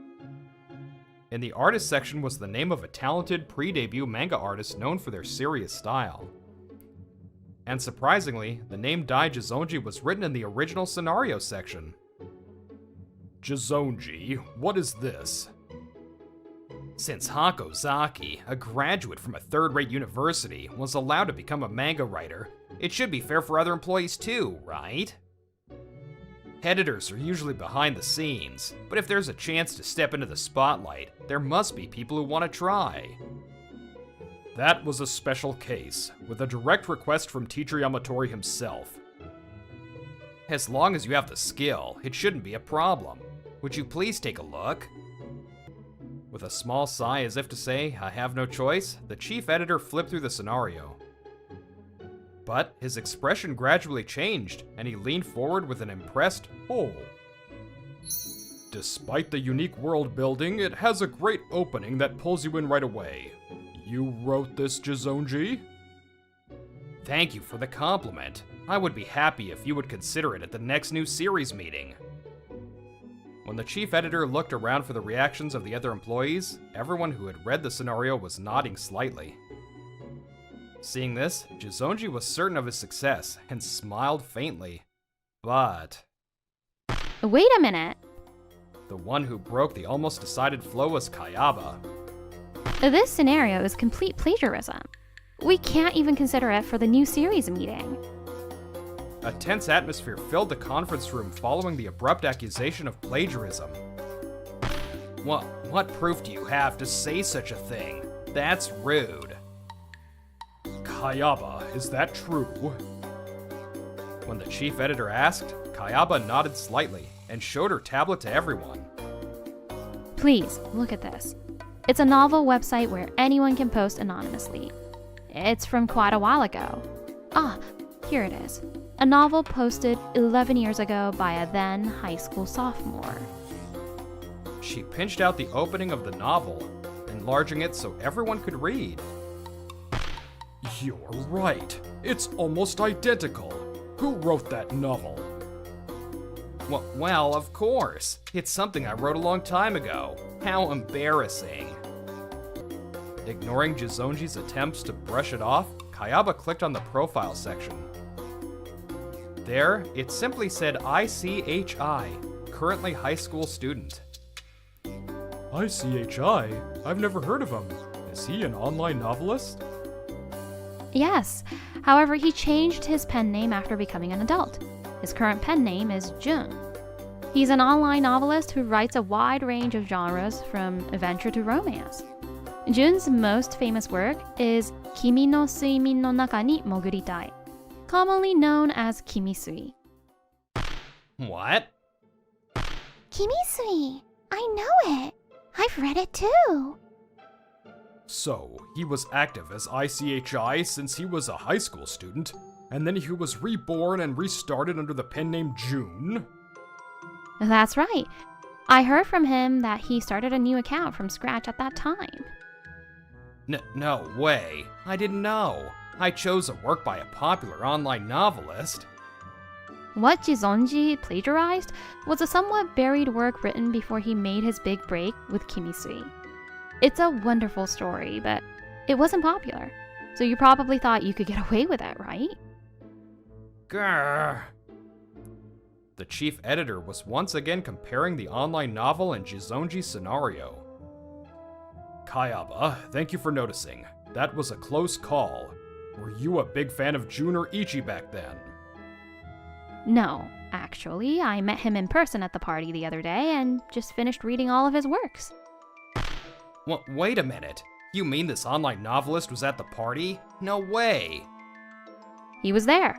In the artist section was the name of a talented pre-debut manga artist known for their serious style. And surprisingly, the name Dai Jizonji was written in the original scenario section. Jizonji, what is this? Since Hakozaki, a graduate from a third-rate university, was allowed to become a manga writer, it should be fair for other employees too, right? Editors are usually behind the scenes, but if there's a chance to step into the spotlight, there must be people who want to try. That was a special case, with a direct request from Teacher Yamatori himself. As long as you have the skill, it shouldn't be a problem. Would you please take a look? With a small sigh as if to say, I have no choice, the chief editor flipped through the scenario. But his expression gradually changed, and he leaned forward with an impressed, "Oh." Despite the unique world building, it has a great opening that pulls you in right away. You wrote this, Jizonji? Thank you for the compliment. I would be happy if you would consider it at the next new series meeting. When the chief editor looked around for the reactions of the other employees, everyone who had read the scenario was nodding slightly. Seeing this, Jizonji was certain of his success and smiled faintly. But Wait a minute. the one who broke the almost decided flow was Kayaba. This scenario is complete plagiarism. We can't even consider it for the new series meeting. A tense atmosphere filled the conference room following the abrupt accusation of plagiarism. What proof do you have to say such a thing? That's rude. Kayaba, is that true? When the chief editor asked, Kayaba nodded slightly and showed her tablet to everyone. Please, look at this. It's a novel website where anyone can post anonymously. It's from quite a while ago. Ah, here it is. A novel posted 11 years ago by a then high school sophomore. She pinched out the opening of the novel, enlarging it so everyone could read. You're right. It's almost identical. Who wrote that novel? Well, of course. It's something I wrote a long time ago. How embarrassing. Ignoring Jizonji's attempts to brush it off, Kayaba clicked on the profile section. There, it simply said ICHI, currently high school student. ICHI? I've never heard of him. Is he an online novelist? Yes, however, he changed his pen name after becoming an adult. His current pen name is Jun. He's an online novelist who writes a wide range of genres from adventure to romance. Jun's most famous work is Kimi no suimin no naka ni moguritai, commonly known as Kimisui. What? Kimisui. I know it. I've read it too. So, he was active as ICHI since he was a high school student, and then he was reborn and restarted under the pen name June? That's right. I heard from him that he started a new account from scratch at that time. No way. I didn't know. I chose a work by a popular online novelist. What Jizonji plagiarized was a somewhat buried work written before he made his big break with Kimisui. It's a wonderful story, but it wasn't popular, so you probably thought you could get away with it, right? Grr. The chief editor was once again comparing the online novel and Jizonji's scenario. Kayaba, thank you for noticing. That was a close call. Were you a big fan of Jun or Ichi back then? No, actually, I met him in person at the party the other day and just finished reading all of his works. Wait a minute. You mean this online novelist was at the party? No way. He was there.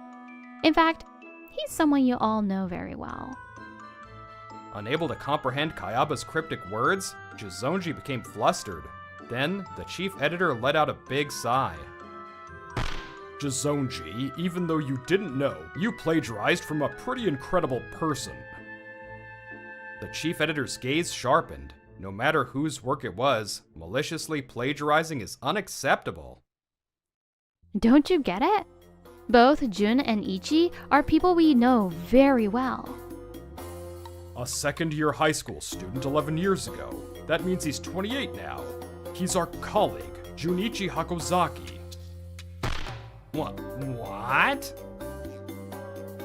In fact, he's someone you all know very well. Unable to comprehend Kayaba's cryptic words, Jizonji became flustered. Then, the chief editor let out a big sigh. Jizonji, even though you didn't know, you plagiarized from a pretty incredible person. The chief editor's gaze sharpened. No matter whose work it was, maliciously plagiarizing is unacceptable. Don't you get it? Both Jun and Ichi are people we know very well. A second-year high school student 11 years ago. That means he's 28 now. He's our colleague, Junichi Hakozaki. What?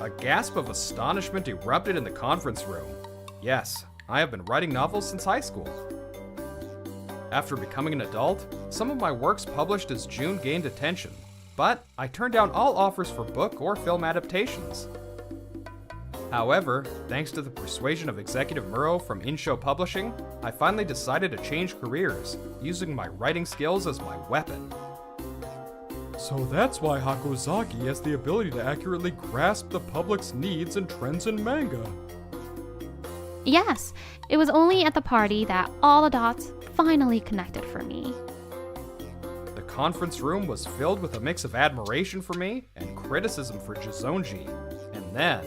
A gasp of astonishment erupted in the conference room. Yes, I have been writing novels since high school. After becoming an adult, some of my works published as June gained attention, but I turned down all offers for book or film adaptations. However, thanks to the persuasion of Executive Muro from Insho Publishing, I finally decided to change careers, using my writing skills as my weapon. So that's why Hakozaki has the ability to accurately grasp the public's needs and trends in manga. Yes, it was only at the party that all the dots finally connected for me. The conference room was filled with a mix of admiration for me and criticism for Jizonji. And then...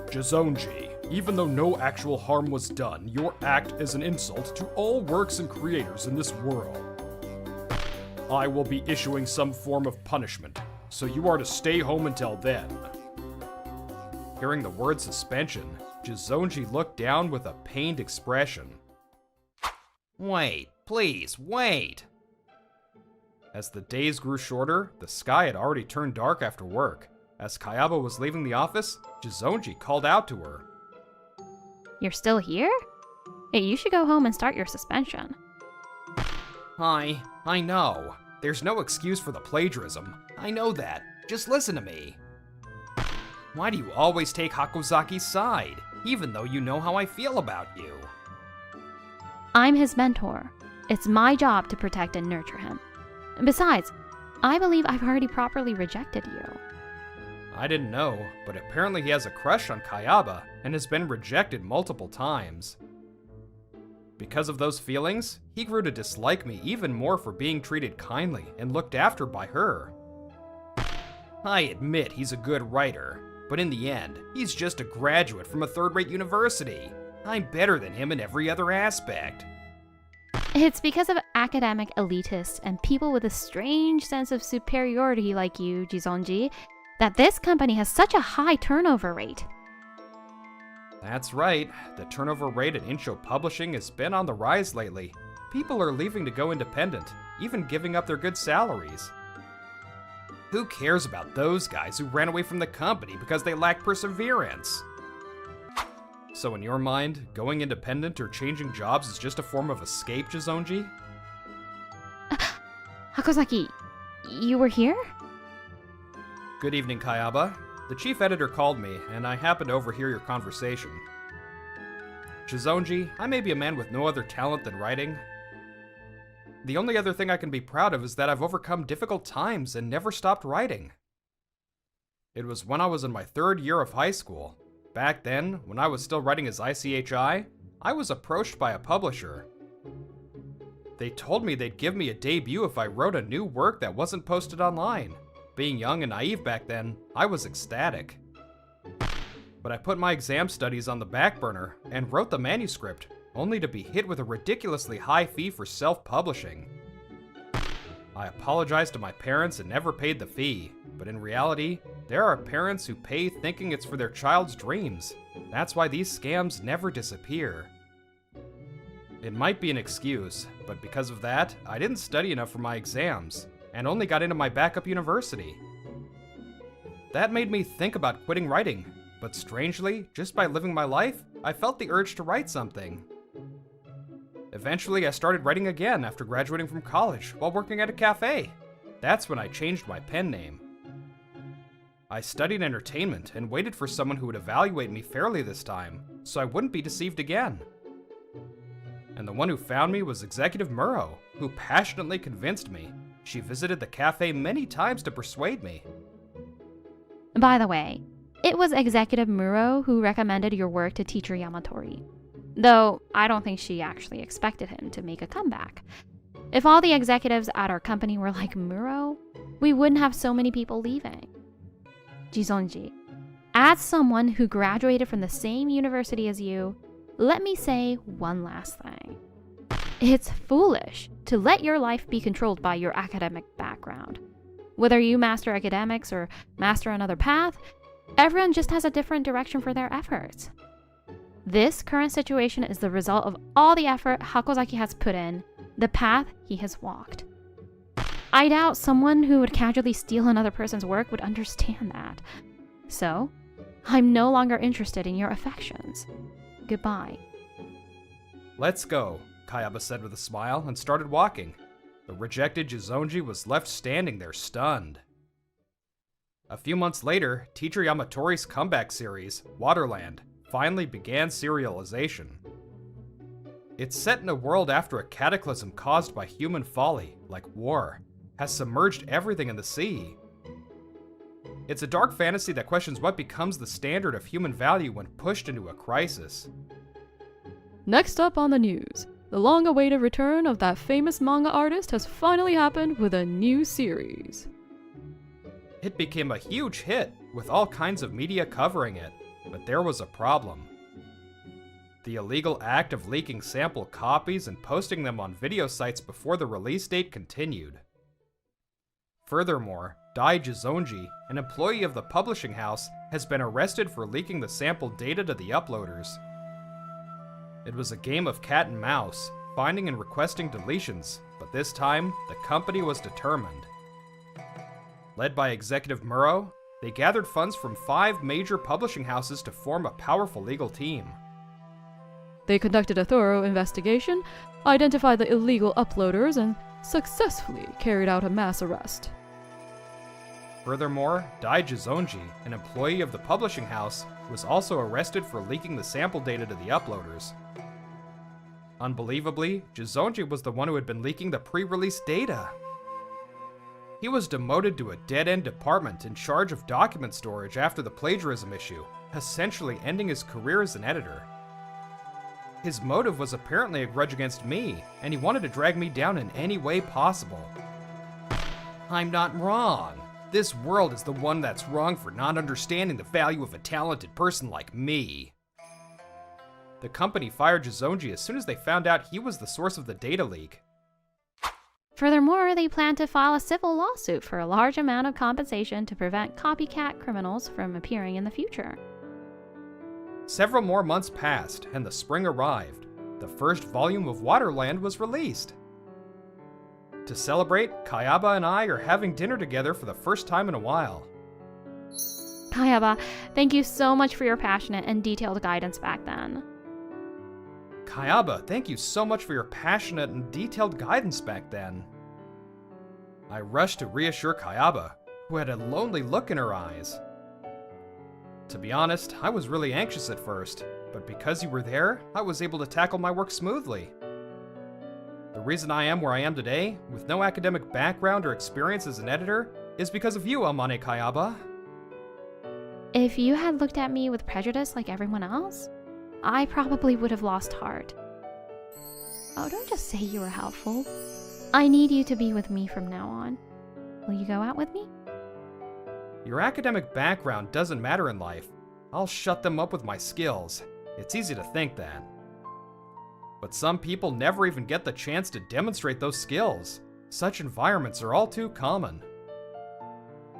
Jizonji, even though no actual harm was done, your act is an insult to all works and creators in this world. I will be issuing some form of punishment, so you are to stay home until then. Hearing the word suspension, Jizonji looked down with a pained expression. Wait, please, wait! As the days grew shorter, the sky had already turned dark after work. As Kayaba was leaving the office, Jizonji called out to her. You're still here? Hey, you should go home and start your suspension. I know. There's no excuse for the plagiarism. I know that. Just listen to me. Why do you always take Hakozaki's side, even though you know how I feel about you? I'm his mentor. It's my job to protect and nurture him. Besides, I believe I've already properly rejected you. I didn't know, but apparently he has a crush on Kayaba and has been rejected multiple times. Because of those feelings, he grew to dislike me even more for being treated kindly and looked after by her. I admit he's a good writer, but in the end, he's just a graduate from a third-rate university. I'm better than him in every other aspect. It's because of academic elitists and people with a strange sense of superiority like you, Jizonji, that this company has such a high turnover rate. That's right. The turnover rate at Insho Publishing has been on the rise lately. People are leaving to go independent, even giving up their good salaries. Who cares about those guys who ran away from the company because they lack perseverance? So in your mind, going independent or changing jobs is just a form of escape, Jizonji? Hakozaki, you were here? Good evening, Kayaba. The chief editor called me, and I happened to overhear your conversation. Jizonji, I may be a man with no other talent than writing. The only other thing I can be proud of is that I've overcome difficult times and never stopped writing. It was when I was in my 3rd year of high school. Back then, when I was still writing as ICHI, I was approached by a publisher. They told me they'd give me a debut if I wrote a new work that wasn't posted online. Being young and naive back then, I was ecstatic. But I put my exam studies on the back burner and wrote the manuscript, only to be hit with a ridiculously high fee for self-publishing. I apologized to my parents and never paid the fee, but in reality, there are parents who pay thinking it's for their child's dreams. That's why these scams never disappear. It might be an excuse, but because of that, I didn't study enough for my exams, and only got into my backup university. That made me think about quitting writing, but strangely, just by living my life, I felt the urge to write something. Eventually, I started writing again after graduating from college while working at a cafe. That's when I changed my pen name. I studied entertainment and waited for someone who would evaluate me fairly this time, so I wouldn't be deceived again. And the one who found me was Executive Muro, who passionately convinced me. She visited the cafe many times to persuade me. By the way, it was Executive Muro who recommended your work to Teacher Yamatori. Though, I don't think she actually expected him to make a comeback. If all the executives at our company were like Muro, we wouldn't have so many people leaving. Jizonji, as someone who graduated from the same university as you, let me say one last thing. It's foolish to let your life be controlled by your academic background. Whether you master academics or master another path, everyone just has a different direction for their efforts. This current situation is the result of all the effort Hakozaki has put in, the path he has walked. I doubt someone who would casually steal another person's work would understand that. So, I'm no longer interested in your affections. Goodbye. Let's go, Kayaba said with a smile and started walking. The rejected Jizonji was left standing there stunned. A few months later, Teacher Yamatori's comeback series, Waterland, finally began serialization. It's set in a world after a cataclysm caused by human folly, like war, has submerged everything in the sea. It's a dark fantasy that questions what becomes the standard of human value when pushed into a crisis. Next up on the news, the long-awaited return of that famous manga artist has finally happened with a new series. It became a huge hit, with all kinds of media covering it, but there was a problem. The illegal act of leaking sample copies and posting them on video sites before the release date continued. Furthermore, Dai Jizonji, an employee of the publishing house, has been arrested for leaking the sample data to the uploaders. It was a game of cat and mouse, finding and requesting deletions, but this time, the company was determined. Led by Executive Muro, they gathered funds from 5 major publishing houses to form a powerful legal team. They conducted a thorough investigation, identified the illegal uploaders, and successfully carried out a mass arrest. Furthermore, Dai Jizonji, an employee of the publishing house, was also arrested for leaking the sample data to the uploaders. Unbelievably, Jizonji was the one who had been leaking the pre-release data. He was demoted to a dead-end department in charge of document storage after the plagiarism issue, essentially ending his career as an editor. His motive was apparently a grudge against me, and he wanted to drag me down in any way possible. I'm not wrong. This world is the one that's wrong for not understanding the value of a talented person like me. The company fired Jizonji as soon as they found out he was the source of the data leak. Furthermore, they plan to file a civil lawsuit for a large amount of compensation to prevent copycat criminals from appearing in the future. Several more months passed, and the spring arrived. The first volume of Waterland was released. To celebrate, Kayaba and I are having dinner together for the first time in a while. Kayaba, thank you so much for your passionate and detailed guidance back then. Kayaba, thank you so much for your passionate and detailed guidance back then. I rushed to reassure Kayaba, who had a lonely look in her eyes. To be honest, I was really anxious at first, but because you were there, I was able to tackle my work smoothly. The reason I am where I am today, with no academic background or experience as an editor, is because of you, Amane Kayaba. If you had looked at me with prejudice like everyone else, I probably would have lost heart. Oh, don't just say you were helpful. I need you to be with me from now on. Will you go out with me? Your academic background doesn't matter in life. I'll shut them up with my skills. It's easy to think that. But some people never even get the chance to demonstrate those skills. Such environments are all too common.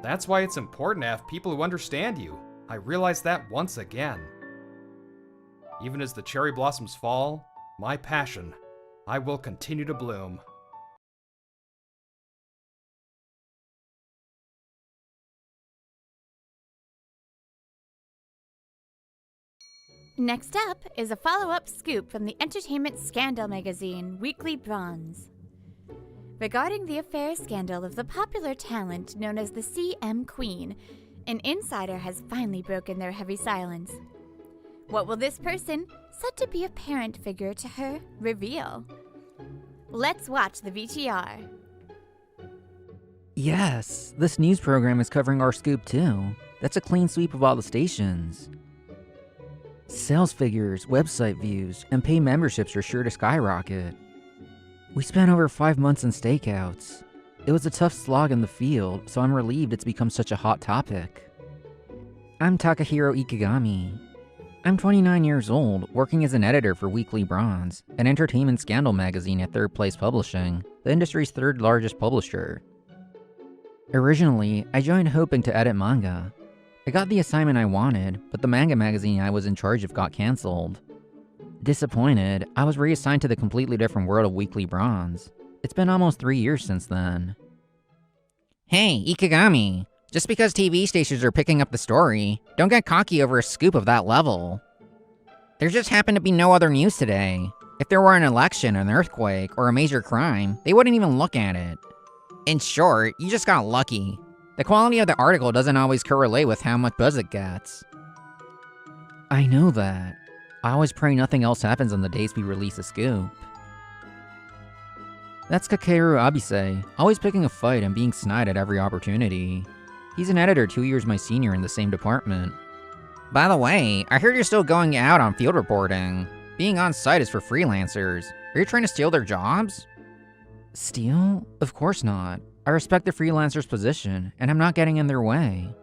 That's why it's important to have people who understand you. I realized that once again. Even as the cherry blossoms fall, my passion, I will continue to bloom. Next up is a follow-up scoop from the entertainment scandal magazine, Weekly Bronze. Regarding the affair scandal of the popular talent known as the CM Queen, an insider has finally broken their heavy silence. What will this person, said to be a parent figure to her, reveal? Let's watch the VTR. Yes, this news program is covering our scoop too. That's a clean sweep of all the stations. Sales figures, website views, and paid memberships are sure to skyrocket. We spent over 5 months in stakeouts. It was a tough slog in the field, so I'm relieved it's become such a hot topic. I'm Takahiro Ikigami. I'm 29 years old, working as an editor for Weekly Bronze, an entertainment scandal magazine at Third Place Publishing, the industry's 3rd largest publisher. Originally, I joined hoping to edit manga. I got the assignment I wanted, but the manga magazine I was in charge of got cancelled. Disappointed, I was reassigned to the completely different world of Weekly Bronze. It's been almost 3 years since then. Hey, Ikigami. Just because TV stations are picking up the story, don't get cocky over a scoop of that level. There just happened to be no other news today. If there were an election, an earthquake, or a major crime, they wouldn't even look at it. In short, you just got lucky. The quality of the article doesn't always correlate with how much buzz it gets. I know that. I always pray nothing else happens on the days we release a scoop. That's Kakeru Abise, always picking a fight and being snide at every opportunity. He's an editor 2 years my senior in the same department. By the way, I heard you're still going out on field reporting. Being on site is for freelancers. Are you trying to steal their jobs? Steal? Of course not. I respect the freelancer's position, and I'm not getting in their way.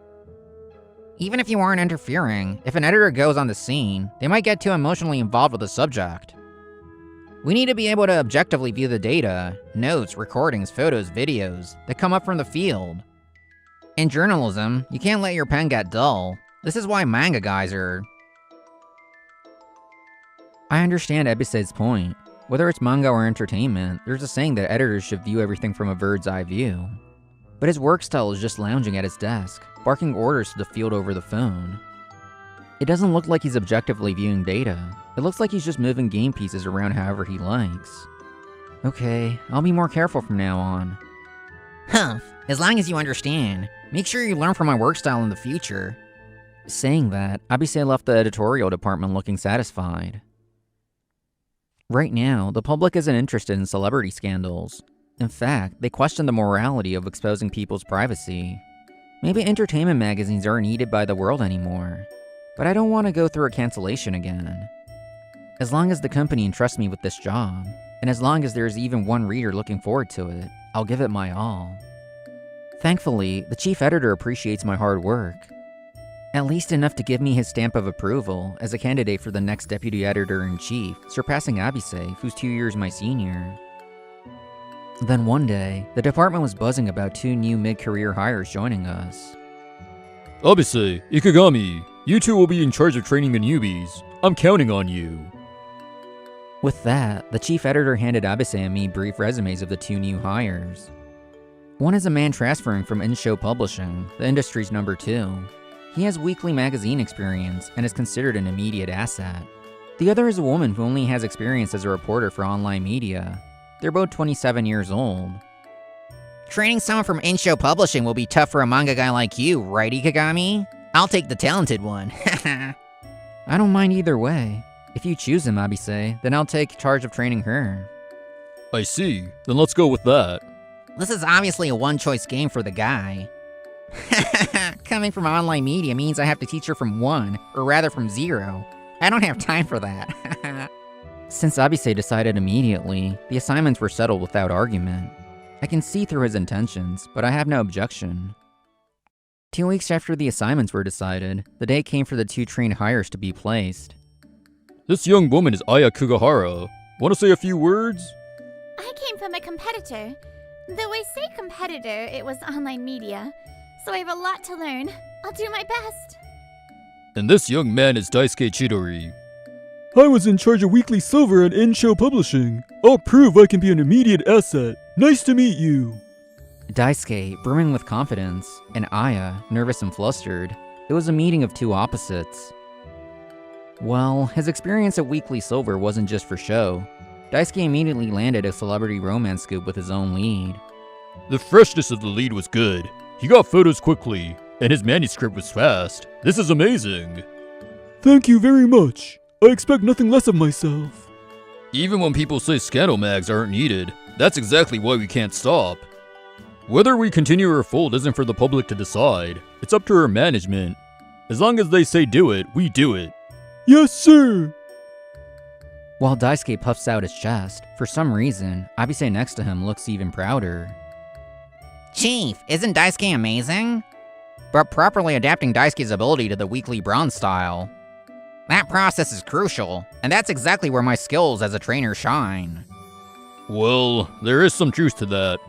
Even if you aren't interfering, if an editor goes on the scene, they might get too emotionally involved with the subject. We need to be able to objectively view the data, notes, recordings, photos, videos that come up from the field. In journalism, you can't let your pen get dull. This is why manga guys are... I understand Ebise's point. Whether it's manga or entertainment, there's a saying that editors should view everything from a bird's eye view. But his work style is just lounging at his desk, barking orders to the field over the phone. It doesn't look like he's objectively viewing data. It looks like he's just moving game pieces around however he likes. Okay, I'll be more careful from now on. Humph, as long as you understand. Make sure you learn from my work style in the future. Saying that, Abise left the editorial department looking satisfied. Right now, the public isn't interested in celebrity scandals. In fact, they question the morality of exposing people's privacy. Maybe entertainment magazines aren't needed by the world anymore. But I don't want to go through a cancellation again. As long as the company entrusts me with this job, and as long as there is even one reader looking forward to it, I'll give it my all. Thankfully, the chief editor appreciates my hard work. At least enough to give me his stamp of approval as a candidate for the next deputy editor-in-chief, surpassing Abise, who's 2 years my senior. Then one day, the department was buzzing about 2 new mid-career hires joining us. Abise, Ikigami, you two will be in charge of training the newbies. I'm counting on you. With that, the chief editor handed Abise and me brief resumes of the 2 new hires. One is a man transferring from Insho Publishing, the industry's number 2. He has weekly magazine experience and is considered an immediate asset. The other is a woman who only has experience as a reporter for online media. They're both 27 years old. Training someone from Insho Publishing will be tough for a manga guy like you, right, Ikigami? I'll take the talented one. I don't mind either way. If you choose him, Abise, then I'll take charge of training her. I see. Then let's go with that. This is obviously a one-choice game for the guy. Coming from online media means I have to teach her from 1, or rather from 0. I don't have time for that. Since Abise decided immediately, the assignments were settled without argument. I can see through his intentions, but I have no objection. 2 weeks after the assignments were decided, the day came for the 2 trained hires to be placed. This young woman is Aya Kugahara. Want to say a few words? I came from a competitor. Though I say competitor, it was online media. So I have a lot to learn. I'll do my best. And this young man is Daisuke Chidori. I was in charge of Weekly Silver at Insho Publishing. I'll prove I can be an immediate asset. Nice to meet you. Daisuke, brimming with confidence, and Aya, nervous and flustered. It was a meeting of 2 opposites. Well, his experience at Weekly Silver wasn't just for show. Daisuke immediately landed a celebrity romance scoop with his own lead. The freshness of the lead was good. He got photos quickly, and his manuscript was fast. This is amazing. Thank you very much. I expect nothing less of myself. Even when people say scandal mags aren't needed, that's exactly why we can't stop. Whether we continue or fold isn't for the public to decide. It's up to our management. As long as they say do it, we do it. Yes, sir. While Daisuke puffs out his chest, for some reason, Abise next to him looks even prouder. Chief, isn't Daisuke amazing? But properly adapting Daisuke's ability to the weekly bronze style. That process is crucial, and that's exactly where my skills as a trainer shine. Well, there is some truth to that.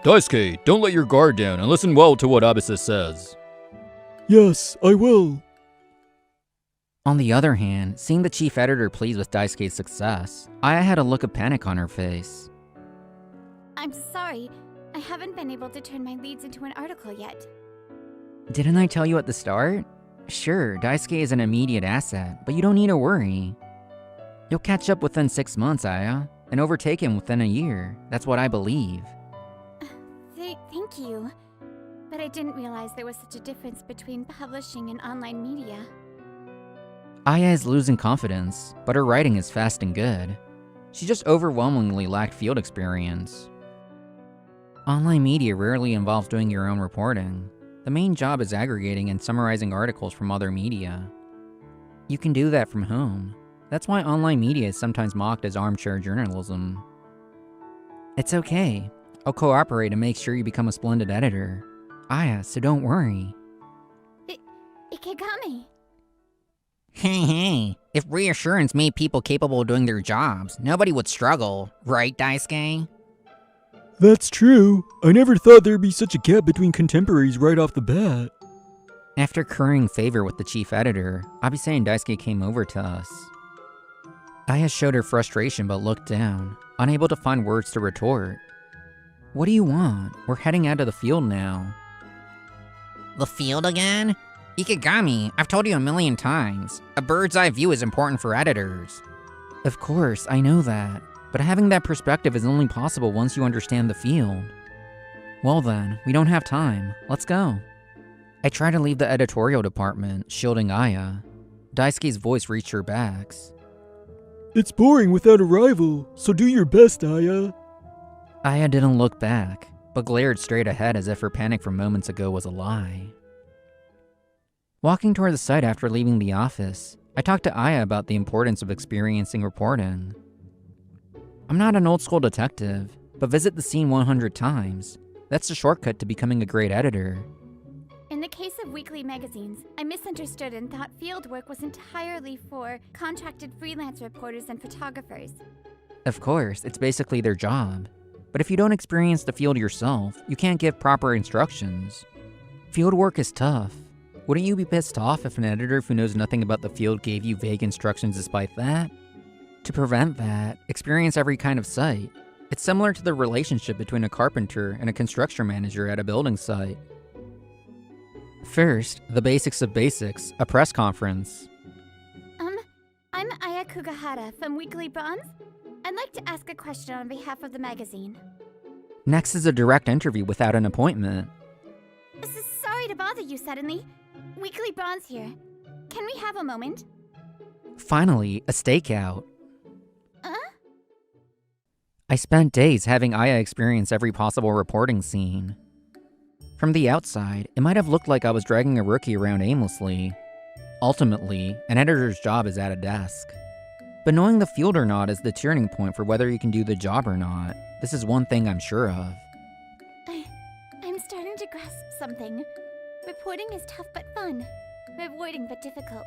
Daisuke, don't let your guard down and listen well to what Abise says. Yes, I will. On the other hand, seeing the chief editor pleased with Daisuke's success, Aya had a look of panic on her face. I'm sorry. I haven't been able to turn my leads into an article yet. Didn't I tell you at the start? Sure, Daisuke is an immediate asset, but you don't need to worry. You'll catch up within 6 months, Aya, and overtake him within a year. That's what I believe. Thank you. But I didn't realize there was such a difference between publishing and online media. Aya is losing confidence, but her writing is fast and good. She just overwhelmingly lacked field experience. Online media rarely involves doing your own reporting. The main job is aggregating and summarizing articles from other media. You can do that from home. That's why online media is sometimes mocked as armchair journalism. It's okay. I'll cooperate and make sure you become a splendid editor. Aya, so don't worry. Ikigami. Hey, if reassurance made people capable of doing their jobs, nobody would struggle, right, Daisuke? That's true. I never thought there'd be such a gap between contemporaries right off the bat. After currying favor with the chief editor, Abise and Daisuke came over to us. Aya showed her frustration but looked down, unable to find words to retort. What do you want? We're heading out of the field now. The field again? Ikigami, I've told you a million times. A bird's eye view is important for editors. Of course, I know that, but having that perspective is only possible once you understand the field. Well then, we don't have time. Let's go. I try to leave the editorial department, shielding Aya. Daisuke's voice reached her backs. It's boring without a rival, so do your best, Aya. Aya didn't look back, but glared straight ahead as if her panic from moments ago was a lie. Walking toward the site after leaving the office, I talked to Aya about the importance of experiencing reporting. I'm not an old school detective, but visit the scene 100 times. That's the shortcut to becoming a great editor. In the case of weekly magazines, I misunderstood and thought fieldwork was entirely for contracted freelance reporters and photographers. Of course, it's basically their job. But if you don't experience the field yourself, you can't give proper instructions. Fieldwork is tough. Wouldn't you be pissed off if an editor who knows nothing about the field gave you vague instructions despite that? To prevent that, experience every kind of site. It's similar to the relationship between a carpenter and a construction manager at a building site. First, the basics of basics, a press conference. I'm Aya Kugahara from Weekly Bronze. I'd like to ask a question on behalf of the magazine. Next is a direct interview without an appointment. Sorry to bother you suddenly. Weekly Bronze here. Can we have a moment? Finally, a stakeout. I spent days having Aya experience every possible reporting scene. From the outside, it might have looked like I was dragging a rookie around aimlessly. Ultimately, an editor's job is at a desk. But knowing the field or not is the turning point for whether you can do the job or not. This is one thing I'm sure of. I'm starting to grasp something. Reporting is tough but fun. Rewarding but difficult.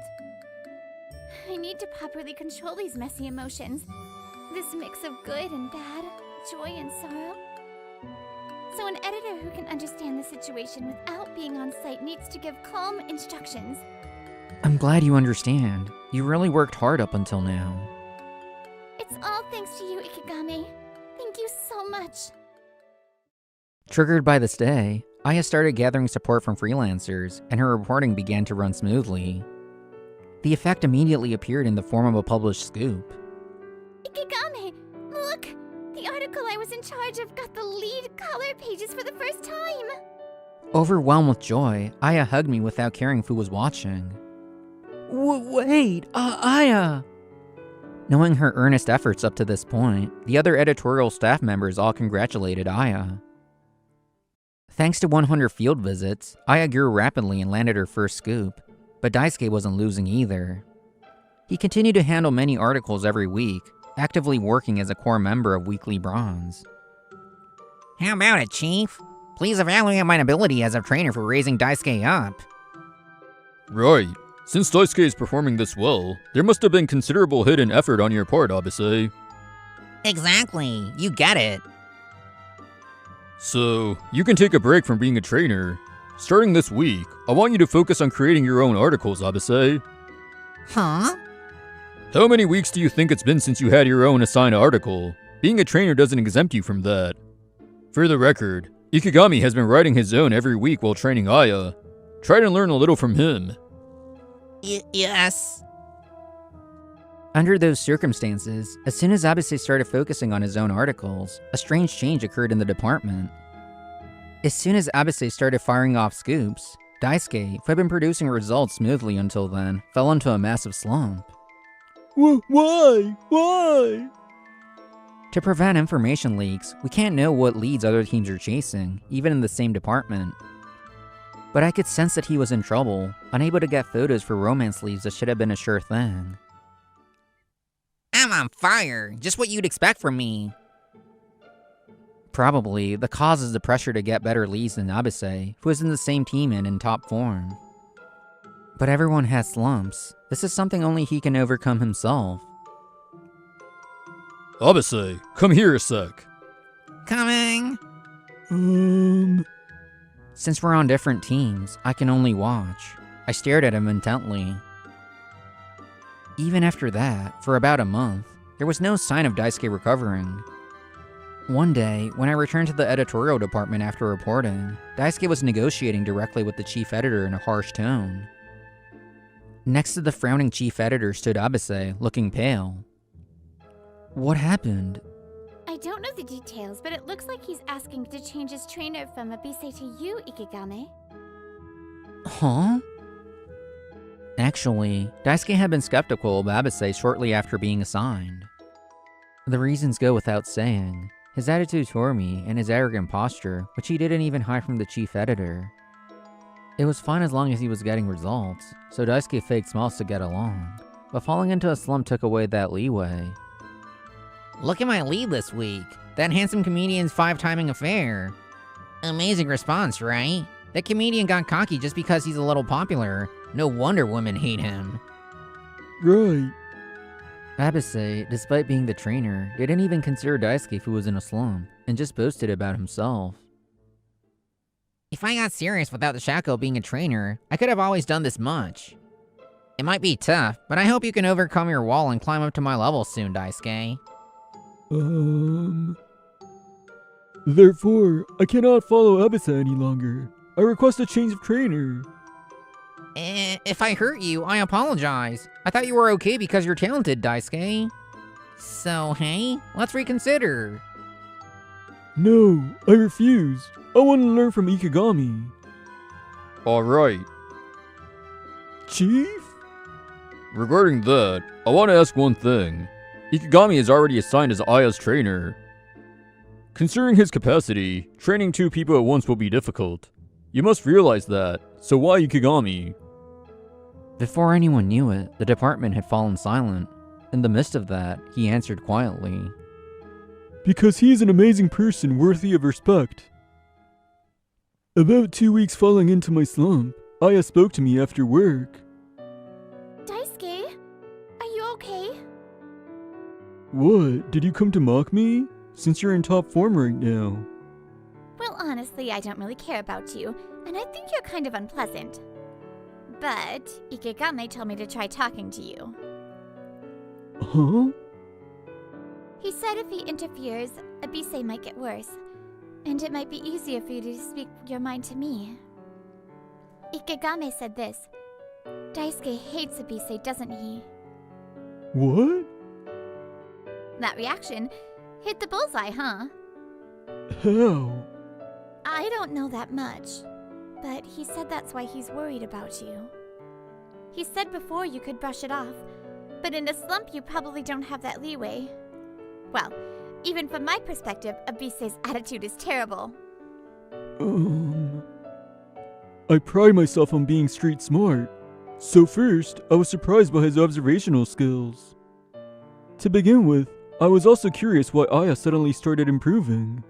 I need to properly control these messy emotions. This mix of good and bad, joy and sorrow. So an editor who can understand the situation without being on site needs to give calm instructions. I'm glad you understand. You really worked hard up until now. It's all thanks to you, Ikigami. Thank you so much. Triggered by this day, Aya started gathering support from freelancers, and her reporting began to run smoothly. The effect immediately appeared in the form of a published scoop. Ikigami, look! The article I was in charge of got the lead color pages for the first time! Overwhelmed with joy, Aya hugged me without caring who was watching. Wait, Aya! Knowing her earnest efforts up to this point, the other editorial staff members all congratulated Aya. Thanks to 100 field visits, Aya grew rapidly and landed her first scoop, but Daisuke wasn't losing either. He continued to handle many articles every week, actively working as a core member of Weekly Bronze. How about it, Chief? Please evaluate my ability as a trainer for raising Daisuke up. Right. Since Daisuke is performing this well, there must have been considerable hidden effort on your part, Abise. Exactly, you get it. So, you can take a break from being a trainer. Starting this week, I want you to focus on creating your own articles, Abise. Huh? How many weeks do you think it's been since you had your own assigned article? Being a trainer doesn't exempt you from that. For the record, Ikigami has been writing his own every week while training Aya. Try to learn a little from him. Yes. Under those circumstances, as soon as Abise started focusing on his own articles, a strange change occurred in the department. As soon as Abise started firing off scoops, Daisuke, who had been producing results smoothly until then, fell into a massive slump. Why? Why? To prevent information leaks, we can't know what leads other teams are chasing, even in the same department. But I could sense that he was in trouble, unable to get photos for romance leads that should have been a sure thing. I'm on fire, just what you'd expect from me. Probably, the cause is the pressure to get better leads than Abise, who is in the same team and in top form. But everyone has slumps. This is something only he can overcome himself. Abase, come here a sec. Coming. Since we're on different teams, I can only watch. I stared at him intently. Even after that, for about a month, there was no sign of Daisuke recovering. One day, when I returned to the editorial department after reporting, Daisuke was negotiating directly with the chief editor in a harsh tone. Next to the frowning chief editor stood Abase, looking pale. What happened? I don't know the details, but it looks like he's asking to change his trainer from Abise to you, Ikigame. Huh? Actually, Daisuke had been skeptical of Abase shortly after being assigned. The reasons go without saying. His attitude toward me and his arrogant posture, which he didn't even hide from the chief editor. It was fine as long as he was getting results, so Daisuke faked smiles to get along, but falling into a slump took away that leeway. Look at my lead this week. That handsome comedian's 5-timing affair. Amazing response, right? That comedian got cocky just because he's a little popular. No wonder women hate him. Right. Abase, despite being the trainer, didn't even consider Daisuke who was in a slump, and just boasted about himself. If I got serious without the shackle being a trainer, I could have always done this much. It might be tough, but I hope you can overcome your wall and climb up to my level soon, Daisuke. Therefore, I cannot follow Abase any longer. I request a change of trainer. If I hurt you, I apologize. I thought you were okay because you're talented, Daisuke. So, hey, let's reconsider. No, I refuse. I want to learn from Ikigami. Alright, Chief? regarding that, I want to ask one thing. Ikigami is already assigned as Aya's trainer. Considering his capacity, training 2 people at once will be difficult. You must realize that, so why Ikigami? Before anyone knew it, the department had fallen silent. In the midst of that, he answered quietly. Because he is an amazing person worthy of respect. About 2 weeks falling into my slump, Aya spoke to me after work. Daisuke, are you okay? What, did you come to mock me? Since you're in top form right now. Well, honestly, I don't really care about you, and I think you're kind of unpleasant. But Ikigame told me to try talking to you. Huh? He said if he interferes, Abise might get worse, and it might be easier for you to speak your mind to me. Ikigame said this. Daisuke hates Abise, doesn't he? What? That reaction hit the bullseye, huh? How? I don't know that much, but he said that's why he's worried about you. He said before you could brush it off, but in a slump you probably don't have that leeway. Well, even from my perspective, Abise's attitude is terrible. I pride myself on being street smart. So first, I was surprised by his observational skills. To begin with, I was also curious why Aya suddenly started improving.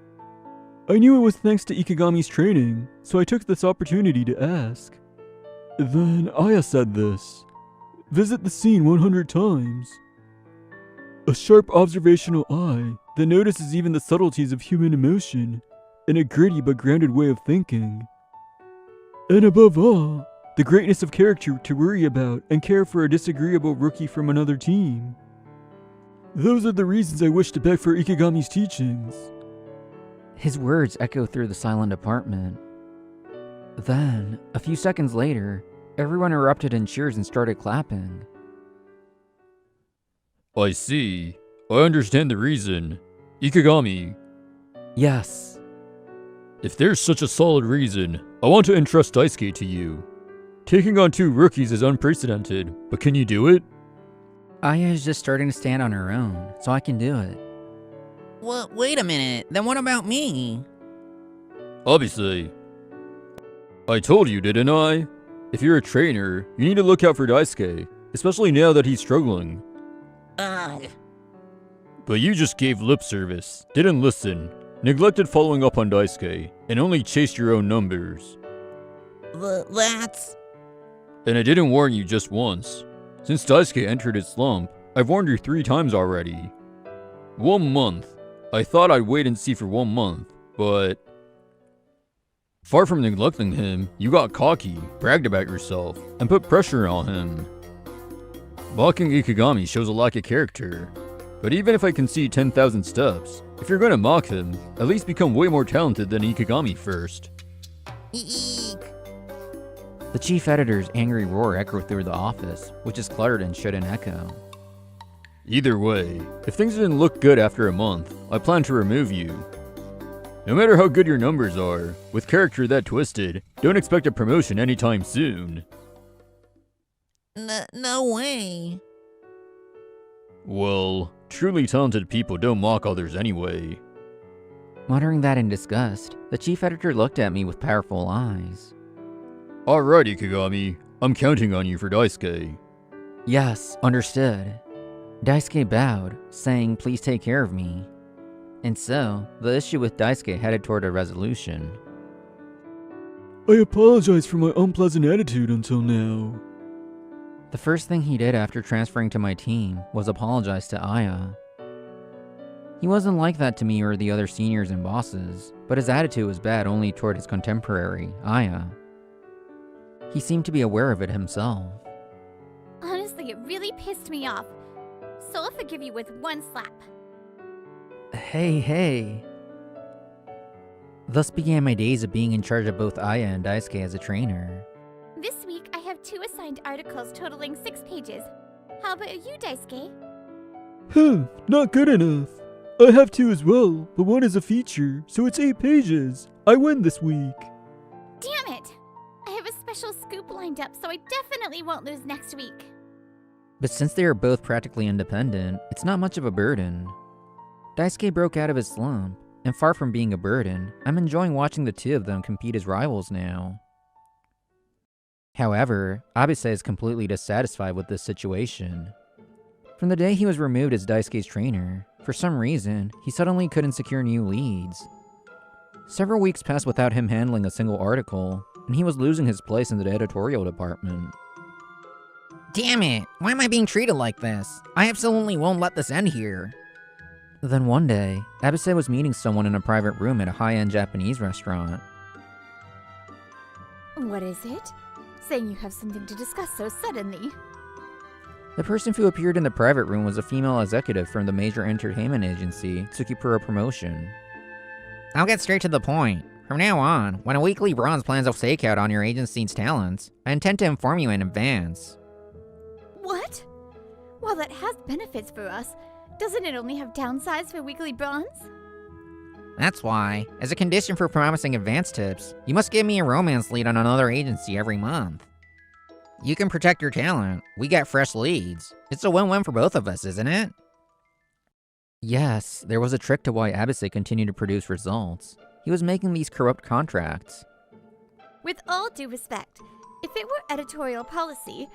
I knew it was thanks to Ikigami's training, so I took this opportunity to ask. Then Aya said this. Visit the scene 100 times. A sharp observational eye that notices even the subtleties of human emotion in a gritty but grounded way of thinking. And above all, the greatness of character to worry about and care for a disagreeable rookie from another team. Those are the reasons I wish to beg for Ikigami's teachings. His words echoed through the silent apartment. Then, a few seconds later, everyone erupted in cheers and started clapping. I see. I understand the reason. Ikigami, Yes. if there's such a solid reason, I want to entrust Daisuke to you. Taking on 2 rookies is unprecedented, but can you do it? Aya is just starting to stand on her own, so I can do it. Well, wait a minute. Then what about me? Obviously. I told you, didn't I? If you're a trainer, you need to look out for Daisuke, especially now that he's struggling. Ugh. But you just gave lip service, didn't listen, neglected following up on Daisuke, and only chased your own numbers. That's... And I didn't warn you just once. Since Daisuke entered his slump, I've warned you 3 times already. 1 month. I thought I'd wait and see for 1 month, but... Far from neglecting him, you got cocky, bragged about yourself, and put pressure on him. Mocking Ikigami shows a lack of character. But even if I can see 10,000 steps, if you're gonna mock him, at least become way more talented than Ikigami first. Eek. The chief editor's angry roar echoed through the office, which is cluttered and shouldn't echo. Either way, if things didn't look good after a month, I plan to remove you. No matter how good your numbers are, with character that twisted, don't expect a promotion anytime soon. No way. Well, truly talented people don't mock others anyway. Muttering that in disgust, the chief editor looked at me with powerful eyes. Alright, Ikigami, I'm counting on you for Daisuke. Yes, understood. Daisuke bowed, saying please take care of me. And so, the issue with Daisuke headed toward a resolution. I apologize for my unpleasant attitude until now. The first thing he did after transferring to my team was apologize to Aya. He wasn't like that to me or the other seniors and bosses, but his attitude was bad only toward his contemporary, Aya. He seemed to be aware of it himself. Honestly, it really pissed me off. So I'll forgive you with 1 slap. Hey. Thus began my days of being in charge of both Aya and Daisuke as a trainer. This week, I have 2 assigned articles totaling 6 pages. How about you, Daisuke? Not good enough. I have 2 as well, but 1 is a feature, so it's 8 pages. I win this week. Damn it! I have a special scoop lined up, so I definitely won't lose next week. But since they are both practically independent, it's not much of a burden. Daisuke broke out of his slump, and far from being a burden, I'm enjoying watching the 2 of them compete as rivals now. However, Abise is completely dissatisfied with this situation. From the day he was removed as Daisuke's trainer, for some reason, he suddenly couldn't secure new leads. Several weeks passed without him handling a single article, and he was losing his place in the editorial department. Damn it, why am I being treated like this? I absolutely won't let this end here. Then one day, Abise was meeting someone in a private room at a high-end Japanese restaurant. What is it? Saying you have something to discuss so suddenly. The person who appeared in the private room was a female executive from the major entertainment agency, Tsukipura Promotion. I'll get straight to the point. From now on, when a weekly bronze plans a stakeout on your agency's talents, I intend to inform you in advance. What? While that has benefits for us, doesn't it only have downsides for weekly bronze? That's why, as a condition for promising advance tips, you must give me a romance lead on another agency every month. You can protect your talent, we get fresh leads. It's a win-win for both of us, isn't it? Yes, there was a trick to why Abise continued to produce results. He was making these corrupt contracts. With all due respect, if it were editorial policy,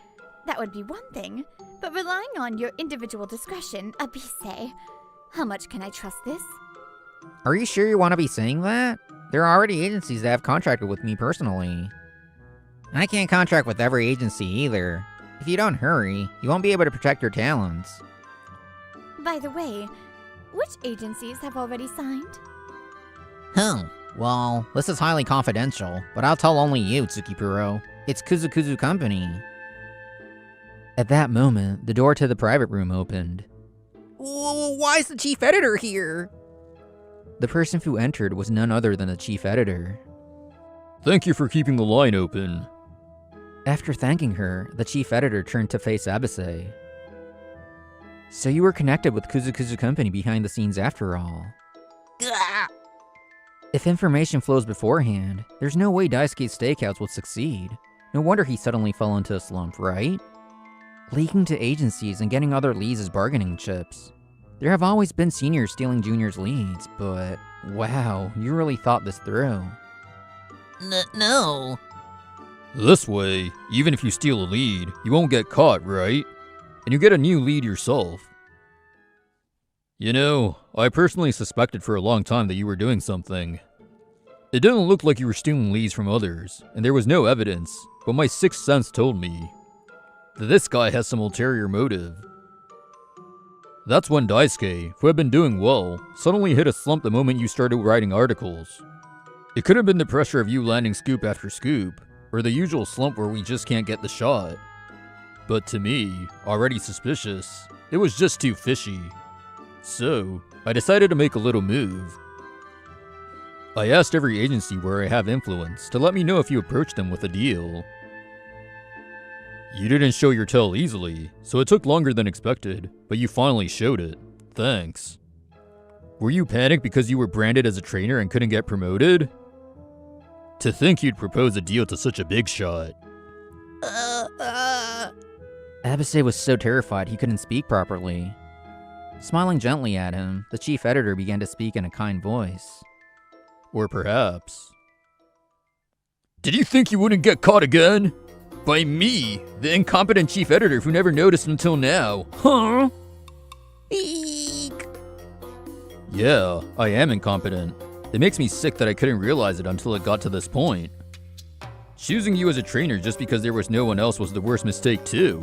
that would be one thing, but relying on your individual discretion, Abise, how much can I trust this? Are you sure you want to be saying that? There are already agencies that have contracted with me personally. I can't contract with every agency either. If you don't hurry, you won't be able to protect your talents. By the way, which agencies have already signed? Well, this is highly confidential, but I'll tell only you, Tsukipuro. It's Kuzukuzu Company. At that moment, the door to the private room opened. Why is the chief editor here? The person who entered was none other than the chief editor. Thank you for keeping the line open. After thanking her, the chief editor turned to face Abise. So you were connected with Kuzukuzu Company behind the scenes after all. Gah! If information flows beforehand, there's no way Daisuke's stakeouts would succeed. No wonder he suddenly fell into a slump, right? Leaking to agencies and getting other leads as bargaining chips. There have always been seniors stealing juniors' leads, but wow, you really thought this through. No. This way, even if you steal a lead, you won't get caught, right? And you get a new lead yourself. You know, I personally suspected for a long time that you were doing something. It didn't look like you were stealing leads from others, and there was no evidence, but my sixth sense told me that this guy has some ulterior motive. That's when Daisuke, who had been doing well, suddenly hit a slump the moment you started writing articles. It could have been the pressure of you landing scoop after scoop, or the usual slump where we just can't get the shot. But to me, already suspicious, it was just too fishy. So, I decided to make a little move. I asked every agency where I have influence to let me know if you approached them with a deal. You didn't show your tail easily, so it took longer than expected, but you finally showed it. Thanks. Were you panicked because you were branded as a trainer and couldn't get promoted? To think you'd propose a deal to such a big shot. Abase was so terrified he couldn't speak properly. Smiling gently at him, the chief editor began to speak in a kind voice. Or perhaps... Did you think you wouldn't get caught again? By me, the incompetent chief editor who never noticed until now, huh? Eek. Yeah, I am incompetent. It makes me sick that I couldn't realize it until it got to this point. Choosing you as a trainer just because there was no one else was the worst mistake too.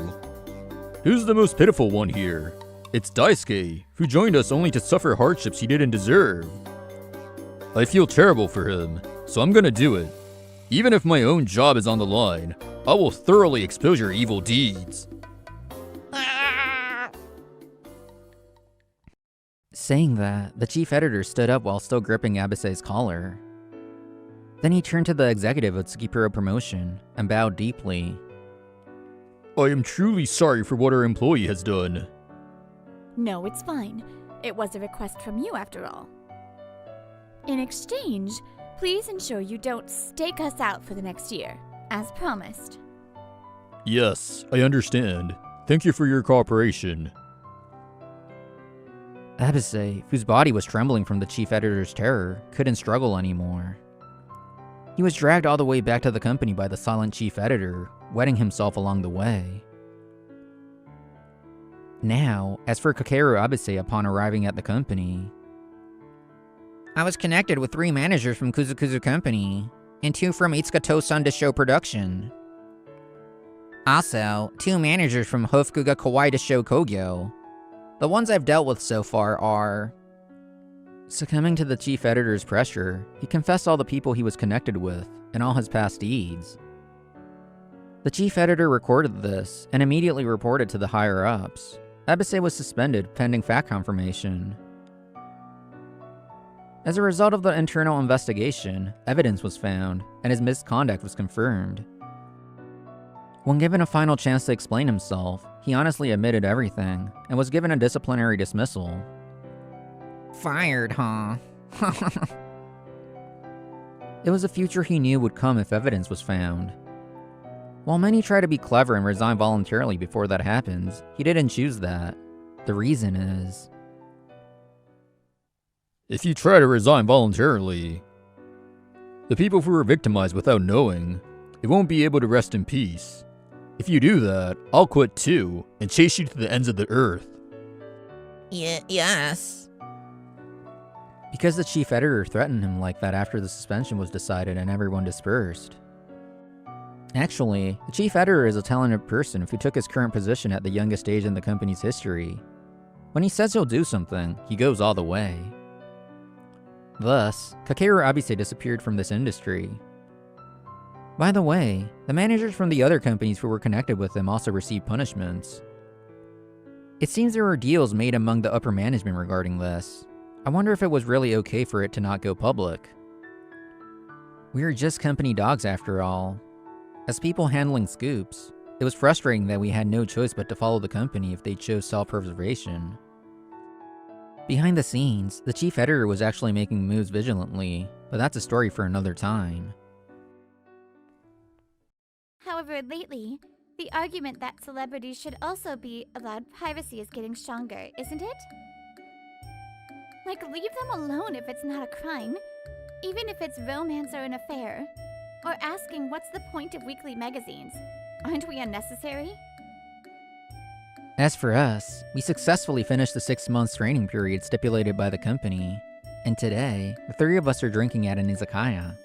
Who's the most pitiful one here? It's Daisuke, who joined us only to suffer hardships he didn't deserve. I feel terrible for him, so I'm gonna do it. Even if my own job is on the line, I will thoroughly expose your evil deeds. Saying that, the chief editor stood up while still gripping Abase's collar. Then he turned to the executive of Tsukipuro Promotion and bowed deeply. I am truly sorry for what our employee has done. No, it's fine. It was a request from you after all. In exchange, please ensure you don't stake us out for the next year, as promised. Yes, I understand. Thank you for your cooperation. Abase, whose body was trembling from the chief editor's terror, couldn't struggle anymore. He was dragged all the way back to the company by the silent chief editor, wetting himself along the way. Now, as for Kakeru Abase upon arriving at the company, I was connected with 3 managers from Kuzukuzu Company, and 2 from Itsuka Show Production. Also, 2 managers from Hofukuga Kawaii Show Kogyo. The ones I've dealt with so far are... Succumbing to the chief editor's pressure, he confessed all the people he was connected with and all his past deeds. The chief editor recorded this and immediately reported to the higher-ups. Abase was suspended pending fact confirmation. As a result of the internal investigation, evidence was found, and his misconduct was confirmed. When given a final chance to explain himself, he honestly admitted everything, and was given a disciplinary dismissal. Fired, huh? It was a future he knew would come if evidence was found. While many try to be clever and resign voluntarily before that happens, he didn't choose that. The reason is... If you try to resign voluntarily, the people who were victimized without knowing, they won't be able to rest in peace. If you do that, I'll quit too, and chase you to the ends of the earth. Yes. Because the chief editor threatened him like that after the suspension was decided and everyone dispersed. Actually, the chief editor is a talented person who took his current position at the youngest age in the company's history. When he says he'll do something, he goes all the way. Thus, Kakeru Abase disappeared from this industry. By the way, the managers from the other companies who were connected with him also received punishments. It seems there were deals made among the upper management regarding this. I wonder if it was really okay for it to not go public. We are just company dogs after all. As people handling scoops, it was frustrating that we had no choice but to follow the company if they chose self-preservation. Behind the scenes, the chief editor was actually making moves vigilantly, but that's a story for another time. However, lately, the argument that celebrities should also be allowed privacy is getting stronger, isn't it? Like, leave them alone if it's not a crime, even if it's romance or an affair. Or asking what's the point of weekly magazines? Aren't we unnecessary? As for us, we successfully finished the 6-month training period stipulated by the company, and today, the 3 of us are drinking at an izakaya.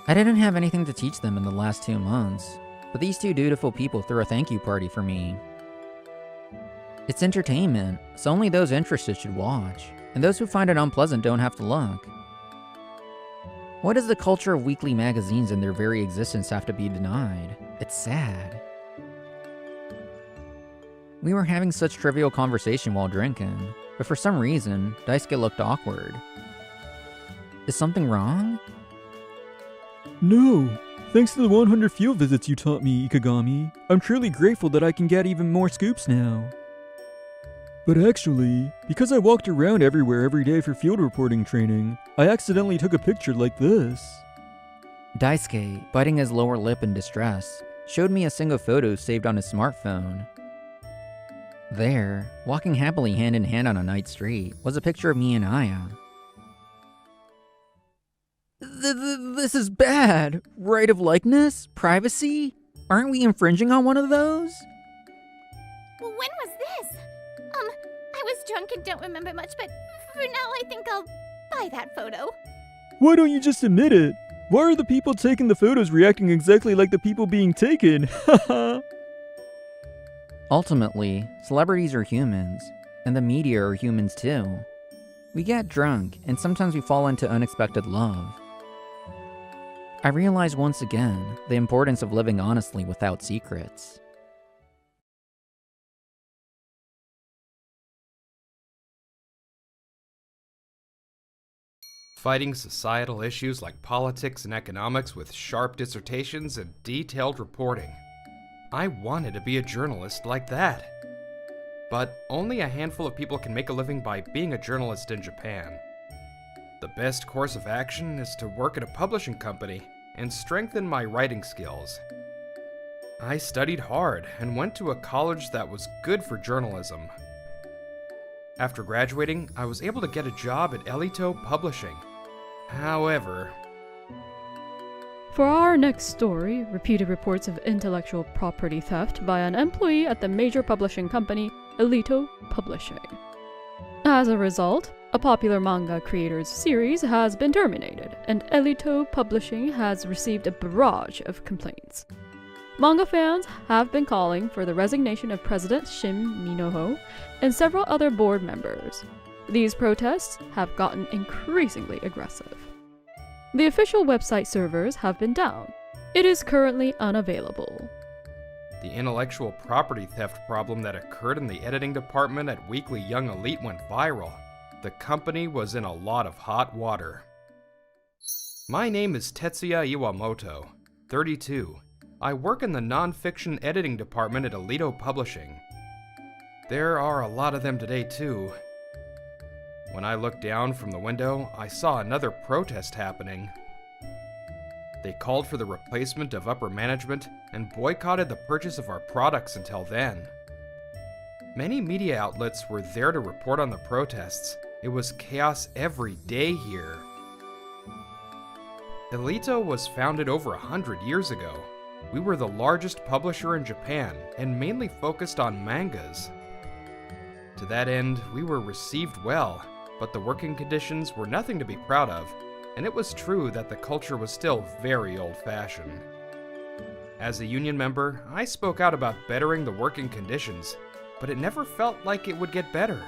I didn't have anything to teach them in the last 2 months, but these two dutiful people threw a thank you party for me. It's entertainment, so only those interested should watch, and those who find it unpleasant don't have to look. Why does the culture of weekly magazines and their very existence have to be denied? It's sad. We were having such trivial conversation while drinking, but for some reason, Daisuke looked awkward. Is something wrong? No. Thanks to the 100 field visits you taught me, Ikegami, I'm truly grateful that I can get even more scoops now. But actually, because I walked around everywhere every day for field reporting training, I accidentally took a picture like this. Daisuke, biting his lower lip in distress, showed me a single photo saved on his smartphone. There, walking happily hand in hand on a night street, was a picture of me and Aya. This is bad. Right of likeness? Privacy? Aren't we infringing on one of those? When was this? I was drunk and don't remember much, but for now I think I'll buy that photo. Why don't you just admit it? Why are the people taking the photos reacting exactly like the people being taken? Haha. Ultimately, celebrities are humans, and the media are humans too. We get drunk, and sometimes we fall into unexpected love. I realize once again the importance of living honestly without secrets. Fighting societal issues like politics and economics with sharp dissertations and detailed reporting. I wanted to be a journalist like that. But only a handful of people can make a living by being a journalist in Japan. The best course of action is to work at a publishing company and strengthen my writing skills. I studied hard and went to a college that was good for journalism. After graduating, I was able to get a job at Elito Publishing. However, For our next story, repeated reports of intellectual property theft by an employee at the major publishing company, Erito Publishing. As a result, a popular manga creators series has been terminated, and Erito Publishing has received a barrage of complaints. Manga fans have been calling for the resignation of President Shin Minoho and several other board members. These protests have gotten increasingly aggressive. The official website servers have been down. It is currently unavailable. the intellectual property theft problem that occurred in the editing department at Weekly Young Elite went viral. The company was in a lot of hot water. My name is Tetsuya Iwamoto, 32. I work in the non-fiction editing department at Elito Publishing. There are a lot of them today too. When I looked down from the window, I saw another protest happening. They called for the replacement of upper management and boycotted the purchase of our products until then. Many media outlets were there to report on the protests. It was chaos every day here. Elito was founded over 100 years ago. We were the largest publisher in Japan and mainly focused on mangas. To that end, we were received well, but the working conditions were nothing to be proud of, and it was true that the culture was still very old-fashioned. As a union member, I spoke out about bettering the working conditions, but it never felt like it would get better.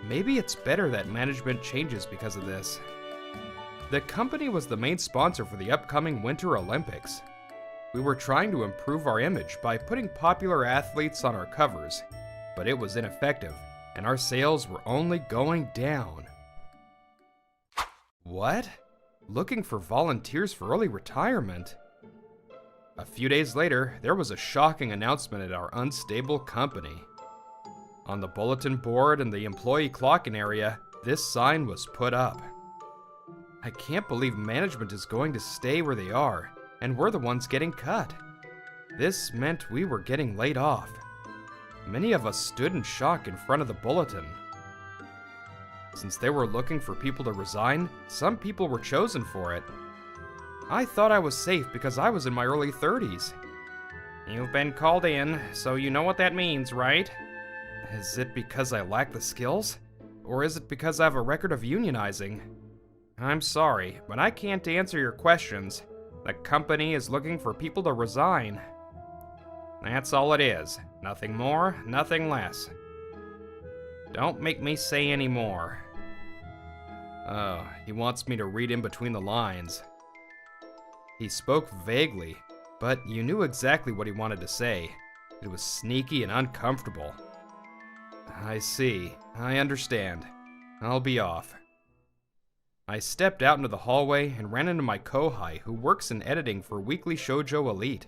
Maybe it's better that management changes because of this. The company was the main sponsor for the upcoming Winter Olympics. We were trying to improve our image by putting popular athletes on our covers, but it was ineffective, and our sales were only going down. What? Looking for volunteers for early retirement? A few days later, there was a shocking announcement at our unstable company. On the bulletin board in the employee clock-in area, this sign was put up. I can't believe management is going to stay where they are, and we're the ones getting cut. This meant we were getting laid off. Many of us stood in shock in front of the bulletin. Since they were looking for people to resign, some people were chosen for it. I thought I was safe because I was in my early 30s. You've been called in, so you know what that means, right? Is it because I lack the skills? Or is it because I have a record of unionizing? I'm sorry, but I can't answer your questions. The company is looking for people to resign. That's all it is. Nothing more, nothing less. Don't make me say any more. Oh, he wants me to read in between the lines. He spoke vaguely, but you knew exactly what he wanted to say. It was sneaky and uncomfortable. I see. I understand. I'll be off. I stepped out into the hallway and ran into my kohai, who works in editing for Weekly Shoujo Elite.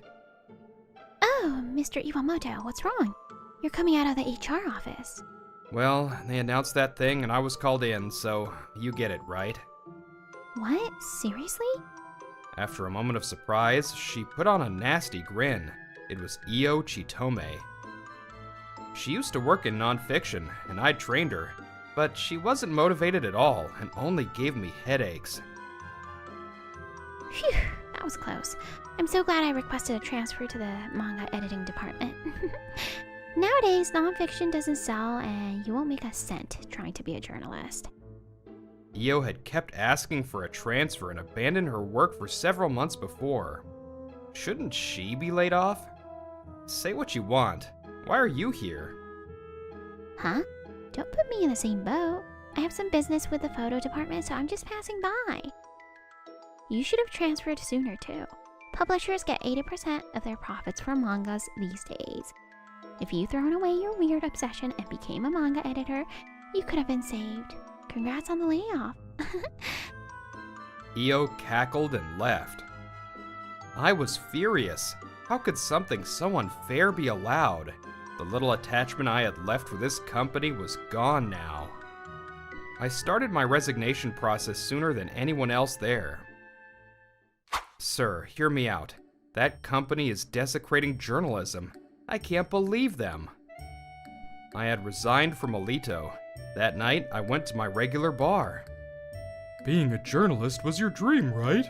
Oh, Mr. Iwamoto, what's wrong? You're coming out of the HR office. Well, they announced that thing and I was called in, so you get it, right? What? Seriously? After a moment of surprise, she put on a nasty grin. It was Io Chitome. She used to work in nonfiction, and I'd trained her, but she wasn't motivated at all and only gave me headaches. Phew, that was close. I'm so glad I requested a transfer to the manga editing department. Nowadays, nonfiction doesn't sell, and you won't make a cent trying to be a journalist. Io had kept asking for a transfer and abandoned her work for several months before. Shouldn't she be laid off? Say what you want. Why are you here? Huh? Don't put me in the same boat. I have some business with the photo department, so I'm just passing by. You should have transferred sooner, too. Publishers get 80% of their profits from mangas these days. If you'd thrown away your weird obsession and became a manga editor, you could have been saved. Congrats on the layoff. Io cackled and left. I was furious. How could something so unfair be allowed? The little attachment I had left for this company was gone now. I started my resignation process sooner than anyone else there. Sir, hear me out. That company is desecrating journalism. I can't believe them. I had resigned from Elito. That night, I went to my regular bar. Being a journalist was your dream, right?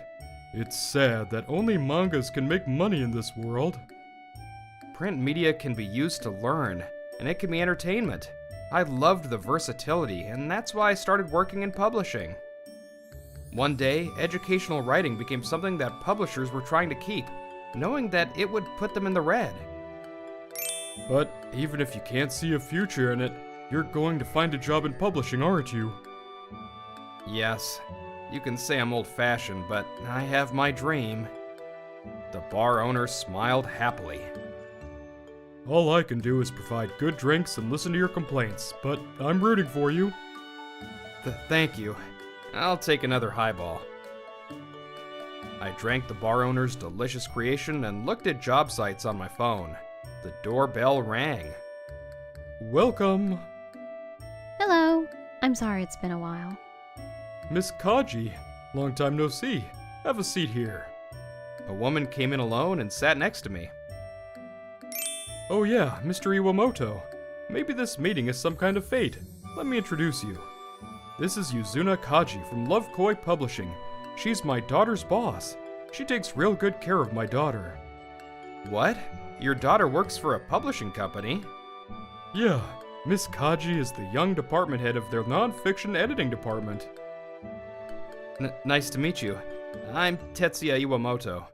It's sad that only mangas can make money in this world. Print media can be used to learn, and it can be entertainment. I loved the versatility, and that's why I started working in publishing. One day, educational writing became something that publishers were trying to keep, knowing that it would put them in the red. But even if you can't see a future in it, you're going to find a job in publishing, aren't you? Yes, you can say I'm old-fashioned, but I have my dream. The bar owner smiled happily. All I can do is provide good drinks and listen to your complaints, but I'm rooting for you. Thank you. I'll take another highball. I drank the bar owner's delicious creation and looked at job sites on my phone. The doorbell rang. Welcome, Hello. I'm sorry it's been a while. Miss Kaji. Long time no see. Have a seat here. A woman came in alone and sat next to me. Oh yeah, Mr. Iwamoto. Maybe this meeting is some kind of fate. Let me introduce you. This is Yuzuna Kaji from Love Koi Publishing. She's my daughter's boss. She takes real good care of my daughter. What? Your daughter works for a publishing company? Yeah, Miss Kaji is the young department head of their non-fiction editing department. Nice to meet you. I'm Tetsuya Iwamoto.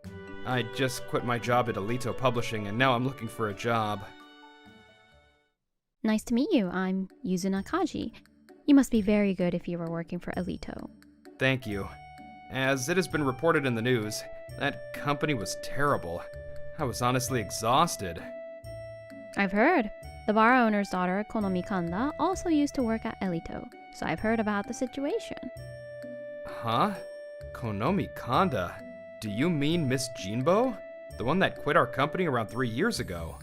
I just quit my job at Erito Publishing and now I'm looking for a job. Nice to meet you. I'm Yuzuna Kaji. You must be very good if you were working for Elito. Thank you. As it has been reported in the news, that company was terrible. I was honestly exhausted. I've heard. The bar owner's daughter, Konomi Kanda, also used to work at Elito, so I've heard about the situation. Huh? Konomi Kanda? Do you mean Miss Jinbo? The one that quit our company around 3 years ago.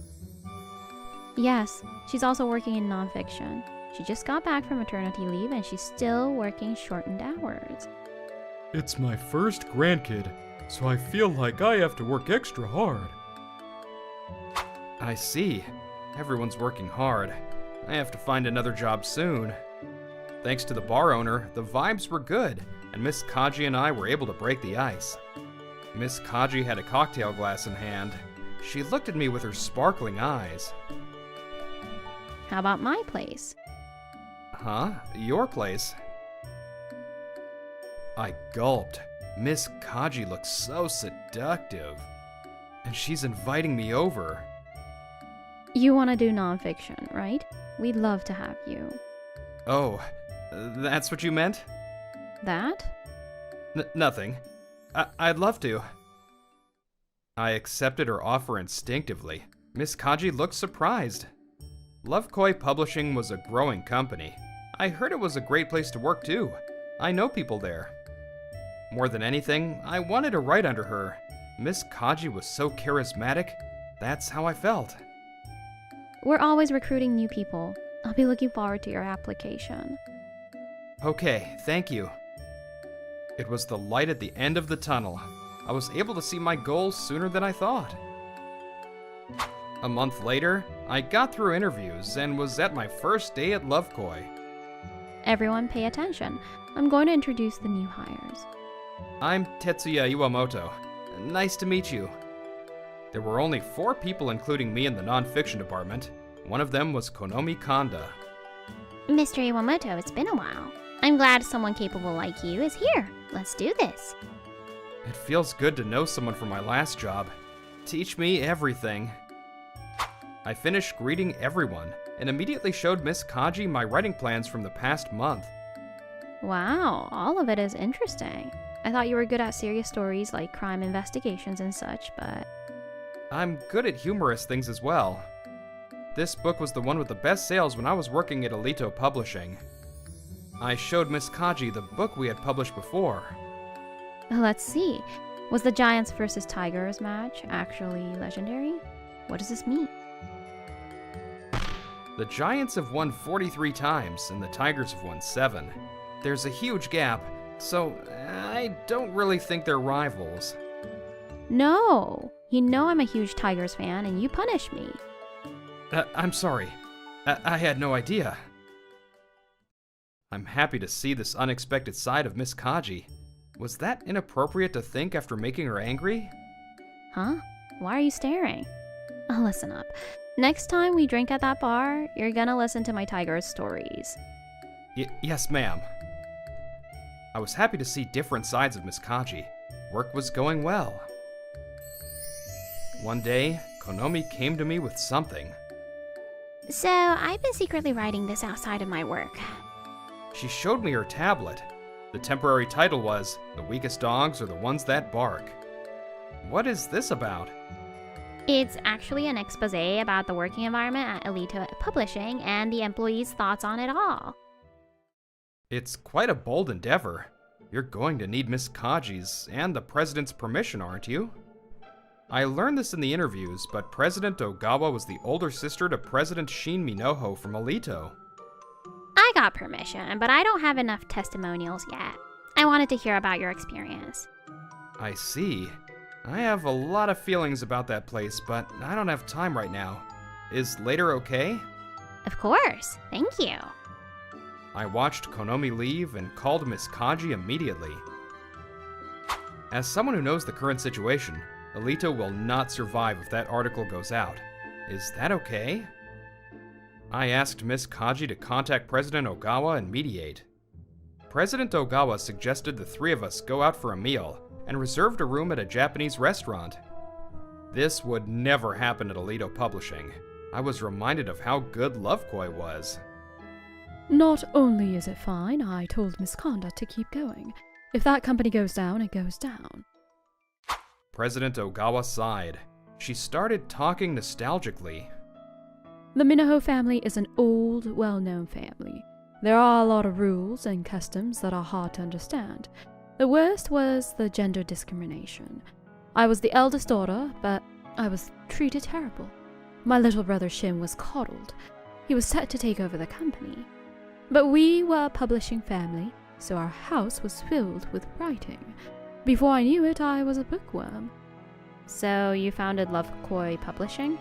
Yes, she's also working in nonfiction. She just got back from maternity leave and she's still working shortened hours. It's my first grandkid, so I feel like I have to work extra hard. I see. Everyone's working hard. I have to find another job soon. Thanks to the bar owner, the vibes were good, and Miss Kaji and I were able to break the ice. Miss Kaji had a cocktail glass in hand. She looked at me with her sparkling eyes. How about my place? Huh? Your place? I gulped. Miss Kaji looks so seductive. And she's inviting me over. You want to do nonfiction, right? We'd love to have you. Oh, that's what you meant? That? Nothing. I'd love to. I accepted her offer instinctively. Miss Kaji looked surprised. Lovekoi Publishing was a growing company. I heard it was a great place to work too. I know people there. More than anything, I wanted to write under her. Miss Kaji was so charismatic. That's how I felt. We're always recruiting new people. I'll be looking forward to your application. Okay, thank you. It was the light at the end of the tunnel. I was able to see my goals sooner than I thought. A month later, I got through interviews and was at my first day at Lovekoi. Everyone pay attention. I'm going to introduce the new hires. I'm Tetsuya Iwamoto. Nice to meet you. There were only 4 people including me in the nonfiction department. One of them was Konomi Kanda. Mr. Iwamoto, it's been a while. I'm glad someone capable like you is here. Let's do this. It feels good to know someone from my last job. Teach me everything. I finished greeting everyone and immediately showed Miss Kaji my writing plans from the past month. Wow, all of it is interesting. I thought you were good at serious stories like crime investigations and such, but... I'm good at humorous things as well. This book was the one with the best sales when I was working at Erito Publishing. I showed Miss Kaji the book we had published before. Let's see. Was the Giants versus Tigers match actually legendary? What does this mean? The Giants have won 43 times and the Tigers have won 7. There's a huge gap, so I don't really think they're rivals. No! You know I'm a huge Tigers fan and you punish me. I'm sorry. I had no idea. I'm happy to see this unexpected side of Miss Kaji. Was that inappropriate to think after making her angry? Huh? Why are you staring? Oh, listen up. Next time we drink at that bar, you're gonna listen to my Tigers stories. Yes, ma'am. I was happy to see different sides of Miss Kaji. Work was going well. One day, Konomi came to me with something. So, I've been secretly writing this outside of my work. She showed me her tablet. The temporary title was, "The Weakest Dogs Are the Ones That Bark." What is this about? It's actually an expose about the working environment at Elito Publishing and the employees' thoughts on it all. It's quite a bold endeavor. You're going to need Miss Kaji's and the president's permission, aren't you? I learned this in the interviews, but President Ogawa was the older sister to President Shin Minoho from Elito. I got permission, but I don't have enough testimonials yet. I wanted to hear about your experience. I see. I have a lot of feelings about that place, but I don't have time right now. Is later okay? Of course. Thank you. I watched Konomi leave and called Miss Kaji immediately. As someone who knows the current situation, Elito will not survive if that article goes out. Is that okay? I asked Miss Kaji to contact President Ogawa and mediate. President Ogawa suggested the 3 of us go out for a meal and reserved a room at a Japanese restaurant. This would never happen at Elito Publishing. I was reminded of how good Lovekoi was. Not only is it fine, I told Miss Kanda to keep going. If that company goes down, it goes down. President Ogawa sighed. She started talking nostalgically. The Minoho family is an old, well-known family. There are a lot of rules and customs that are hard to understand. The worst was the gender discrimination. I was the eldest daughter, but I was treated terrible. My little brother Shin was coddled. He was set to take over the company. But we were a publishing family, so our house was filled with writing. Before I knew it, I was a bookworm. So you founded Lovekoi Publishing?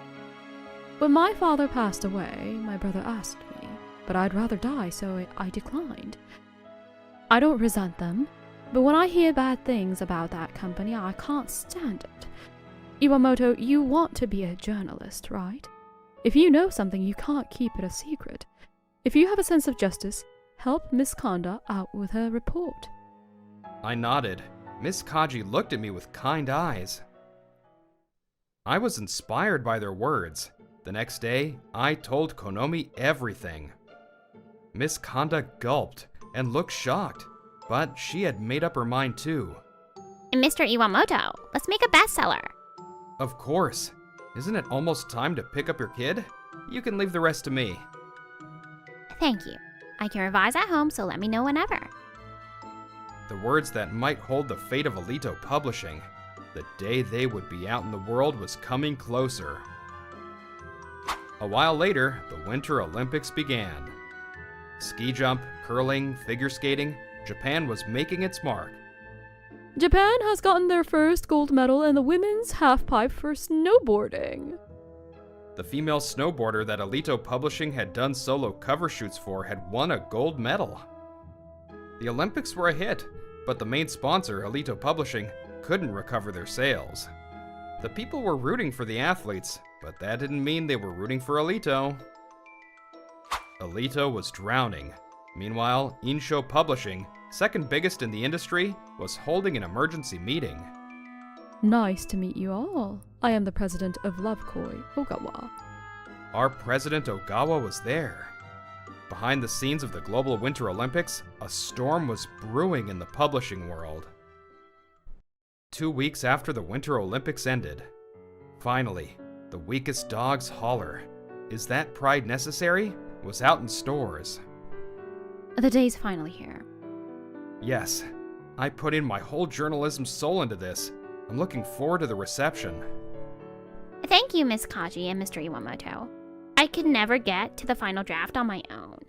When my father passed away, my brother asked me, but I'd rather die, so I declined. I don't resent them, but when I hear bad things about that company, I can't stand it. Iwamoto, you want to be a journalist, right? If you know something, you can't keep it a secret. If you have a sense of justice, help Miss Kanda out with her report. I nodded. Miss Kaji looked at me with kind eyes. I was inspired by their words. The next day, I told Konomi everything. Miss Kanda gulped and looked shocked, but she had made up her mind too. Mr. Iwamoto, let's make a bestseller. Of course. Isn't it almost time to pick up your kid? You can leave the rest to me. Thank you. I can revise at home, so let me know whenever. The words that might hold the fate of Elito Publishing. The day they would be out in the world was coming closer. A while later, the Winter Olympics began. Ski jump, curling, figure skating, Japan was making its mark. Japan has gotten their first gold medal in the women's halfpipe for snowboarding. The female snowboarder that Elito Publishing had done solo cover shoots for had won a gold medal. The Olympics were a hit, but the main sponsor, Elito Publishing, couldn't recover their sales. The people were rooting for the athletes, but that didn't mean they were rooting for Elito. Elito was drowning. Meanwhile, Insho Publishing, second biggest in the industry, was holding an emergency meeting. Nice to meet you all. I am the president of Lovekoi, Ogawa. Our president Ogawa was there. Behind the scenes of the Global Winter Olympics, a storm was brewing in the publishing world. 2 weeks after the Winter Olympics ended, finally, The Weakest Dogs Holler, Is That Pride Necessary? Was out in stores. The day's finally here. Yes, I put in my whole journalism soul into this. I'm looking forward to the reception. Thank you, Miss Kaji and Mr. Iwamoto. I could never get to the final draft on my own.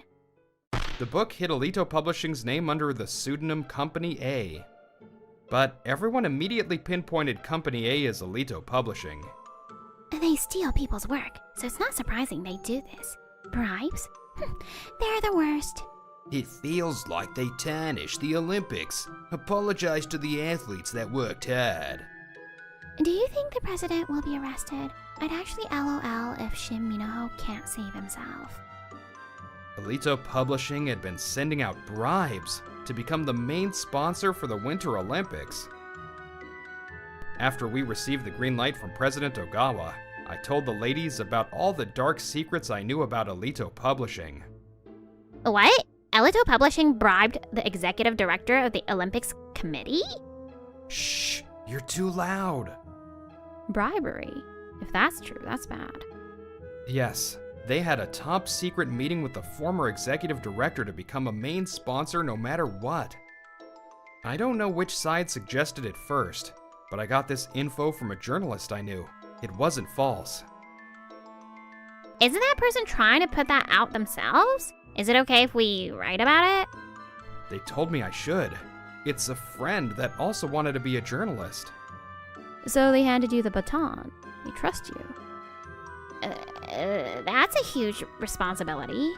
The book hit Elito Publishing's name under the pseudonym Company A. But everyone immediately pinpointed Company A as Elito Publishing. They steal people's work, so it's not surprising they do this. Bribes? They're the worst. It feels like they tarnished the Olympics. Apologize to the athletes that worked hard. Do you think the president will be arrested? I'd actually LOL if Shin Minaho can't save himself. Elito Publishing had been sending out bribes to become the main sponsor for the Winter Olympics. After we received the green light from President Ogawa, I told the ladies about all the dark secrets I knew about Elito Publishing. What? Elito Publishing bribed the executive director of the Olympics committee? Shh, you're too loud. Bribery. If that's true, that's bad. Yes, they had a top secret meeting with the former executive director to become a main sponsor no matter what. I don't know which side suggested it first, but I got this info from a journalist I knew. It wasn't false. Isn't that person trying to put that out themselves? Is it okay if we write about it? They told me I should. It's a friend that also wanted to be a journalist. So they handed you the baton. They trust you. That's a huge responsibility.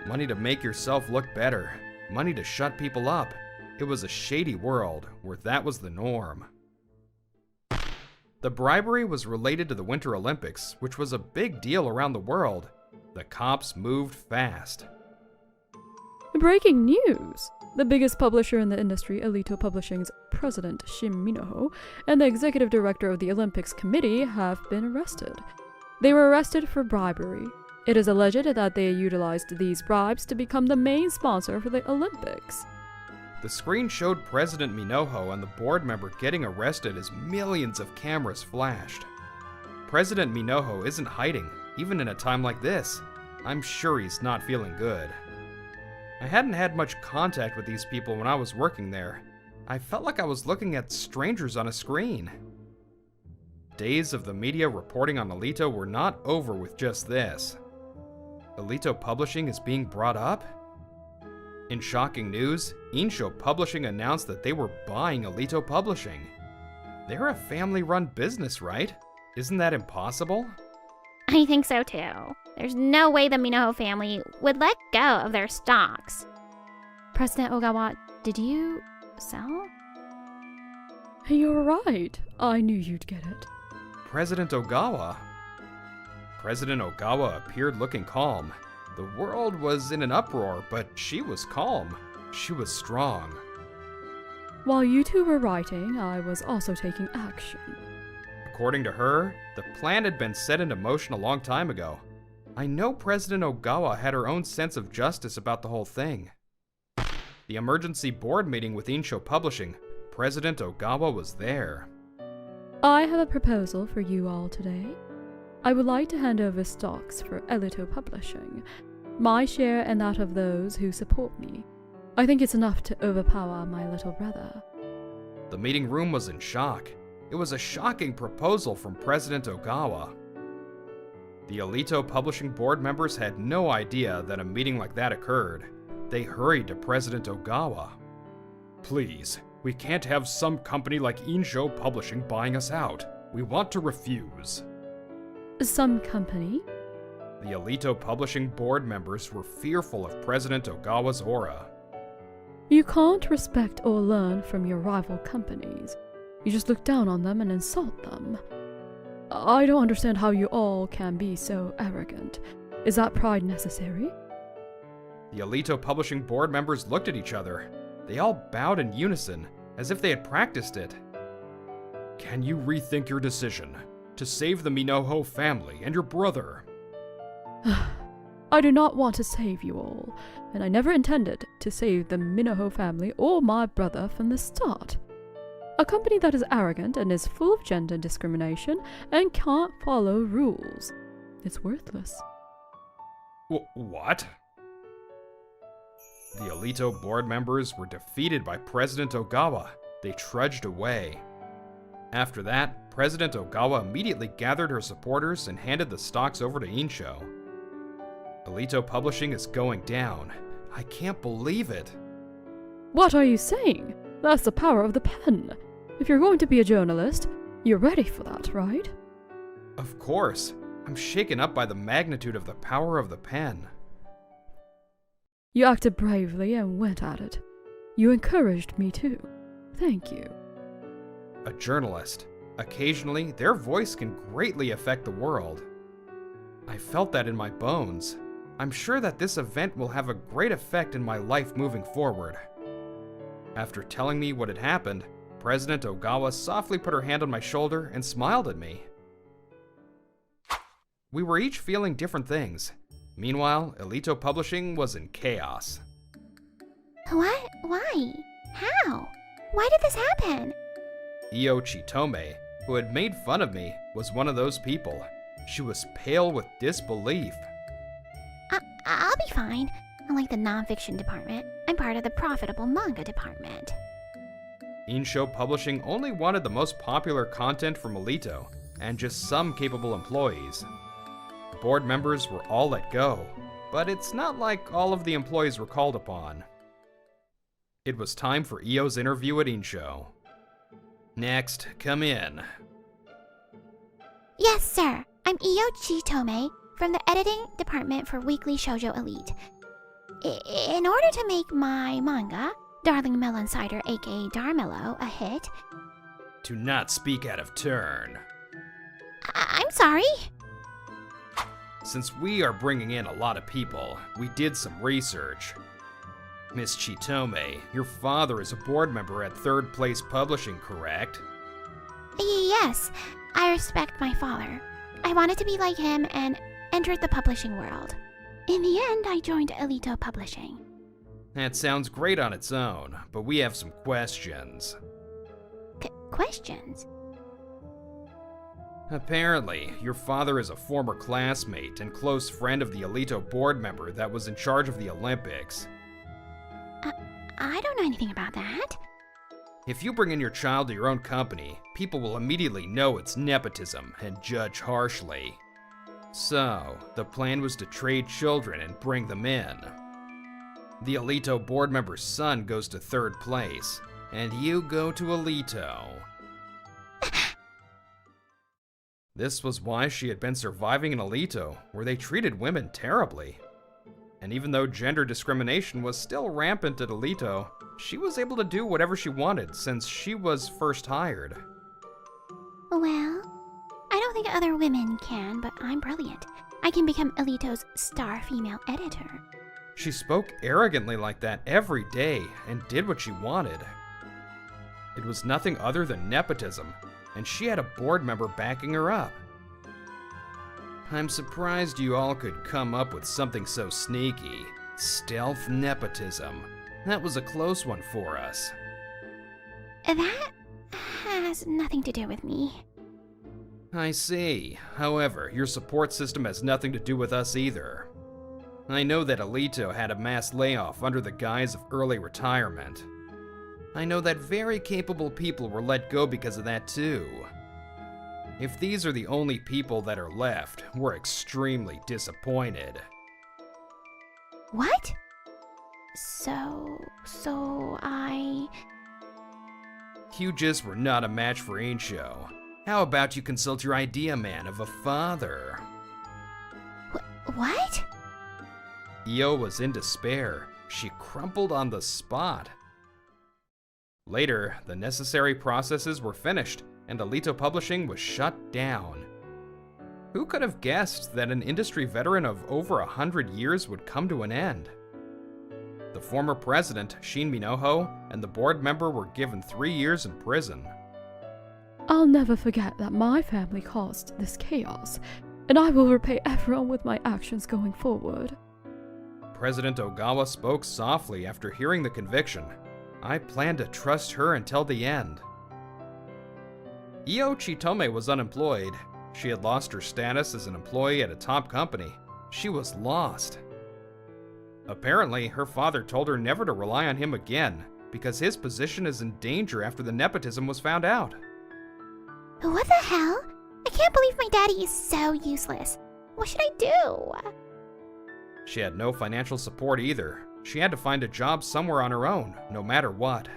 Money to make yourself look better. Money to shut people up. It was a shady world where that was the norm. The bribery was related to the Winter Olympics, which was a big deal around the world. The cops moved fast. Breaking news! The biggest publisher in the industry, Elito Publishing's president, Shin Minaho, and the executive director of the Olympics Committee have been arrested. They were arrested for bribery. It is alleged that they utilized these bribes to become the main sponsor for the Olympics. The screen showed President Minoho and the board member getting arrested as millions of cameras flashed. President Minoho isn't hiding, even in a time like this. I'm sure he's not feeling good. I hadn't had much contact with these people when I was working there. I felt like I was looking at strangers on a screen. Days of the media reporting on Elito were not over with just this. Elito Publishing is being brought up? In shocking news, Insho Publishing announced that they were buying Elito Publishing. They're a family-run business, right? Isn't that impossible? I think so too. There's no way the Minaho family would let go of their stocks. President Ogawa, did you sell? You're right. I knew you'd get it. President Ogawa? President Ogawa appeared looking calm. The world was in an uproar, but she was calm. She was strong. While you two were writing, I was also taking action. According to her, the plan had been set into motion a long time ago. I know President Ogawa had her own sense of justice about the whole thing. The emergency board meeting with Insho Publishing, President Ogawa was there. I have a proposal for you all today. I would like to hand over stocks for Erito Publishing, my share and that of those who support me. I think it's enough to overpower my little brother. The meeting room was in shock. It was a shocking proposal from President Ogawa. The Elito Publishing board members had no idea that a meeting like that occurred. They hurried to President Ogawa. Please, we can't have some company like Insho Publishing buying us out. We want to refuse. Some company? The Elito Publishing board members were fearful of President Ogawa's aura. You can't respect or learn from your rival companies. You just look down on them and insult them. I don't understand how you all can be so arrogant. Is that pride necessary? The Elito Publishing board members looked at each other. They all bowed in unison, as if they had practiced it. Can you rethink your decision to save the Minoho family and your brother? I do not want to save you all, and I never intended to save the Minoho family or my brother from the start. A company that is arrogant and is full of gender discrimination and can't follow rules. It's worthless. What? The Elito board members were defeated by President Ogawa. They trudged away. After that, President Ogawa immediately gathered her supporters and handed the stocks over to Insho. Elito Publishing is going down. I can't believe it. What are you saying? That's the power of the pen. If you're going to be a journalist, you're ready for that, right? Of course. I'm shaken up by the magnitude of the power of the pen. You acted bravely and went at it. You encouraged me too. Thank you. A journalist. Occasionally, their voice can greatly affect the world. I felt that in my bones. I'm sure that this event will have a great effect in my life moving forward. After telling me what had happened, President Ogawa softly put her hand on my shoulder and smiled at me. We were each feeling different things. Meanwhile, Elito Publishing was in chaos. What? Why? How? Why did this happen? Io Chitome, who had made fun of me, was one of those people. She was pale with disbelief. I'll be fine. Unlike the nonfiction department, I'm part of the profitable manga department. Insho Publishing only wanted the most popular content from Elito, and just some capable employees. Board members were all let go, but it's not like all of the employees were called upon. It was time for Io's interview at Insho. Next, come in. Yes, sir. I'm Io Chitome from the editing department for Weekly Shoujo Elite. In order to make my manga, Darling Melon Cider aka Darmelo, a hit... Do not speak out of turn. I'm sorry? Since we are bringing in a lot of people, we did some research. Miss Chitome, your father is a board member at Third Place Publishing, correct? Yes, I respect my father. I wanted to be like him and entered the publishing world. In the end, I joined Elito Publishing. That sounds great on its own, but we have some questions. Questions? Apparently, your father is a former classmate and close friend of the Elito board member that was in charge of the Olympics. I don't know anything about that. If you bring in your child to your own company, people will immediately know it's nepotism and judge harshly. So, the plan was to trade children and bring them in. The Elito board member's son goes to third place, and you go to Elito. This was why she had been surviving in Elito, where they treated women terribly. And even though gender discrimination was still rampant at Elito, she was able to do whatever she wanted since she was first hired. Well, I don't think other women can, but I'm brilliant. I can become Elito's star female editor. She spoke arrogantly like that every day and did what she wanted. It was nothing other than nepotism, and she had a board member backing her up. I'm surprised you all could come up with something so sneaky. Stealth nepotism. That was a close one for us. That has nothing to do with me. I see. However, your support system has nothing to do with us either. I know that Elito had a mass layoff under the guise of early retirement. I know that very capable people were let go because of that too. If these are the only people that are left, we're extremely disappointed. What? So I... You just were not a match for Insho. How about you consult your idea man of a father? What? Io was in despair. She crumpled on the spot. Later, the necessary processes were finished, and Erito Publishing was shut down. Who could have guessed that an industry veteran of over 100 years would come to an end? The former president, Shin Minoho, and the board member were given 3 years in prison. I'll never forget that my family caused this chaos, and I will repay everyone with my actions going forward. President Ogawa spoke softly after hearing the conviction. I plan to trust her until the end. Io Chitome was unemployed. She had lost her status as an employee at a top company. She was lost. Apparently, her father told her never to rely on him again, because his position is in danger after the nepotism was found out. What the hell? I can't believe my daddy is so useless. What should I do? She had no financial support either. She had to find a job somewhere on her own, no matter what.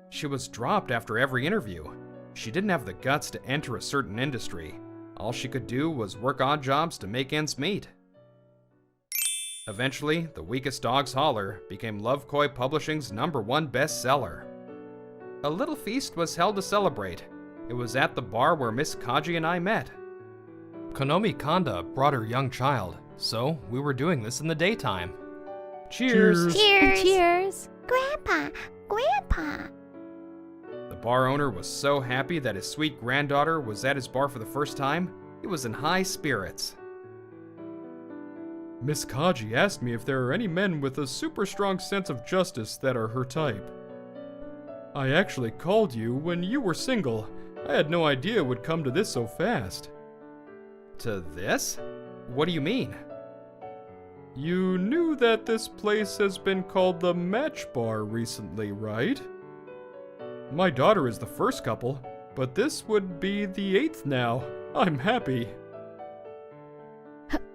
She was dropped after every interview. She didn't have the guts to enter a certain industry. All she could do was work odd jobs to make ends meet. Eventually, The Weakest Dog's Holler became Love Koi Publishing's #1 bestseller. A little feast was held to celebrate. It was at the bar where Miss Kaji and I met. Konomi Kanda brought her young child, so we were doing this in the daytime. Cheers! Cheers! Cheers! Grandpa! Grandpa! The bar owner was so happy that his sweet granddaughter was at his bar for the first time, he was in high spirits. Miss Kaji asked me if there are any men with a super strong sense of justice that are her type. I actually called you when you were single. I had no idea it would come to this so fast. To this? What do you mean? You knew that this place has been called the Match Bar recently, right? My daughter is the first couple, but this would be the 8th now. I'm happy.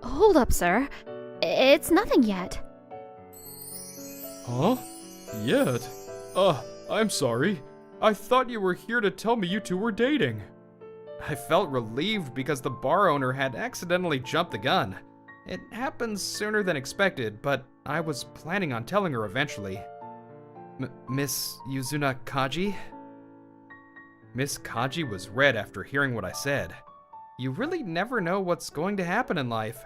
Hold up, sir. It's nothing yet. Huh? Yet? I'm sorry. I thought you were here to tell me you two were dating. I felt relieved because the bar owner had accidentally jumped the gun. It happened sooner than expected, but I was planning on telling her eventually. Miss Yuzuna Kaji? Miss Kaji was red after hearing what I said. You really never know what's going to happen in life.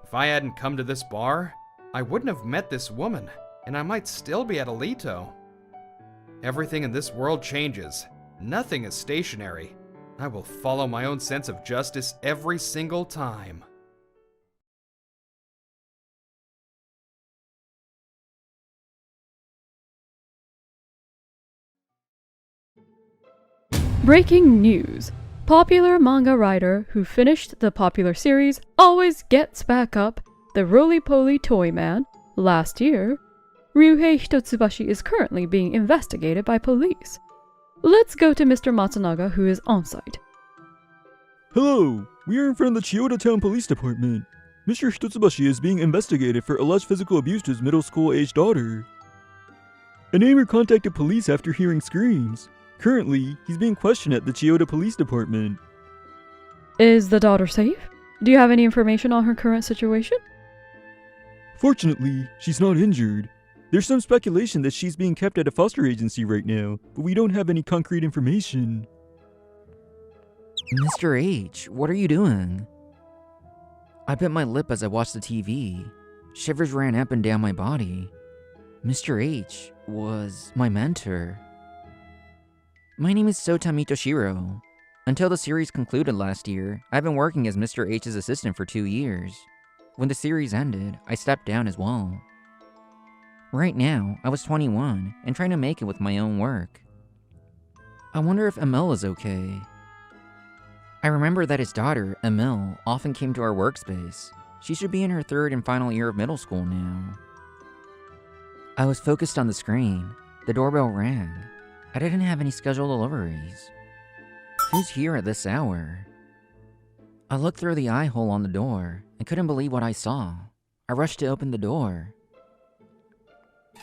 If I hadn't come to this bar, I wouldn't have met this woman, and I might still be at Elito. Everything in this world changes. Nothing is stationary. I will follow my own sense of justice every single time. Breaking news. Popular manga writer who finished the popular series Always Gets Back Up, the Roly-Poly Toy Man, last year, Ryuhei Hitotsubashi is currently being investigated by police. Let's go to Mr. Matsunaga, who is on site. Hello, we are in front of the Chiyoda Town Police Department. Mr. Hitotsubashi is being investigated for alleged physical abuse to his middle school-aged daughter. A neighbor contacted police after hearing screams. Currently, he's being questioned at the Chiyoda Police Department. Is the daughter safe? Do you have any information on her current situation? Fortunately, she's not injured. There's some speculation that she's being kept at a foster agency right now, but we don't have any concrete information. Mr. H, what are you doing? I bit my lip as I watched the TV. Shivers ran up and down my body. Mr. H was my mentor. My name is Sota Mitoshiro. Until the series concluded last year, I've been working as Mr. H's assistant for 2 years. When the series ended, I stepped down as well. Right now, I was 21 and trying to make it with my own work. I wonder if Emil is okay. I remember that his daughter, Emil, often came to our workspace. She should be in her 3rd and final year of middle school now. I was focused on the screen. The doorbell rang. I didn't have any scheduled deliveries. Who's here at this hour? I looked through the eye hole on the door and couldn't believe what I saw. I rushed to open the door.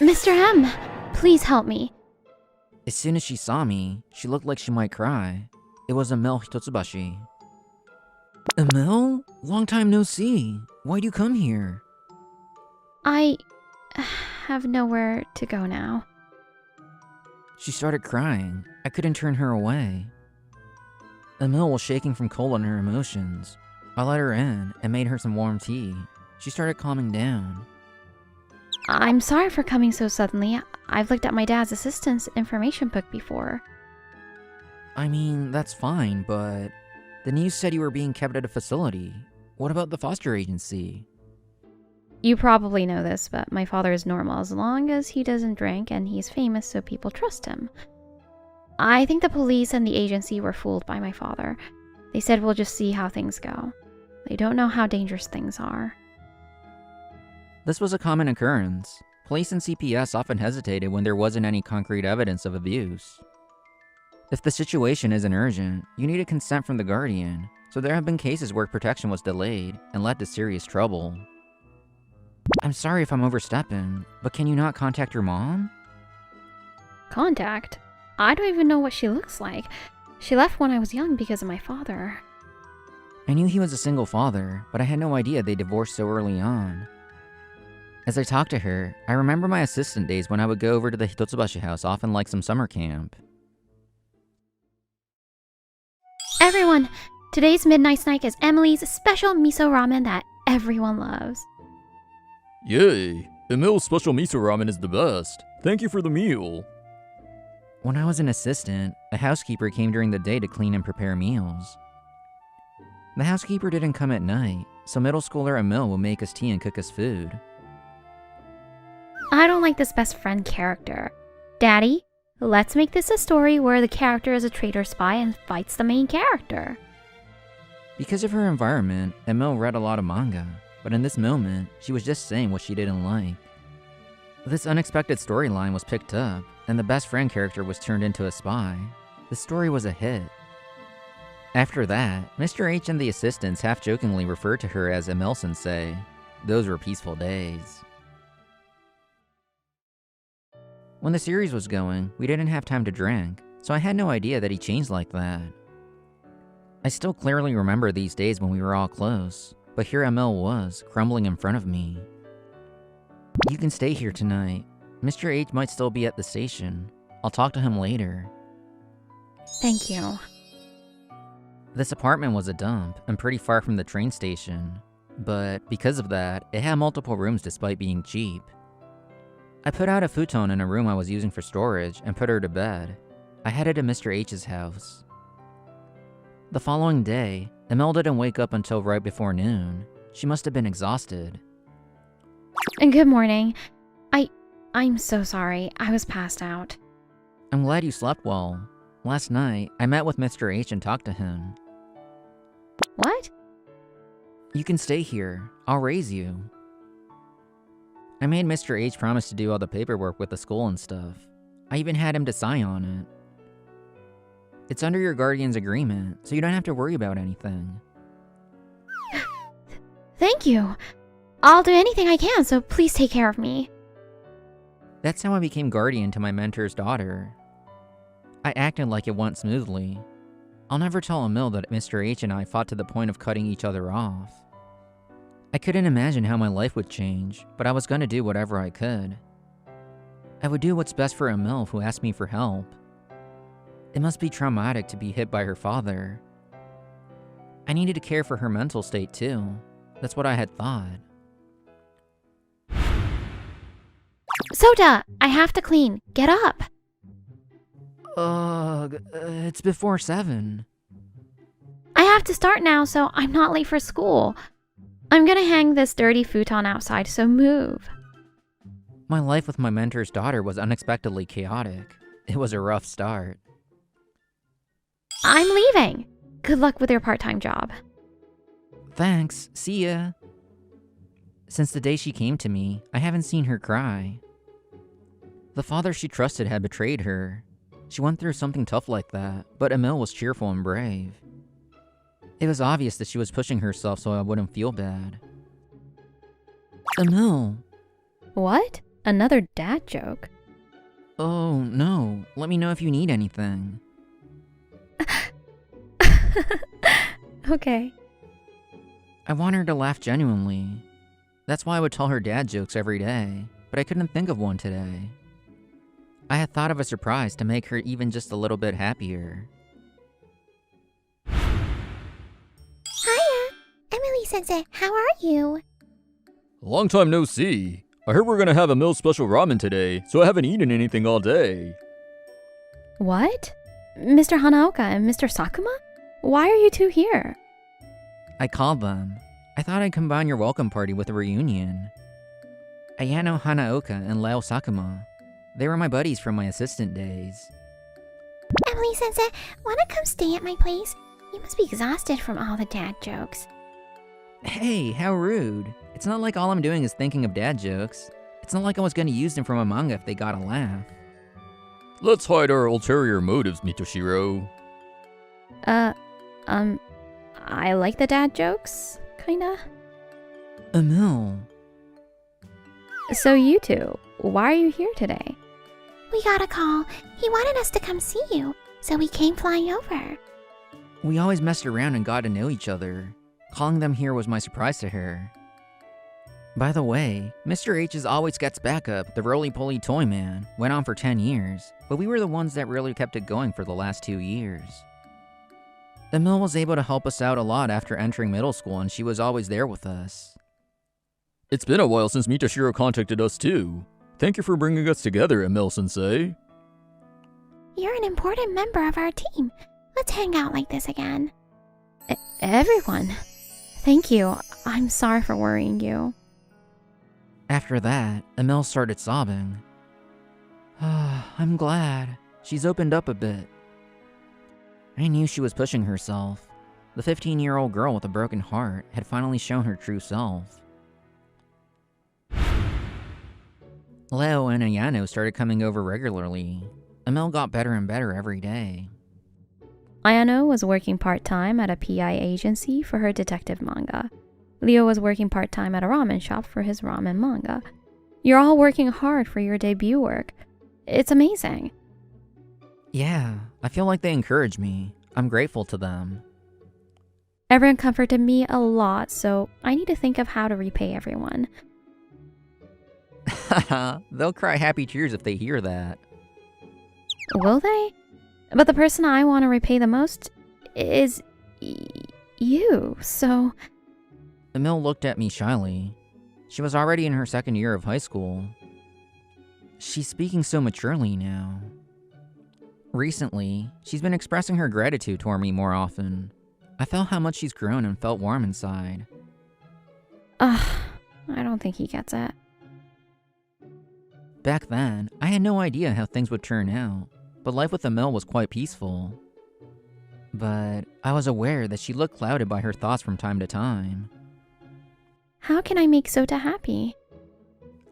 Mr. M, please help me. As soon as she saw me, she looked like she might cry. It was Emil Hitotsubashi. Emil? Long time no see. Why'd you come here? I have nowhere to go now. She started crying. I couldn't turn her away. Emil was shaking from cold on her emotions. I let her in and made her some warm tea. She started calming down. I'm sorry for coming so suddenly. I've looked at my dad's assistant's information book before. I mean, that's fine, but the news said you were being kept at a facility. What about the foster agency? You probably know this, but my father is normal as long as he doesn't drink and he's famous so people trust him. I think the police and the agency were fooled by my father. They said we'll just see how things go. They don't know how dangerous things are. This was a common occurrence. Police and CPS often hesitated when there wasn't any concrete evidence of abuse. If the situation isn't urgent, you need a consent from the guardian, so there have been cases where protection was delayed and led to serious trouble. I'm sorry if I'm overstepping, but can you not contact your mom? Contact? I don't even know what she looks like. She left when I was young because of my father. I knew he was a single father, but I had no idea they divorced so early on. As I talked to her, I remember my assistant days when I would go over to the Hitotsubashi house often like some summer camp. Everyone, today's midnight snack is Emily's special miso ramen that everyone loves. Yay! Emil's special miso ramen is the best. Thank you for the meal. When I was an assistant, a housekeeper came during the day to clean and prepare meals. The housekeeper didn't come at night, so middle schooler Emil would make us tea and cook us food. I don't like this best friend character. Daddy, let's make this a story where the character is a traitor spy and fights the main character. Because of her environment, Emil read a lot of manga, but in this moment, she was just saying what she didn't like. This unexpected storyline was picked up, and the best friend character was turned into a spy. The story was a hit. After that, Mr. H and the assistants half-jokingly referred to her as Emil-sensei. Those were peaceful days. When the series was going, we didn't have time to drink, so I had no idea that he changed like that. I still clearly remember these days when we were all close, but here Emil was, crumbling in front of me. You can stay here tonight. Mr. H might still be at the station. I'll talk to him later. Thank you. This apartment was a dump and pretty far from the train station, but because of that, it had multiple rooms despite being cheap. I put out a futon in a room I was using for storage and put her to bed. I headed to Mr. H's house. The following day, Emil didn't wake up until right before noon. She must have been exhausted. And good morning. I'm so sorry. I was passed out. I'm glad you slept well. Last night, I met with Mr. H and talked to him. What? You can stay here. I'll raise you. I made Mr. H promise to do all the paperwork with the school and stuff. I even had him to sign on it. It's under your guardian's agreement, so you don't have to worry about anything. Thank you. I'll do anything I can, so please take care of me. That's how I became guardian to my mentor's daughter. I acted like it went smoothly. I'll never tell Emil that Mr. H and I fought to the point of cutting each other off. I couldn't imagine how my life would change, but I was gonna do whatever I could. I would do what's best for Emil who asked me for help. It must be traumatic to be hit by her father. I needed to care for her mental state too. That's what I had thought. Sota, I have to clean. Get up. Ugh, it's before 7. I have to start now, so I'm not late for school. I'm gonna hang this dirty futon outside, so move. My life with my mentor's daughter was unexpectedly chaotic. It was a rough start. I'm leaving. Good luck with your part-time job. Thanks, see ya. Since the day she came to me, I haven't seen her cry. The father she trusted had betrayed her. She went through something tough like that, but Emil was cheerful and brave. It was obvious that she was pushing herself so I wouldn't feel bad. Emil. What? Another dad joke? Oh, no. Let me know if you need anything. Okay. I want her to laugh genuinely. That's why I would tell her dad jokes every day, but I couldn't think of one today. I had thought of a surprise to make her even just a little bit happier. Hiya, Emily-sensei, how are you? Long time no see. I heard we're gonna have a Mill special ramen today, so I haven't eaten anything all day. What? Mr. Hanaoka and Mr. Sakuma? Why are you two here? I called them. I thought I'd combine your welcome party with a reunion. Ayano Hanaoka and Lao Sakuma. They were my buddies from my assistant days. Emily-sensei, wanna come stay at my place? You must be exhausted from all the dad jokes. Hey, how rude. It's not like all I'm doing is thinking of dad jokes. It's not like I was gonna use them from a manga if they got a laugh. Let's hide our ulterior motives, Mitoshiro. I like the dad jokes, kinda. Emil. So you two, why are you here today? We got a call. He wanted us to come see you, so we came flying over. We always messed around and got to know each other. Calling them here was my surprise to her. By the way, Mr. H's Always Gets Backup, the roly-poly toy man, went on for 10 years, but we were the ones that really kept it going for the last 2 years. Emil was able to help us out a lot after entering middle school, and she was always there with us. It's been a while since Mitoshiro contacted us too. Thank you for bringing us together, Emil-sensei. You're an important member of our team. Let's hang out like this again. Everyone. Thank you. I'm sorry for worrying you. After that, Emil started sobbing. I'm glad. She's opened up a bit. I knew she was pushing herself. The 15-year-old girl with a broken heart had finally shown her true self. Leo and Ayano started coming over regularly. Emil got better and better every day. Ayano was working part-time at a PI agency for her detective manga. Leo was working part-time at a ramen shop for his ramen manga. You're all working hard for your debut work. It's amazing. Yeah, I feel like they encourage me. I'm grateful to them. Everyone comforted me a lot, so I need to think of how to repay everyone. They'll cry happy tears if they hear that. Will they? But the person I want to repay the most is you, so... Emil looked at me shyly. She was already in her second year of high school. She's speaking so maturely now. Recently, she's been expressing her gratitude toward me more often. I felt how much she's grown and felt warm inside. I don't think he gets it. Back then, I had no idea how things would turn out, but life with Emil was quite peaceful. But I was aware that she looked clouded by her thoughts from time to time. How can I make Sota happy?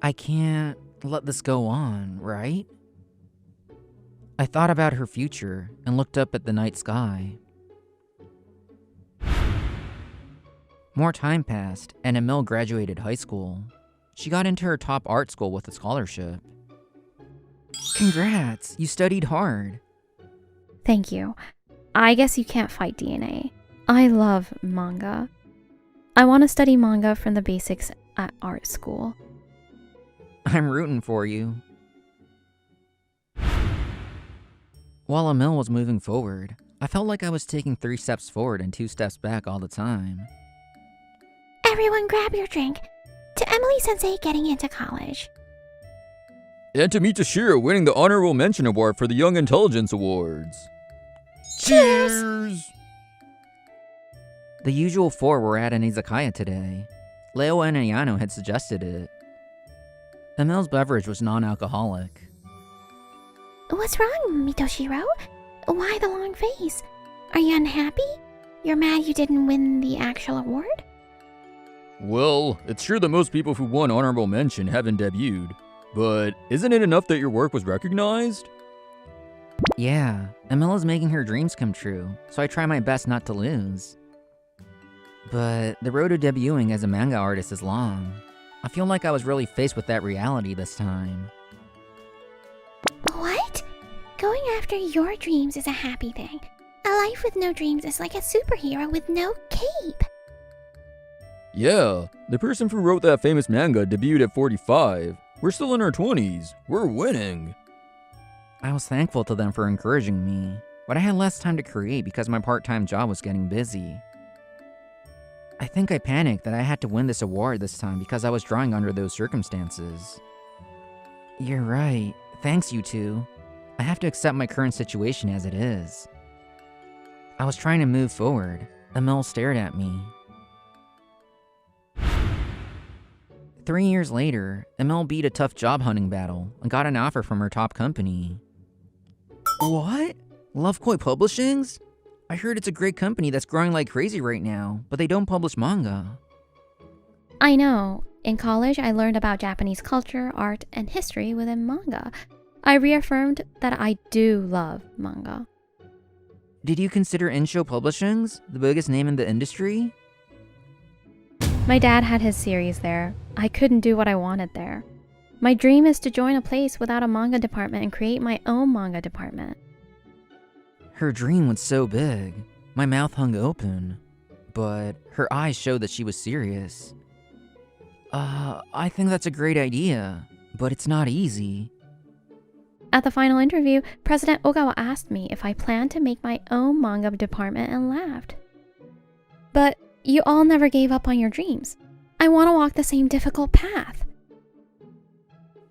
I can't let this go on, right? I thought about her future and looked up at the night sky. More time passed, and Emil graduated high school. She got into her top art school with a scholarship. Congrats, you studied hard. Thank you. I guess you can't fight DNA. I love manga. I want to study manga from the basics at art school. I'm rooting for you. While Emil was moving forward, I felt like I was taking 3 steps forward and 2 steps back all the time. Everyone grab your drink. To Emily-sensei getting into college. And to meet Toshiro winning the Honorable Mention Award for the Young Intelligence Awards. Cheers! The usual four were at an izakaya today. Leo and Ayano had suggested it. Emil's beverage was non-alcoholic. What's wrong, Mitoshiro? Why the long face? Are you unhappy? You're mad you didn't win the actual award? Well, it's true that most people who won Honorable Mention haven't debuted, but isn't it enough that your work was recognized? Yeah, Emil is making her dreams come true, so I try my best not to lose. But the road to debuting as a manga artist is long. I feel like I was really faced with that reality this time. What? Going after your dreams is a happy thing. A life with no dreams is like a superhero with no cape. Yeah, the person who wrote that famous manga debuted at 45. We're still in our 20s. We're winning. I was thankful to them for encouraging me, but I had less time to create because my part-time job was getting busy. I think I panicked that I had to win this award this time because I was drawing under those circumstances. You're right. Thanks, you two. I have to accept my current situation as it is. I was trying to move forward. Emil stared at me. 3 years later, Emil beat a tough job hunting battle and got an offer from her top company. What? Lovekoi Publishings? I heard it's a great company that's growing like crazy right now, but they don't publish manga. I know. In college, I learned about Japanese culture, art, and history within manga. I reaffirmed that I do love manga. Did you consider Insho Publishings, the biggest name in the industry? My dad had his series there. I couldn't do what I wanted there. My dream is to join a place without a manga department and create my own manga department. Her dream was so big. My mouth hung open, but her eyes showed that she was serious. I think that's a great idea, but it's not easy. At the final interview, President Ogawa asked me if I planned to make my own manga department and laughed. But you all never gave up on your dreams. I want to walk the same difficult path.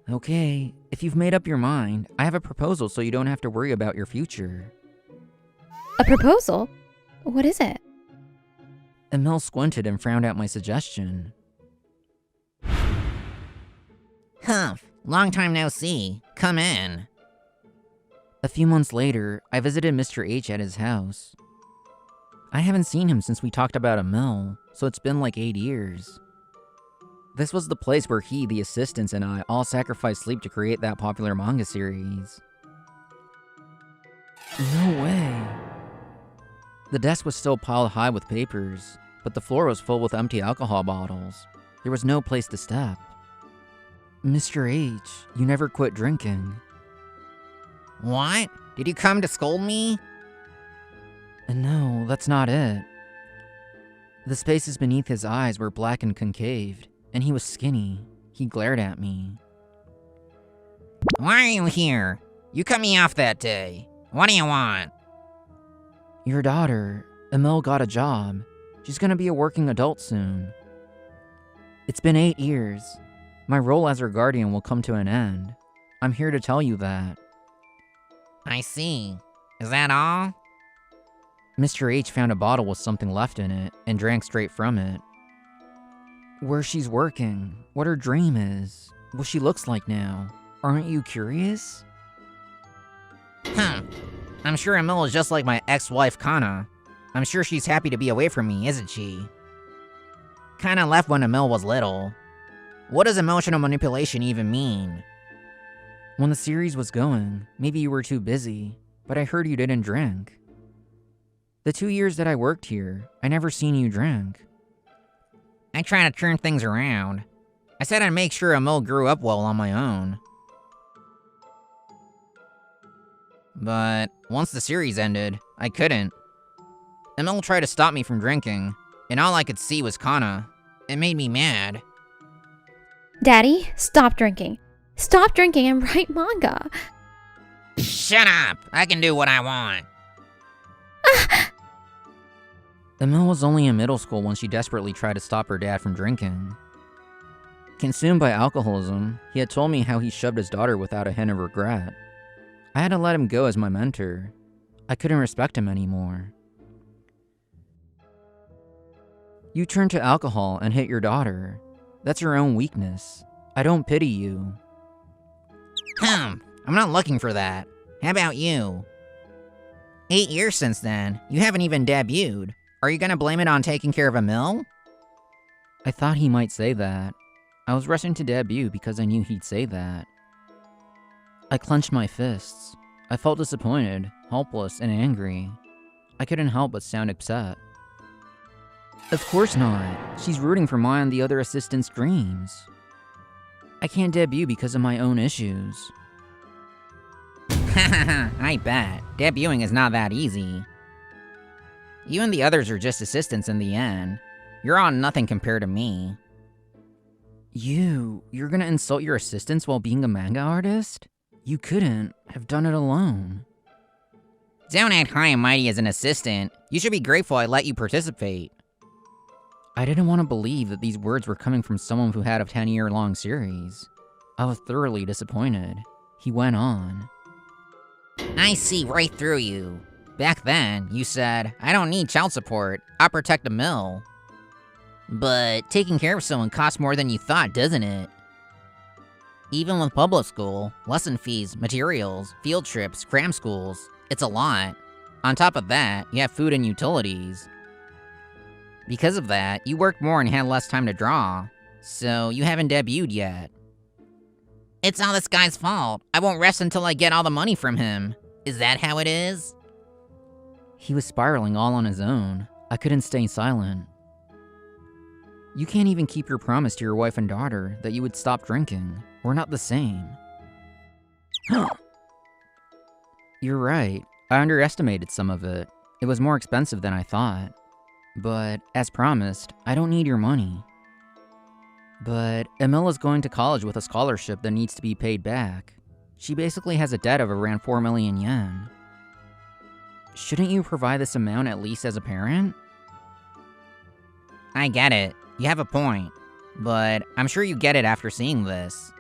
Okay, if you've made up your mind, I have a proposal so you don't have to worry about your future. A proposal? What is it? Emil squinted and frowned at my suggestion. Humph, long time no see. Come in. A few months later, I visited Mr. H at his house. I haven't seen him since we talked about Emil, so it's been like 8 years. This was the place where he, the assistants, and I all sacrificed sleep to create that popular manga series. No way. The desk was still piled high with papers, but the floor was full with empty alcohol bottles. There was no place to step. Mr. H, you never quit drinking. What? Did you come to scold me? No, that's not it. The spaces beneath his eyes were black and concaved, and he was skinny. He glared at me. Why are you here? You cut me off that day. What do you want? Your daughter, Emil, got a job. She's gonna be a working adult soon. It's been 8 years. My role as her guardian will come to an end. I'm here to tell you that. I see. Is that all? Mr. H found a bottle with something left in it and drank straight from it. Where she's working, what her dream is, what she looks like now. Aren't you curious? I'm sure Emil is just like my ex-wife Kana. I'm sure she's happy to be away from me, isn't she? Kana left when Emil was little. What does emotional manipulation even mean? When the series was going, maybe you were too busy, but I heard you didn't drink. The 2 years that I worked here, I never seen you drink. I try to turn things around. I said I'd make sure Emil grew up well on my own. But once the series ended, I couldn't. Emil tried to stop me from drinking, and all I could see was Kana. It made me mad. Daddy, stop drinking. Stop drinking and write manga. Shut up! I can do what I want. Emil was only in middle school when she desperately tried to stop her dad from drinking. Consumed by alcoholism, he had told me how he shoved his daughter without a hint of regret. I had to let him go as my mentor. I couldn't respect him anymore. You turned to alcohol and hit your daughter. That's your own weakness. I don't pity you. I'm not looking for that. How about you? 8 years since then, you haven't even debuted. Are you gonna blame it on taking care of a mill? I thought he might say that. I was rushing to debut because I knew he'd say that. I clenched my fists. I felt disappointed, helpless, and angry. I couldn't help but sound upset. Of course not. She's rooting for my and the other assistants' dreams. I can't debut because of my own issues. I bet. Debuting is not that easy. You and the others are just assistants in the end. You're on nothing compared to me. You're gonna insult your assistants while being a manga artist? You couldn't have done it alone. Don't act high and mighty as an assistant. You should be grateful I let you participate. I didn't want to believe that these words were coming from someone who had a 10-year-long series. I was thoroughly disappointed. He went on. I see right through you. Back then, you said, I don't need child support. I'll protect the mill. But taking care of someone costs more than you thought, doesn't it? Even with public school, lesson fees, materials, field trips, cram schools, it's a lot. On top of that, you have food and utilities. Because of that, you worked more and had less time to draw, so you haven't debuted yet. It's all this guy's fault. I won't rest until I get all the money from him. Is that how it is? He was spiraling all on his own. I couldn't stay silent. You can't even keep your promise to your wife and daughter that you would stop drinking. We're not the same. You're right. I underestimated some of it. It was more expensive than I thought. But, as promised, I don't need your money. But Emil is going to college with a scholarship that needs to be paid back. She basically has a debt of around 4 million yen. Shouldn't you provide this amount at least as a parent? I get it. You have a point. But I'm sure you get it after seeing this.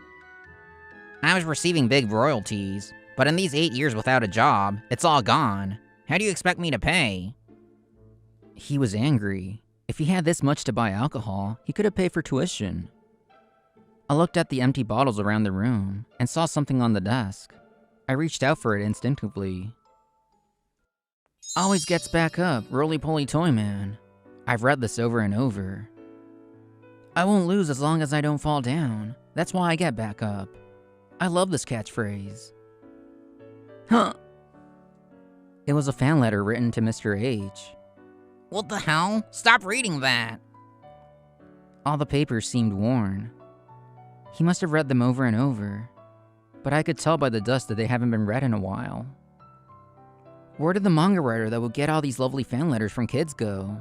I was receiving big royalties, but in these 8 years without a job, it's all gone. How do you expect me to pay? He was angry. If he had this much to buy alcohol, he could have paid for tuition. I looked at the empty bottles around the room and saw something on the desk. I reached out for it instinctively. Always gets back up, roly-poly toy man. I've read this over and over. I won't lose as long as I don't fall down. That's why I get back up. I love this catchphrase. Huh. It was a fan letter written to Mr. H. What the hell? Stop reading that! All the papers seemed worn. He must have read them over and over, but I could tell by the dust that they haven't been read in a while. Where did the manga writer that would get all these lovely fan letters from kids go?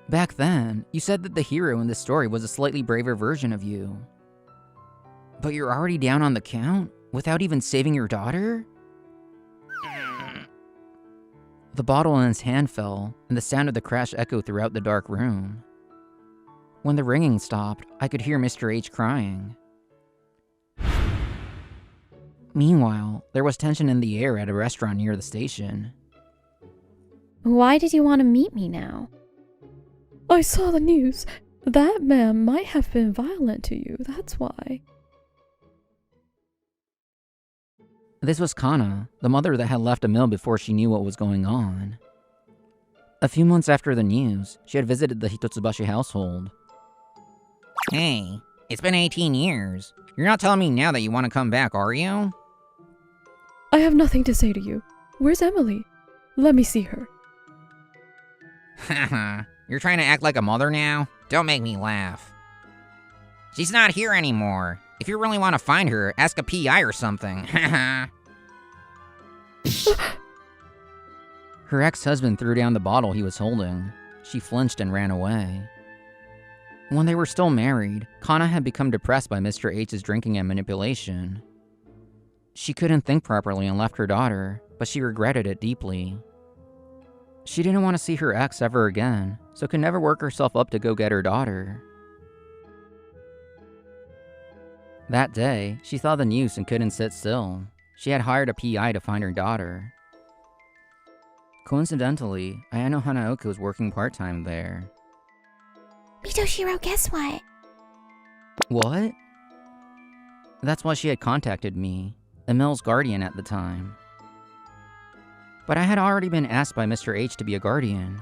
Back then, you said that the hero in this story was a slightly braver version of you. But you're already down on the count, without even saving your daughter? The bottle in his hand fell, and the sound of the crash echoed throughout the dark room. When the ringing stopped, I could hear Mr. H crying. Meanwhile, there was tension in the air at a restaurant near the station. Why did you want to meet me now? I saw the news. That man might have been violent to you, that's why. This was Kana, the mother that had left a mill before she knew what was going on. A few months after the news, she had visited the Hitotsubashi household. Hey, it's been 18 years. You're not telling me now that you want to come back, are you? I have nothing to say to you. Where's Emily? Let me see her. Haha, you're trying to act like a mother now? Don't make me laugh. She's not here anymore. If you really want to find her, ask a PI or something. Haha. Her ex-husband threw down the bottle he was holding. She flinched and ran away. When they were still married, Kana had become depressed by Mr. H's drinking and manipulation. She couldn't think properly and left her daughter, but she regretted it deeply. She didn't want to see her ex ever again, so could never work herself up to go get her daughter. That day, she saw the news and couldn't sit still. She had hired a PI to find her daughter. Coincidentally, Ayano Hanaoka was working part-time there. Mitoshiro, guess what? What? That's why she had contacted me, Emil's guardian at the time. But I had already been asked by Mr. H to be a guardian.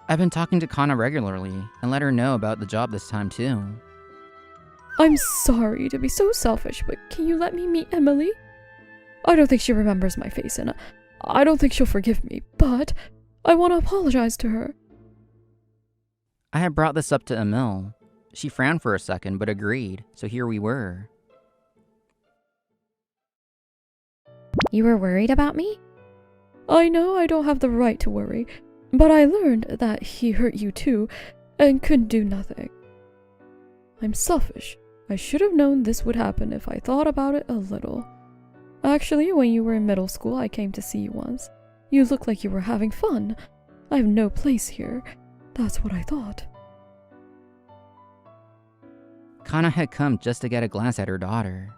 I've been talking to Kana regularly and let her know about the job this time too. I'm sorry to be so selfish, but can you let me meet Emily? I don't think she remembers my face, and I don't think she'll forgive me, but I want to apologize to her. I had brought this up to Emil. She frowned for a second, but agreed, so here we were. You were worried about me? I know I don't have the right to worry, but I learned that he hurt you too, and could do nothing. I'm selfish. I should have known this would happen if I thought about it a little. Actually, when you were in middle school, I came to see you once. You looked like you were having fun. I have no place here. That's what I thought. Kana had come just to get a glance at her daughter.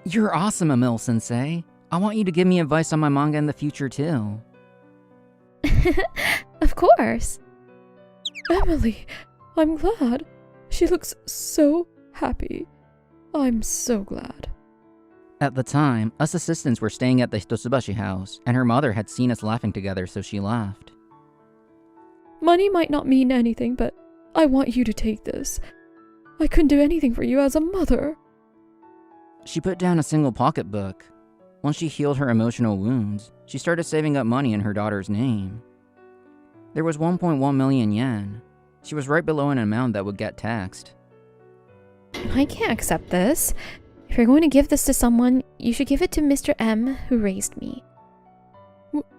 You're awesome, Emil-sensei. I want you to give me advice on my manga in the future too. Of course. Emily, I'm glad. She looks so happy. I'm so glad. At the time, us assistants were staying at the Hitotsubashi house, and her mother had seen us laughing together, so she laughed. Money might not mean anything, but I want you to take this. I couldn't do anything for you as a mother. She put down a single pocketbook. Once she healed her emotional wounds, she started saving up money in her daughter's name. There was 1.1 million yen. She was right below an amount that would get taxed. I can't accept this. If you're going to give this to someone, you should give it to Mr. M, who raised me.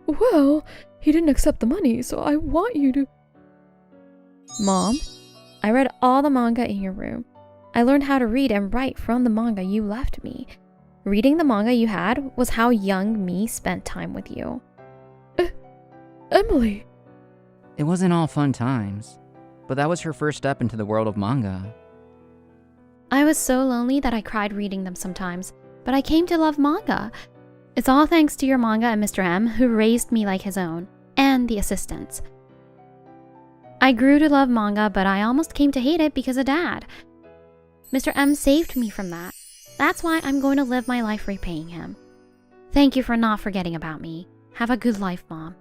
Well, he didn't accept the money, so I want you to... Mom, I read all the manga in your room. I learned how to read and write from the manga you left me. Reading the manga you had was how young me spent time with you. Emily! It wasn't all fun times, but that was her first step into the world of manga. I was so lonely that I cried reading them sometimes, but I came to love manga. It's all thanks to your manga and Mr. M, who raised me like his own, and the assistants. I grew to love manga, but I almost came to hate it because of Dad. Mr. M saved me from that. That's why I'm going to live my life repaying him. Thank you for not forgetting about me. Have a good life, Mom.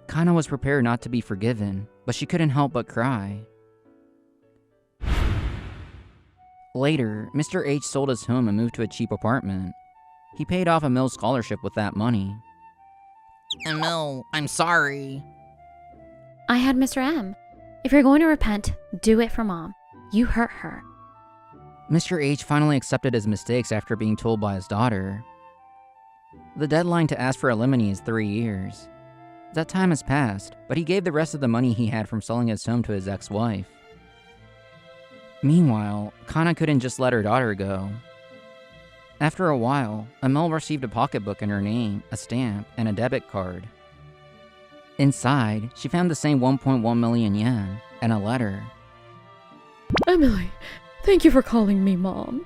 Kana was prepared not to be forgiven, but she couldn't help but cry. Later, Mr. H sold his home and moved to a cheap apartment. He paid off Emil's scholarship with that money. Emil, I'm sorry. I had Mr. M. If you're going to repent, do it for Mom. You hurt her. Mr. H finally accepted his mistakes after being told by his daughter. The deadline to ask for alimony is 3 years. That time has passed, but he gave the rest of the money he had from selling his home to his ex-wife. Meanwhile, Kana couldn't just let her daughter go. After a while, Emil received a pocketbook in her name, a stamp, and a debit card. Inside, she found the same 1.1 million yen and a letter. Emily, thank you for calling me Mom.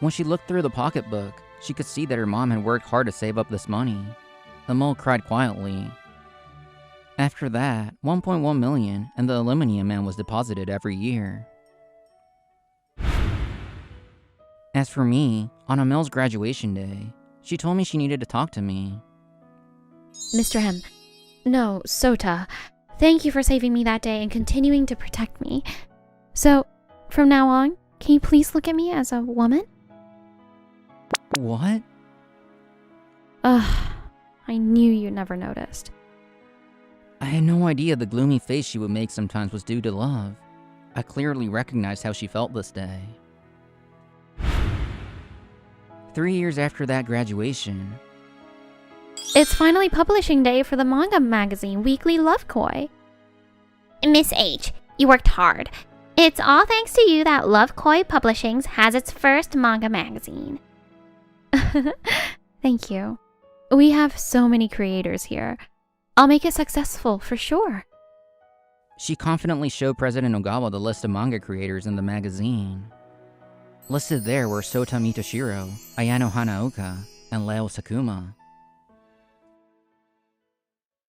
When she looked through the pocketbook, she could see that her mom had worked hard to save up this money. Emil cried quietly. After that, 1.1 million and the alimony amount was deposited every year. As for me, on Emil's graduation day, she told me she needed to talk to me. Mr. M. No, Sota. Thank you for saving me that day and continuing to protect me. So, from now on, can you please look at me as a woman? What? Ugh, I knew you never noticed. I had no idea the gloomy face she would make sometimes was due to love. I clearly recognized how she felt this day. 3 years after that graduation, It's finally publishing day for the manga magazine Weekly Love Koi. Miss H, you worked hard. It's all thanks to you that Love Koi Publishing has its first manga magazine. Thank you. We have so many creators here. I'll make it successful for sure. she confidently showed President Ogawa the list of manga creators in the magazine. Listed there were Sota Mitoshiro, Ayano Hanaoka, and Leo Sakuma.